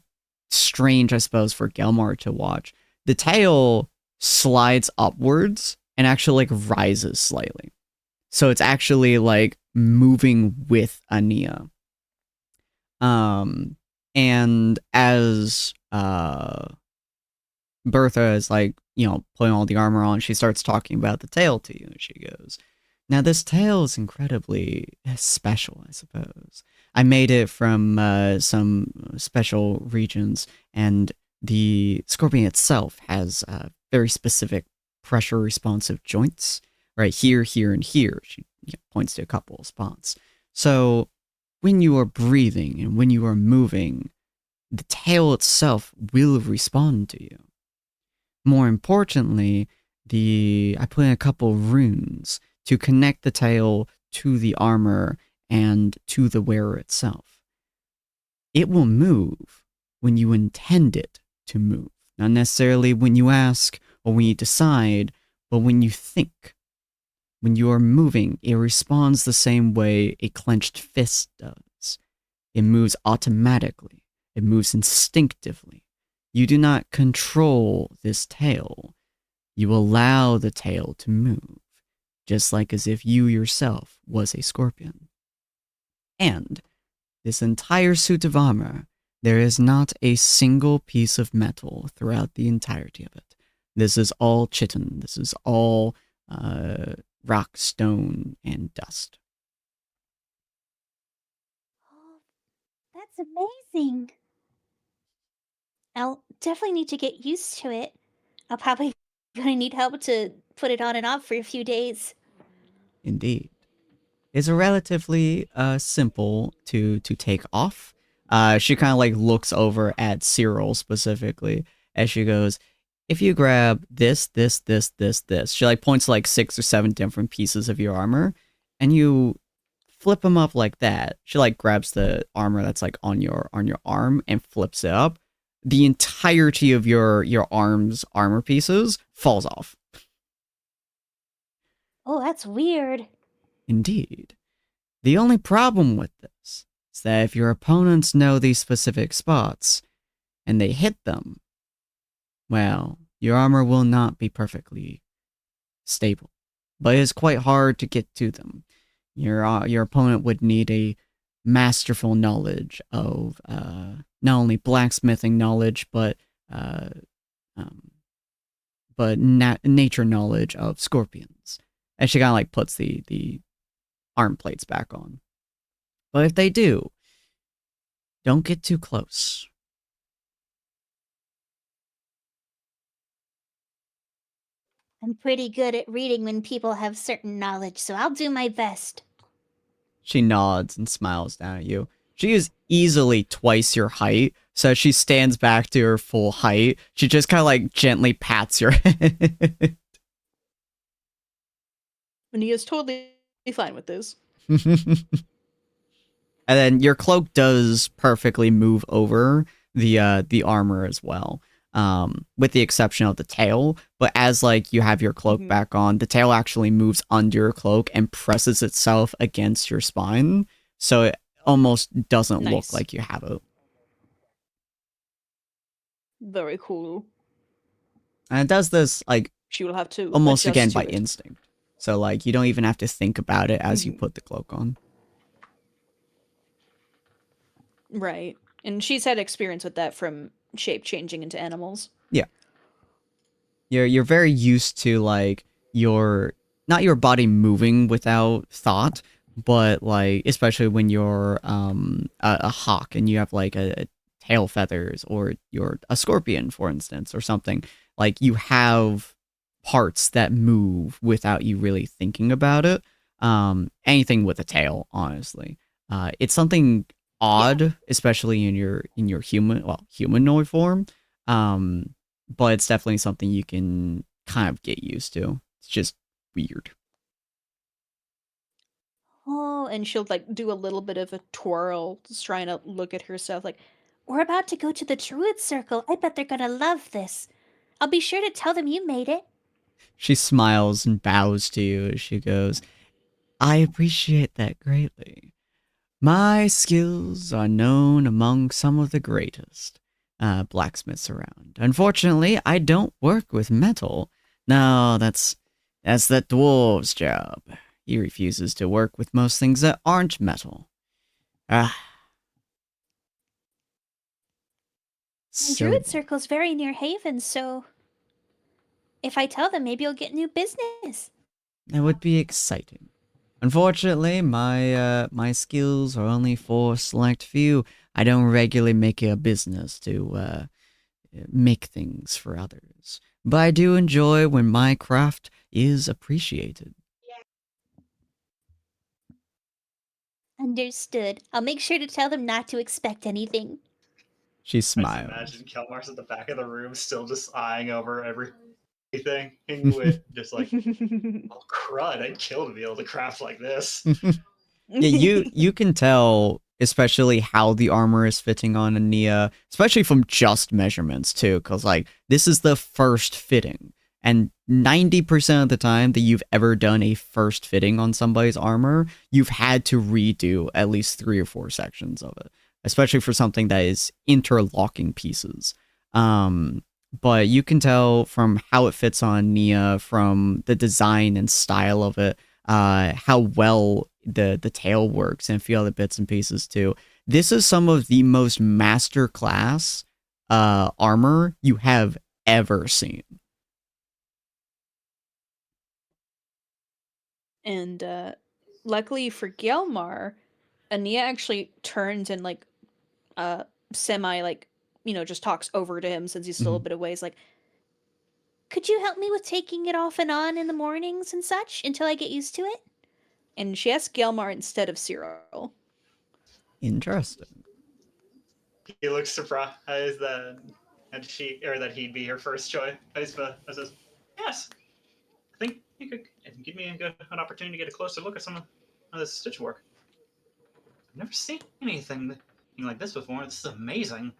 strange, I suppose, for Gelmar to watch. The tail slides upwards and actually like rises slightly. So it's actually like moving with Ania. And as Bertha is like, putting all the armor on, she starts talking about the tail to you. And she goes, "Now this tail is incredibly special, I suppose. I made it from some special regions, and the scorpion itself has very specific pressure responsive joints, right here, here, and here." She points to a couple of spots. So when you are breathing and when you are moving, the tail itself will respond to you. More importantly, I put in a couple runes to connect the tail to the armor and to the wearer itself. It will move when you intend it to move. Not necessarily when you ask or when you decide, but when you think. When you are moving, it responds the same way a clenched fist does. It moves automatically. It moves instinctively. You do not control this tail. You allow the tail to move, just like as if you yourself was a scorpion. And this entire suit of armor, there is not a single piece of metal throughout the entirety of it. This is all chitin. This is all rock, stone, and dust. Oh, that's amazing. I'll definitely need to get used to it. I'll probably gonna need help to put it on and off for a few days. Indeed. It's a relatively simple to take off. She kind of like looks over at Cyril specifically as she goes, "If you grab this, she like points to like 6 or 7 different pieces of your armor, and you flip them up like that." She like grabs the armor that's like on your arm and flips it up. The entirety of your arm's armor pieces falls off. Oh, that's weird. Indeed. The only problem with this is that if your opponents know these specific spots and they hit them, well, your armor will not be perfectly stable. But it is quite hard to get to them. Your opponent would need a masterful knowledge of not only blacksmithing knowledge, but nature knowledge of scorpions. And she kind of like puts the arm plates back on. But if they do, don't get too close. I'm pretty good at reading when people have certain knowledge, so I'll do my best. She nods and smiles down at you. She is easily twice your height, So she stands back to her full height. She just kind of like gently pats your head. And he is totally fine with this. And then your cloak does perfectly move over the armor as well, with the exception of the tail. But as like you have your cloak back on, the tail actually moves under your cloak and presses itself against your spine, so it almost doesn't look like you have it. Very cool. And it does this like She will have to almost adjust again to by it. instinct. So like you don't even have to think about it as you put the cloak on. Right. And she's had experience with that from shape changing into animals. Yeah. You're very used to like not your body moving without thought, but like especially when you're a hawk and you have like a tail feathers, or you're a scorpion, for instance, or something. Like you have parts that move without you really thinking about it. Anything with a tail, honestly. It's something odd, especially in your humanoid form. But it's definitely something you can kind of get used to. It's just weird. Oh, and she'll like do a little bit of a twirl, just trying to look at herself like, We're about to go to the Druid Circle. I bet they're gonna love this. I'll be sure to tell them you made it. She smiles and bows to you as she goes, I appreciate that greatly. My skills are known among some of the greatest blacksmiths around. Unfortunately, I don't work with metal. No, that's the dwarf's job. He refuses to work with most things that aren't metal. Ah. The Druid Circle's very near Haven, so if I tell them, maybe you'll get new business. That would be exciting. Unfortunately, my skills are only for a select few. I don't regularly make it a business to make things for others. But I do enjoy when my craft is appreciated. Understood. I'll make sure to tell them not to expect anything. She I just smiles. imagine Kelmar's at the back of the room, still just eyeing over everything, with just like, oh crud! I'd kill to be able to craft like this. Yeah, you can tell, especially how the armor is fitting on Ania, especially from just measurements too, because like this is the first fitting, and 90% of the time that you've ever done a first fitting on somebody's armor, you've had to redo at least 3 or 4 sections of it, especially for something that is interlocking pieces. But you can tell from how it fits on Nia, from the design and style of it, how well the tail works, and a few other bits and pieces too. This is some of the most masterclass armor you have ever seen. And luckily for Gelmar, Ania actually turns and like semi like, just talks over to him since he's still a bit away. He's like, could you help me with taking it off and on in the mornings and such until I get used to it? And she asks Gelmar instead of Cyril. Interesting. He looks surprised that that he'd be her first choice. I says, yes, I think you could give me an opportunity to get a closer look at some of this stitch work. I've never seen anything like this before. This is amazing.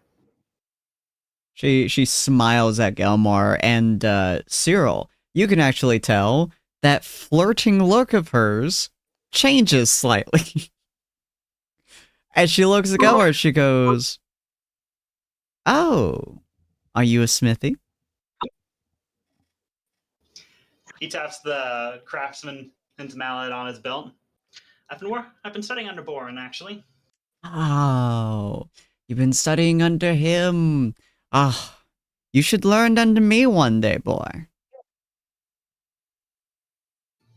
She smiles at Gelmar, and Cyril, you can actually tell that flirting look of hers changes slightly. As she looks at Gelmar, she goes, oh, are you a smithy? He taps the craftsman's mallet on his belt. I've been studying under Boren, actually. Oh, you've been studying under him. Ah, you should learn under me one day, boy.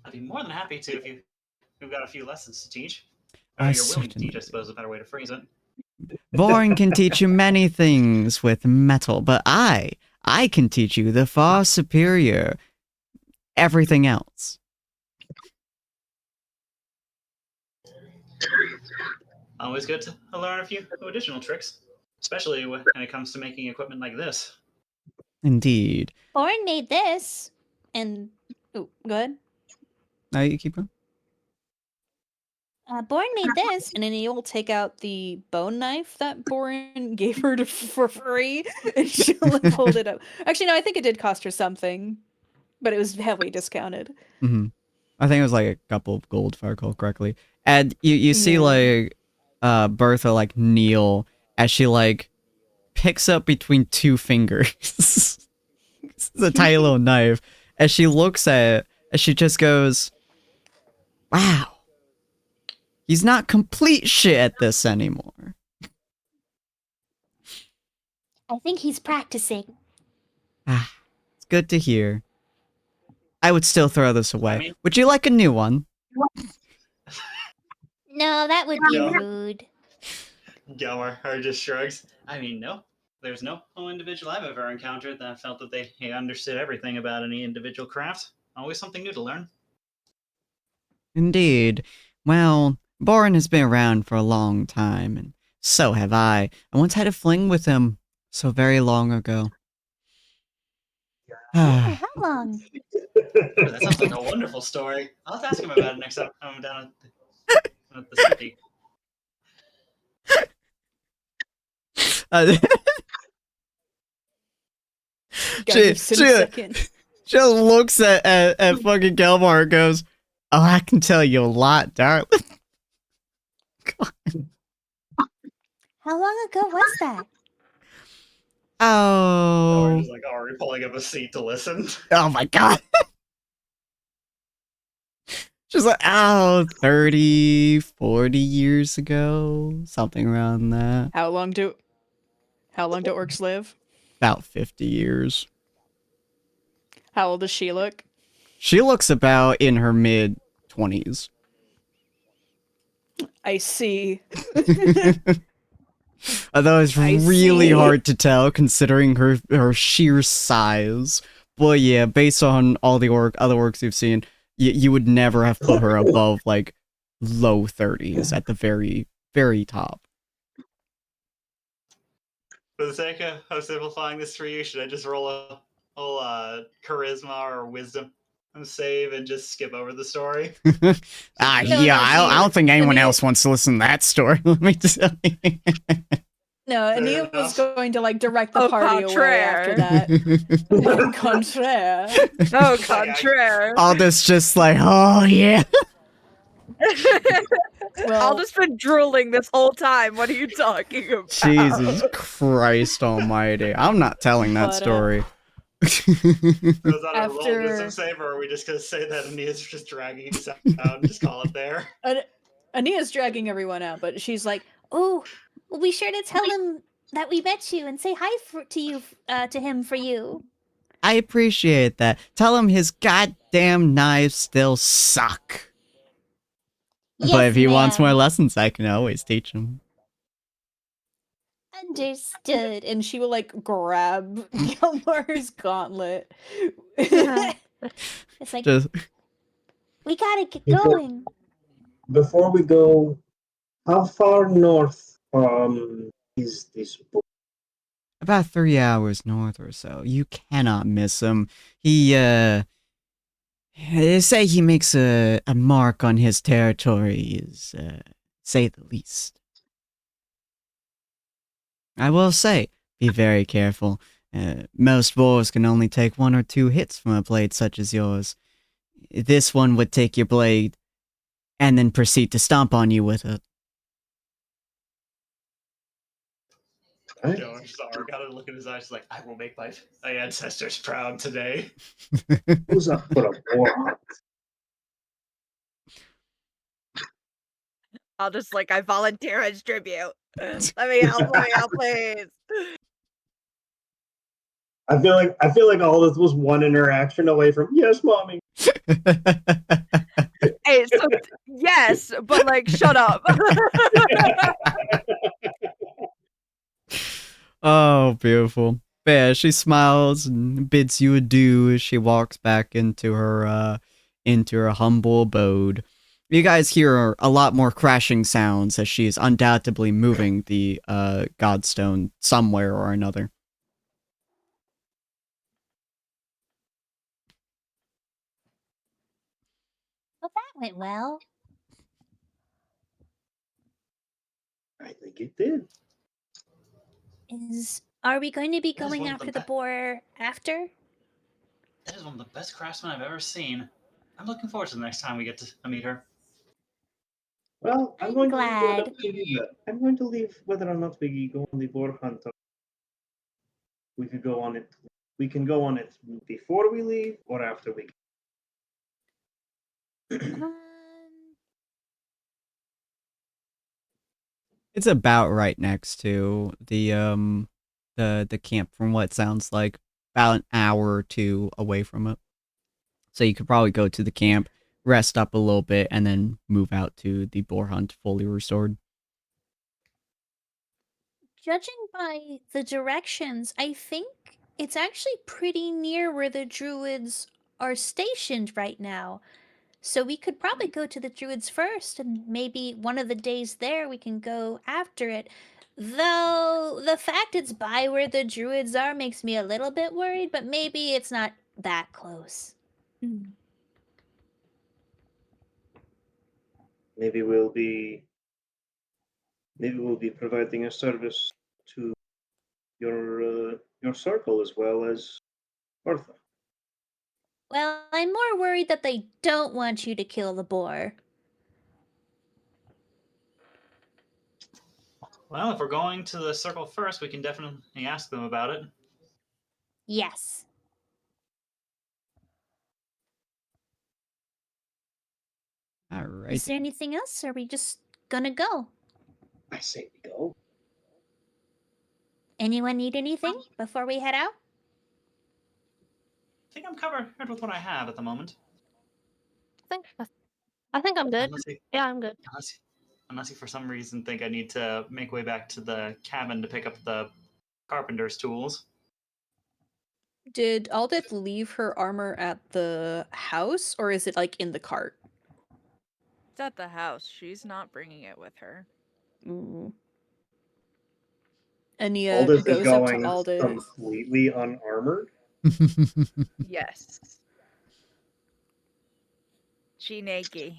I'd be more than happy to if you've got a few lessons to teach. You're willing to teach, I suppose, is a better way to phrase it. Boring can teach you many things with metal, but I can teach you the far superior everything else. Always good to learn a few additional tricks. especially when it comes to making equipment like this. Indeed. Borin made this, and Oh, go ahead. Now you keep going. Borin made this. And then you'll take out the bone knife that Borin gave her for free, and she'll hold it up. Actually, no, I think it did cost her something, but it was heavily discounted. Mm-hmm. I think it was like a couple of gold, if I recall correctly. And you see like Bertha like kneel as she like picks up between two fingers. It's a tiny little knife. As she looks at it, as she just goes, "Wow. He's not complete shit at this anymore." I think he's practicing. It's good to hear. I would still throw this away. I mean- Would you like a new one? No, that would be No. rude. Gelmar just shrugs. I mean, no. There's no individual I've ever encountered that felt that they understood everything about any individual craft. Always something new to learn. Indeed. Well, Borin has been around for a long time, and so have I. I once had a fling with him so very long ago. Oh, how long? That sounds like a wonderful story. I'll have to ask him about it next time I'm down at the city. Gotta sit a second. She looks at fucking Gelmar and goes, "Oh, I can tell you a lot, darling." How long ago was that? Oh, we're Oh. just like already pulling up a seat to listen. Oh my god. She's like, 30, 40 years ago. Something around that. How long do orcs live? About 50 years. How old does she look? She looks about in her mid-20s. I see. Although it's I really see. hard to tell considering her sheer size. But yeah, based on all the other orcs you've seen, you would never have put her above like low 30s at the very, very top. For the sake of simplifying this for you, should I just roll a whole charisma or wisdom save and just skip over the story? No, I no, don't think anyone Ania- else wants to listen to that story. Let me tell you. No, Fair Ania was enough. going to like direct the Au party away after that. Au contraire. Oh, contraire. Aldous just like, oh yeah. Well, I'll just been drooling this whole time. What are you talking about? Jesus Christ almighty. I'm not telling that But, story. Was that a roll After- wisdom save, or are we just gonna say that Ania's just dragging us out and just call it there? Ania's dragging everyone out, but she's like, Oh, we'll be sure to tell him that we met you and say hi to him for you. I appreciate that. Tell him his goddamn knives still suck. But if he wants more ma'am. lessons, I can always teach him. Understood. and she will like grab Gilmore's gauntlet. It's like, Just we gotta get Before- going. Before we go, how far north is this book? about 3 hours north or so. You cannot miss him. They say he makes a mark on his territory, is say the least. I will say, be very careful. Most boars can only take 1 or 2 hits from a blade such as yours. This one would take your blade and then proceed to stomp on you with it. Right? Jones got a look in his eyes like, I will make my ancestors proud today. Who's up for a war? I'll just I volunteer as tribute. Let me help, please. I feel like all this was one interaction away from yes, mommy. Hey, so yes, but shut up. Oh, beautiful. But yeah, she smiles and bids you adieu as she walks back into her humble abode. You guys hear a lot more crashing sounds as she is undoubtedly moving the godstone somewhere or another. Well, that went well. I think it did. Are we going to be That is going one of after the the boar after? That is one of the best craftsmen I've ever seen. I'm looking forward to the next time we get to meet her. Well, I'm going glad. to leave I'm going to leave whether or not we go on the boar hunt. We could go on it. We can go on it before we leave or after we. Um, It's about right next to the camp from what it sounds like. About an hour or two away from it. So you could probably go to the camp, rest up a little bit, and then move out to the boar hunt fully restored. Judging by the directions, I think it's actually pretty near where the druids are stationed right now. So we could probably go to the druids first, and maybe one of the days there we can go after it. Though the fact it's by where the druids are makes me a little bit worried, but maybe it's not that close. Maybe we'll be providing a service to your circle as well as Martha. Well, I'm more worried that they don't want you to kill the boar. Well, if we're going to the circle first, we can definitely ask them about it. Yes. All right. Is there anything else? Or are we just gonna go? I say we go. Anyone need anything before we head out? I think I'm covered with what I have at the moment. I think I'm good. Unless you, Yeah, I'm good. unless you for some reason think I need to make way back to the cabin to pick up the carpenter's tools. Did Aldith leave her armor at the house, or is it like in the cart? It's at the house. She's not bringing it with her. Ooh. Ania Aldous is goes up to going Aldith. completely unarmored. Yes. She naked.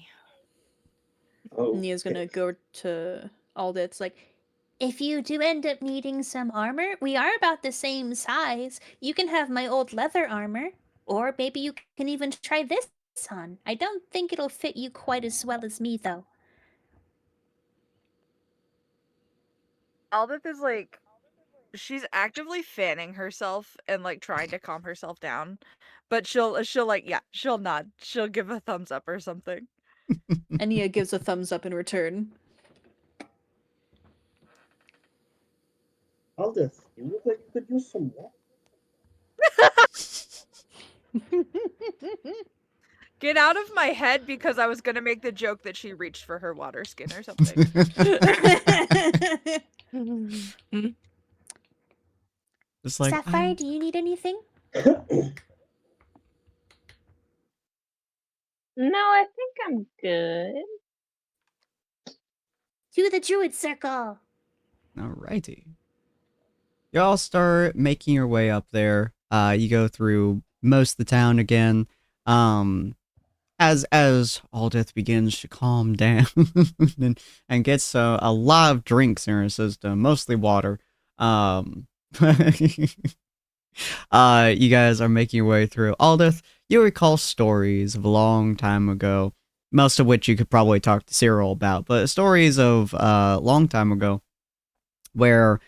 Oh, Nia's gonna go to Aldith. Like, If you do end up needing some armor, we are about the same size. You can have my old leather armor, or maybe you can even try this on. I don't think it'll fit you quite as well as me, though. Aldith is like, she's actively fanning herself and like trying to calm herself down, but she'll like, yeah, she'll nod. She'll give a thumbs up or something. Ania gives a thumbs up in return. Aldith, you look like you could use some water. Get out of my head, because I was gonna make the joke that she reached for her water skin or something. Just like, Sapphire, do you need anything? No, I think I'm good. To the druid circle! alrighty. You all start making your way up there. You go through most of the town again. As Aldith begins to calm down and gets a lot of drinks in her system, mostly water. You guys are making your way through. Aldith, you recall stories of a long time ago, most of which you could probably talk to Cyril about, but stories of a long time ago where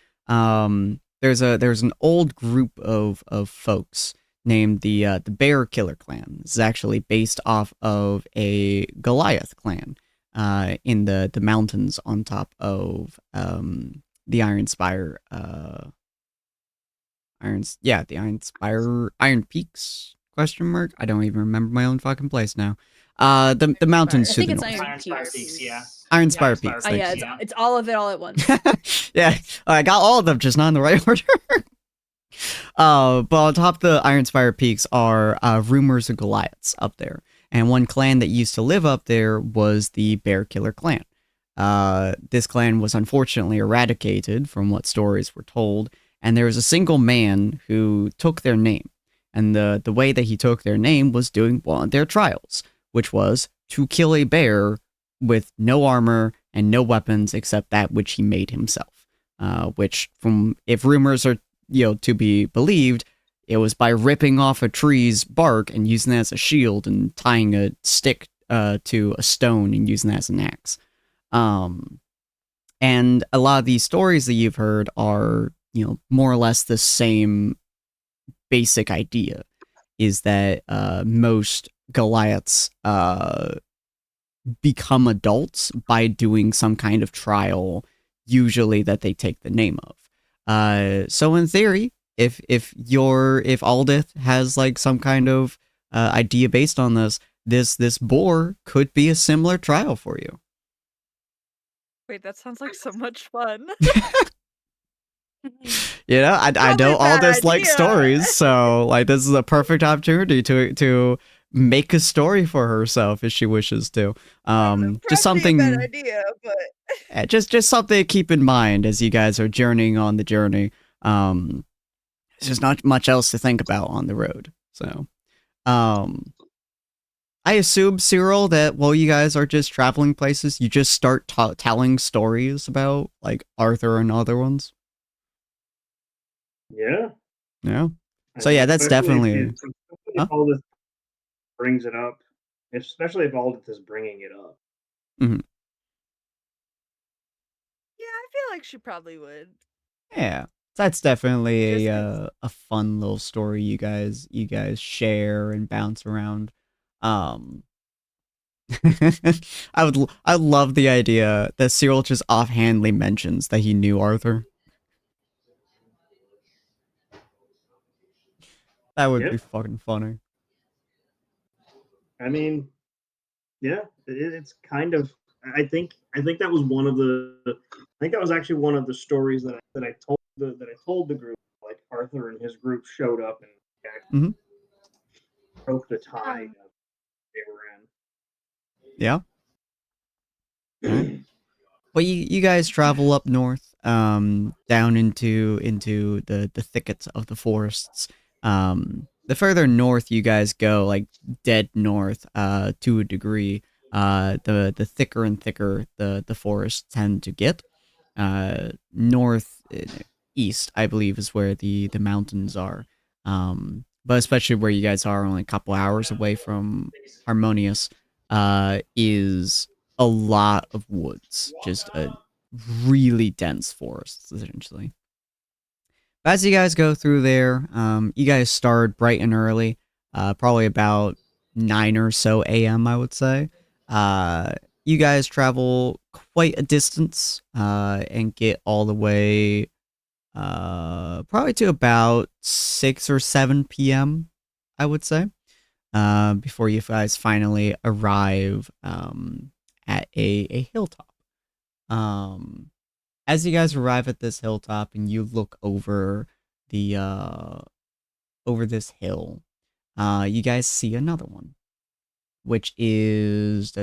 there's an old group of folks named the Bear Killer Clan. This is actually based off of a Goliath clan in the mountains on top of the Iron Spire. The Iron Peaks? Question mark? I don't even remember my own fucking place now. The mountains I to think the it's north. Iron Peaks. Yeah. Iron Spire Iron Spire Peaks. Oh Thank yeah, you. it's all of it all at once. Yeah, I got all of them, just not in the right order. But on top of the Iron Spire Peaks are rumors of Goliaths up there. And one clan that used to live up there was the Bear Killer clan. This clan was unfortunately eradicated from what stories were told, and there was a single man who took their name. And the way that he took their name was doing one of their trials, which was to kill a bear with no armor and no weapons except that which he made himself. Which, from if rumors are to be believed, it was by ripping off a tree's bark and using that as a shield and tying a stick to a stone and using that as an axe. And a lot of these stories that you've heard are, more or less the same basic idea, is that most Goliaths become adults by doing some kind of trial, usually that they take the name of. So in theory, if Aldith has like some kind of idea based on this boar could be a similar trial for you. Wait, that sounds like so much fun. I know Aldith likes stories, so like this is a perfect opportunity to make a story for herself if she wishes to. Just something. A bad idea, but just something to keep in mind as you guys are journeying on the journey. There's just not much else to think about on the road. So, I assume, Cyril, that while you guys are just traveling places, you just start telling stories about like Arthur and other ones. Yeah. Yeah. So yeah, that's definitely. If Aldith brings it up, especially if Aldith is bringing it up. Mm-hmm. Yeah, I feel like she probably would. Yeah, that's definitely a fun little story you guys share and bounce around. I love the idea that Cyril just offhandedly mentions that he knew Arthur. That would be fucking funny. I mean, yeah, it's kind of. I think that was one of the. I think that was actually one of the stories that I told the group. Like Arthur and his group showed up and broke the tie they were in. Yeah. Right. Well, you guys travel up north, down into the thickets of the forests. The further north you guys go, like dead north, to a degree, the thicker and thicker the forests tend to get. North, east, I believe, is where the mountains are. But especially where you guys are, only a couple hours away from Harmonious, is a lot of woods, just a really dense forest, essentially. But as you guys go through there, you guys start bright and early, probably about 9 or so a.m., I would say. You guys travel quite a distance, and get all the way, probably to about 6 or 7 p.m., I would say, before you guys finally arrive, at a hilltop. As you guys arrive at this hilltop and you look over over this hill, you guys see another one, which is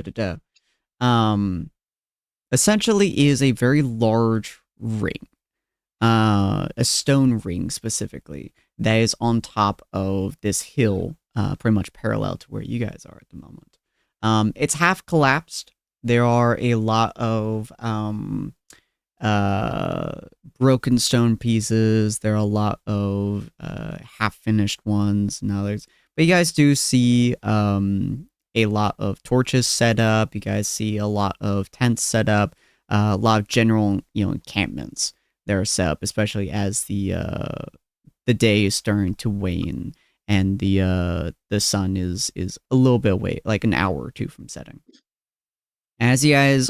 essentially is a very large ring, a stone ring specifically, that is on top of this hill, pretty much parallel to where you guys are at the moment. It's half collapsed. There are a lot of broken stone pieces. There are a lot of half-finished ones and others. But you guys do see a lot of torches set up. You guys see a lot of tents set up. A lot of general, encampments that are set up, especially as the day is starting to wane and the sun is a little bit away, like an hour or two from setting. As you guys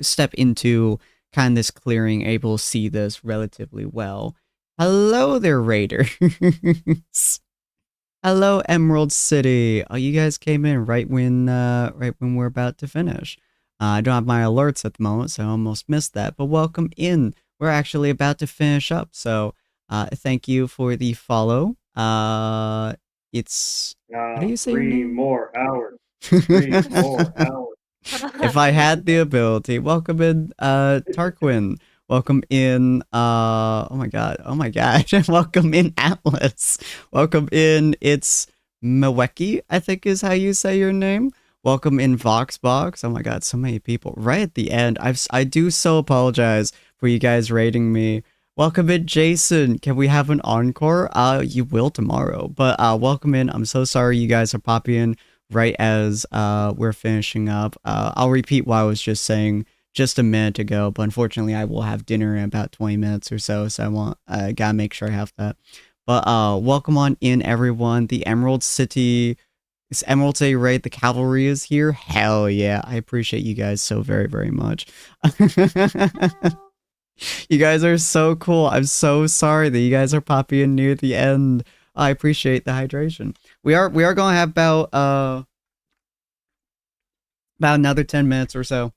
step into kind of this clearing, able to see this relatively well. Hello there, Raiders. Hello, Emerald City. Oh, you guys came in right when we're about to finish. I don't have my alerts at the moment, so I almost missed that. But welcome in. We're actually about to finish up, so thank you for the follow. it's how do you say your 3 name? more hours. 3 more hours. If I had the ability, welcome in Tarquin. Welcome in oh my god. Welcome in Atlas. Welcome in it's Meweki, I think is how you say your name. Welcome in Voxbox. Oh my god, so many people. Right at the end. I do so apologize for you guys rating me. Welcome in Jason. Can we have an encore? You will tomorrow. But welcome in. I'm so sorry you guys are popping in right as we're finishing up. I'll repeat what I was just saying just a minute ago, but unfortunately I will have dinner in about 20 minutes or so, so I gotta make sure I have that. But welcome on in, everyone. The Emerald City raid, the cavalry is here. Hell yeah, I appreciate you guys so very, very much. You guys are so cool. I'm so sorry that you guys are popping in near the end. I appreciate the hydration. We are gonna have about another 10 minutes or so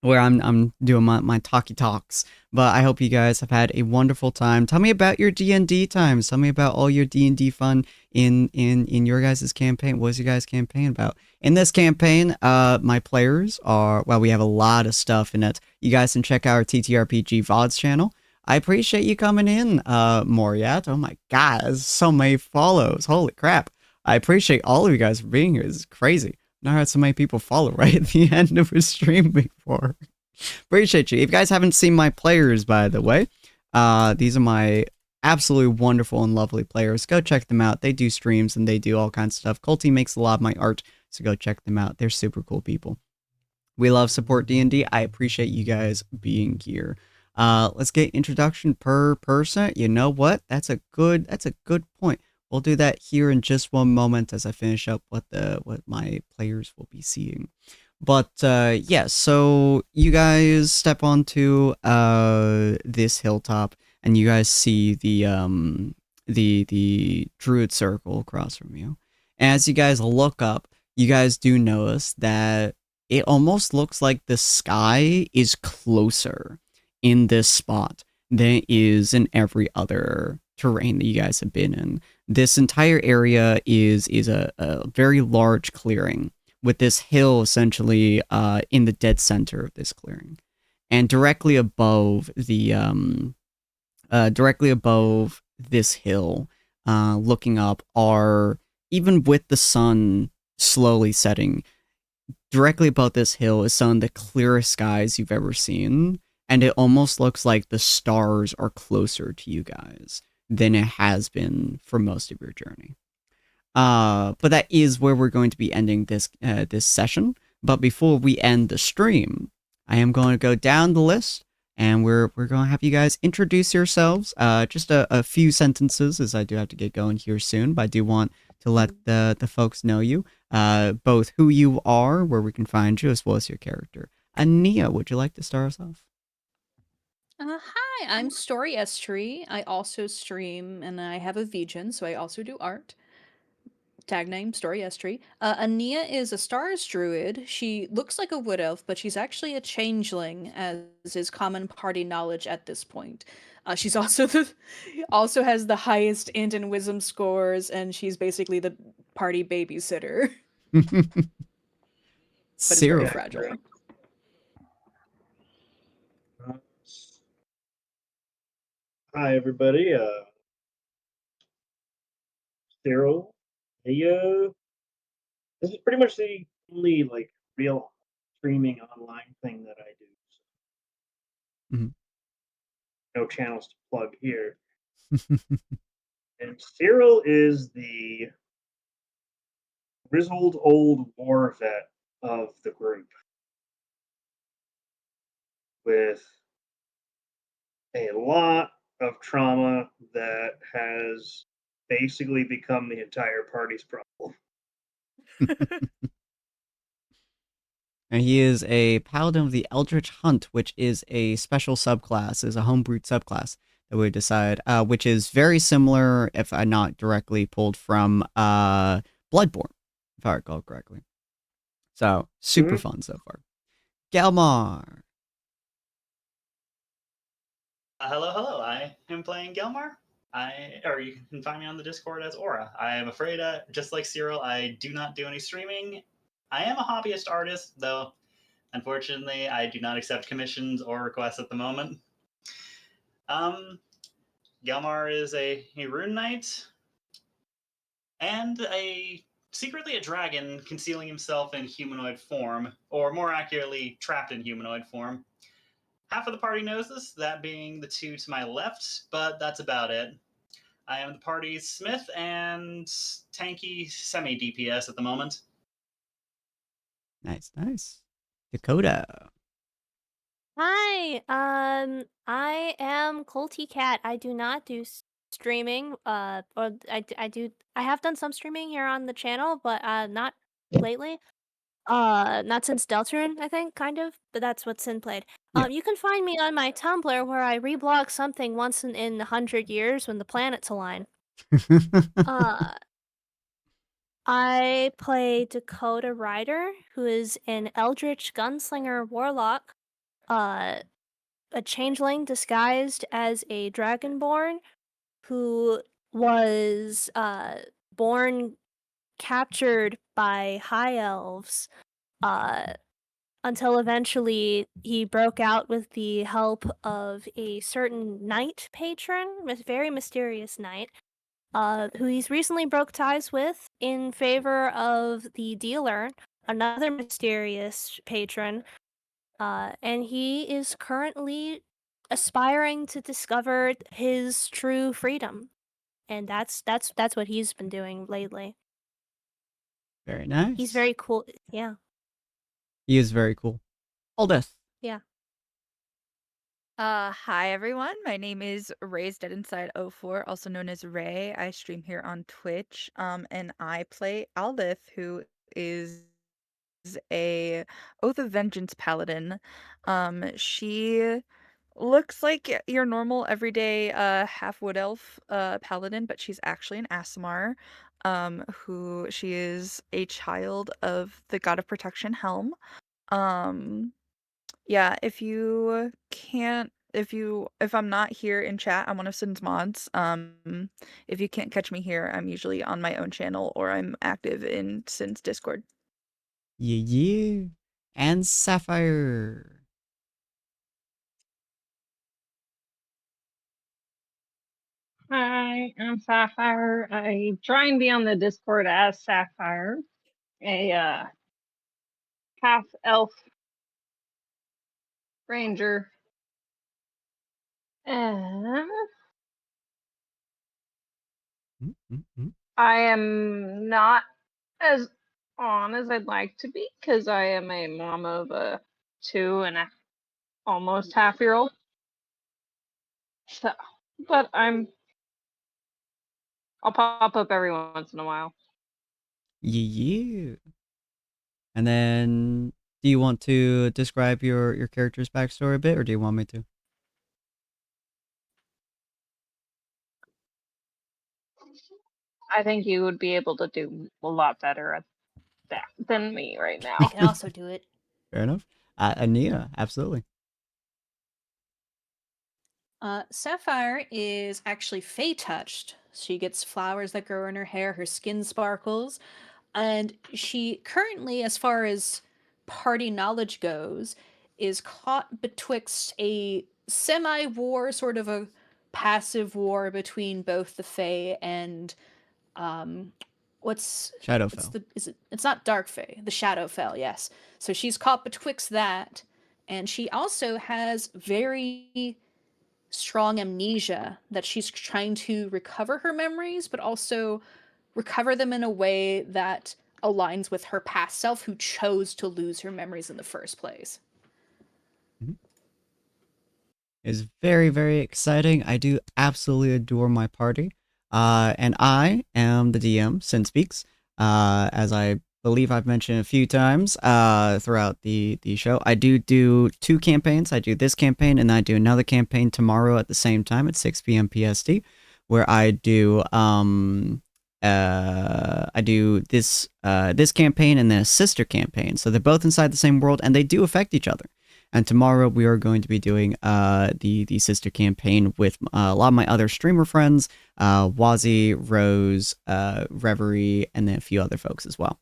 where I'm doing my talkie talks. But I hope you guys have had a wonderful time. Tell me about your D&D times. Tell me about all your D&D fun in your guys' campaign. What was your guys' campaign about? In this campaign, my players are, well, we have a lot of stuff in it. You guys can check out our TTRPG VODs channel. I appreciate you coming in, Moriat. Oh my god, there's so many follows. Holy crap. I appreciate all of you guys for being here. This is crazy. Never had so many people follow right at the end of a stream before. Appreciate you. If you guys haven't seen my players, by the way, these are my absolutely wonderful and lovely players. Go check them out. They do streams and they do all kinds of stuff. Colty makes a lot of my art, so go check them out. They're super cool people. We love support D&D. I appreciate you guys being here. Let's get introduction per person. You know what? That's a good point. We'll do that here in just one moment as I finish up what my players will be seeing. But yeah, so you guys step onto this hilltop and you guys see the druid circle across from you. As you guys look up, you guys do notice that it almost looks like the sky is closer in this spot than it is in every other terrain that you guys have been in. This entire area is a very large clearing with this hill essentially in the dead center of this clearing. And directly above this hill, looking up, are, even with the sun slowly setting, directly above this hill is some of the clearest skies you've ever seen. And it almost looks like the stars are closer to you guys than it has been for most of your journey. But that is where we're going to be ending this session. But before we end the stream, I am going to go down the list, and we're going to have you guys introduce yourselves. Just a few sentences, as I do have to get going here soon. But I do want to let the folks know you, both who you are, where we can find you, as well as your character. Ania, would you like to start us off? Hi, I'm Story Estrie. I also stream and I have a Vjin, so I also do art. Tag name Story Estrie. Ania is a stars druid. She looks like a wood elf, but she's actually a changeling, as is common party knowledge at this point. She's also also has the highest int and wisdom scores, and she's basically the party babysitter. But it's very fragile. Hi, everybody. Cyril. Hey, this is pretty much the only real streaming online thing that I do. So. No channels to plug here. And Cyril is the grizzled old war vet of the group, with a lot of trauma that has basically become the entire party's problem. And he is a paladin of the Eldritch Hunt, which is a special subclass, is a homebrewed subclass that we decide, which is very similar, if I'm not directly pulled from Bloodborne, if I recall correctly. So, super fun so far. Gelmar. Hello. I am playing Gelmar. or you can find me on the Discord as Aura. I am afraid, just like Cyril, I do not do any streaming. I am a hobbyist artist, though. Unfortunately, I do not accept commissions or requests at the moment. Gelmar is a rune knight and secretly a dragon concealing himself in humanoid form, or more accurately, trapped in humanoid form. Half of the party knows this, that being the two to my left, but that's about it. I am the party's smith and tanky semi-DPS at the moment. Nice, nice. Dakota. Hi, I am Colty Cat. I do not do streaming. Or I do. I have done some streaming here on the channel, but not lately. Not since Deltarune, I think, kind of. But that's what Sin played. Yeah. You can find me on my Tumblr where I reblog something once in 100 years when the planets align. I play Dakota Ryder, who is an Eldritch Gunslinger Warlock. A changeling disguised as a dragonborn who was born captured by high elves until eventually he broke out with the help of a certain knight patron, a very mysterious knight, who he's recently broke ties with in favor of the dealer, another mysterious patron. And he is currently aspiring to discover his true freedom, and that's what he's been doing lately. Very nice. He's very cool. Yeah. He is very cool. Aldeth. Yeah. Hi everyone. My name is Ray's Dead Inside 04, also known as Ray. I stream here on Twitch. And I play Aldith, who is a Oath of Vengeance paladin. She looks like your normal everyday half wood elf paladin, but she's actually an Aasimar. Who she is a child of the god of protection Helm. Yeah, if I'm not here in chat, I'm one of Sin's mods. If you can't catch me here, I'm usually on my own channel or I'm active in Sin's Discord. Yeah. And Sapphire. Hi, I'm Sapphire. I try and be on the Discord as Sapphire, a half elf ranger. And I am not as on as I'd like to be because I am a mom of a 2 and a almost half-year-old. So, but I'll pop up every once in a while. Yeah. And then, do you want to describe your character's backstory a bit, or do you want me to? I think you would be able to do a lot better at that than me right now. I can also do it. Fair enough. Ania, absolutely. Sapphire is actually Fey touched. She gets flowers that grow in her hair, her skin sparkles, and she currently, as far as party knowledge goes, is caught betwixt a semi-war, sort of a passive war between both the Fae and Shadowfell. It's not Dark Fae, the Shadowfell, yes. So she's caught betwixt that, and she also has very strong amnesia that she's trying to recover her memories, but also recover them in a way that aligns with her past self who chose to lose her memories in the first place. Is very, very exciting. I do absolutely adore my party. And I am the DM, Sinspeaks. As I believe I've mentioned a few times throughout the show. I do 2 campaigns. I do this campaign and I do another campaign tomorrow at the same time at 6 p.m. PST, where I do this campaign and then a sister campaign. So they're both inside the same world and they do affect each other. And tomorrow we are going to be doing the sister campaign with a lot of my other streamer friends, Wazzy, Rose, Reverie, and then a few other folks as well.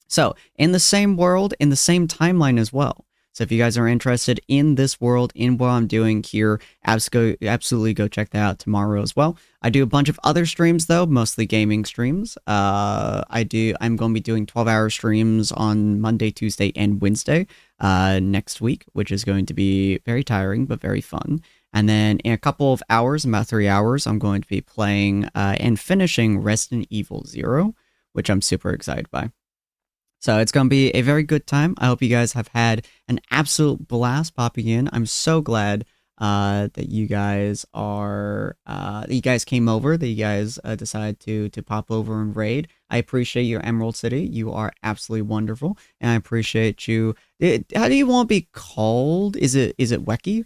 So, in the same world, in the same timeline as well. So if you guys are interested in this world, in what I'm doing here, absolutely go check that out tomorrow as well. I do a bunch of other streams though, mostly gaming streams. I'm going to be doing 12-hour streams on Monday, Tuesday, and Wednesday next week, which is going to be very tiring but very fun. And then in a couple of hours, about 3 hours, I'm going to be playing and finishing Resident Evil 0, which I'm super excited by. So it's going to be a very good time. I hope you guys have had an absolute blast popping in. I'm so glad that you guys came over, that you guys decided to pop over and raid. I appreciate your Emerald City. You are absolutely wonderful, and I appreciate you. How do you want to be called? Is it Weki?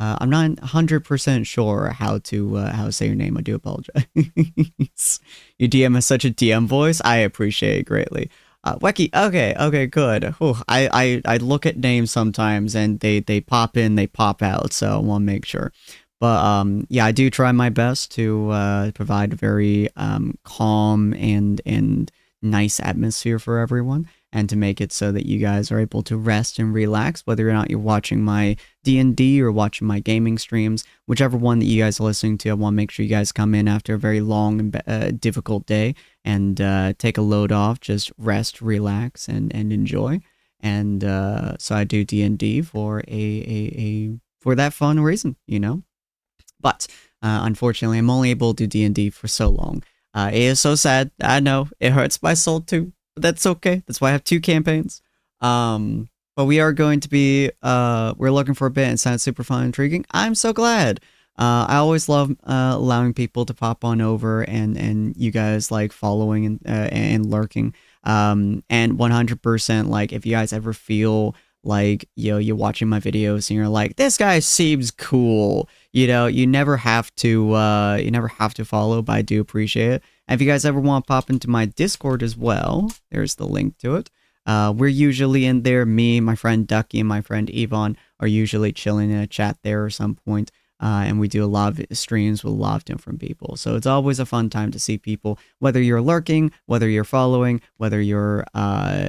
I'm not 100% sure how to say your name. I do apologize. Your DM has such a DM voice. I appreciate it greatly. Weki, okay, good. Whew, I look at names sometimes and they pop in, they pop out, so I want to make sure. But yeah, I do try my best to provide a very calm and nice atmosphere for everyone, and to make it so that you guys are able to rest and relax, whether or not you're watching my D&D or watching my gaming streams, whichever one that you guys are listening to. I want to make sure you guys come in after a very long and difficult day and take a load off, just rest, relax, and enjoy. And so I do D&D for for that fun reason, you know. But unfortunately, I'm only able to do D&D for so long. It is so sad. I know it hurts my soul too, but that's okay. That's why I have 2 campaigns. But we are going to be we're looking for a bit, and sounds super fun and intriguing. I'm so glad. I always love allowing people to pop on over and you guys like following and lurking. And 100%, like, if you guys ever feel like, you know, you're watching my videos and you're like, this guy seems cool, you know, you never have to follow, but I do appreciate it. And if you guys ever want to pop into my Discord as well, there's the link to it. We're usually in there. Me, my friend Ducky, and my friend Yvonne are usually chilling in a chat there at some point. And we do a lot of streams with a lot of different people. So it's always a fun time to see people, whether you're lurking, whether you're following, whether you're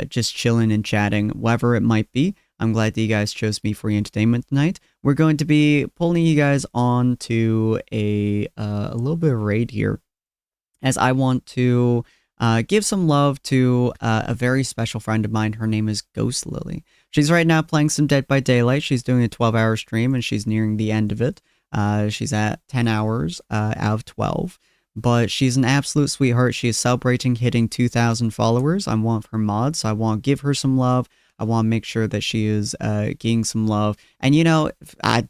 just chilling and chatting, whatever it might be. I'm glad that you guys chose me for your entertainment tonight. We're going to be pulling you guys on to a little bit of raid here, as I want to give some love to a very special friend of mine. Her name is Ghost Lily. She's right now playing some Dead by Daylight. She's doing a 12-hour stream, and she's nearing the end of it. She's at 10 hours out of 12. But she's an absolute sweetheart. She is celebrating hitting 2,000 followers. I'm one of her mods, so I want to give her some love. I want to make sure that she is getting some love. And, you know,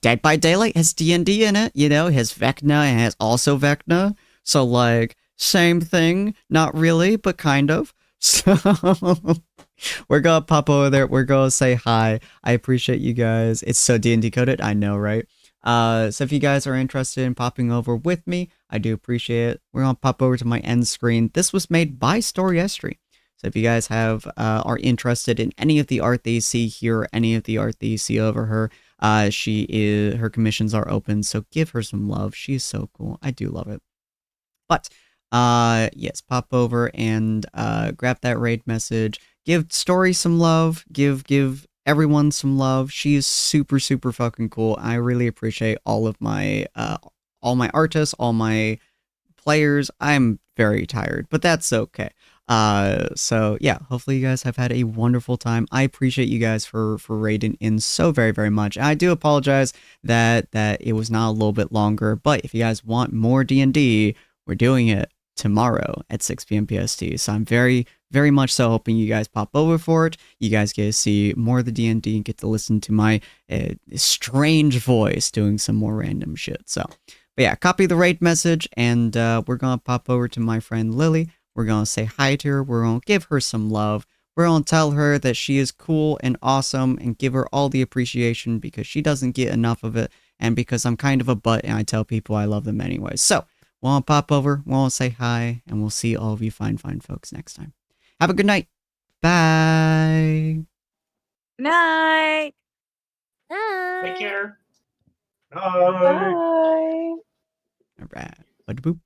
Dead by Daylight has D&D in it. You know, it has Vecna and has also Vecna. So, like, same thing. Not really, but kind of. So, we're going to pop over there. We're going to say hi. I appreciate you guys. It's so D&D coded. I know, right? So if you guys are interested in popping over with me, I do appreciate it. We're going to pop over to my end screen. This was made by Story Estry. So if you guys are interested in any of the art that you see here, any of the art that you see over her, her commissions are open, so give her some love. She's so cool. I do love it. But yes, pop over and grab that raid message. Give Story some love. Give everyone some love. She is super, super fucking cool. I really appreciate all my artists, all my players. I'm very tired, but that's okay. So yeah, hopefully you guys have had a wonderful time. I appreciate you guys for raiding in so very, very much. I do apologize that it was not a little bit longer, but if you guys want more D&D, we're doing it tomorrow at 6 p.m. PST. So I'm very, very much so hoping you guys pop over for it. You guys get to see more of the D&D and get to listen to my strange voice doing some more random shit. So, but yeah, copy the raid message, and we're going to pop over to my friend Lily. We're going to say hi to her. We're going to give her some love. We're going to tell her that she is cool and awesome and give her all the appreciation, because she doesn't get enough of it, and because I'm kind of a butt and I tell people I love them anyway. So, we'll pop over, we'll say hi, and we'll see all of you fine folks next time. Have a good night. Bye. Night. Night. Take care. Bye. Bye. All right. Boop.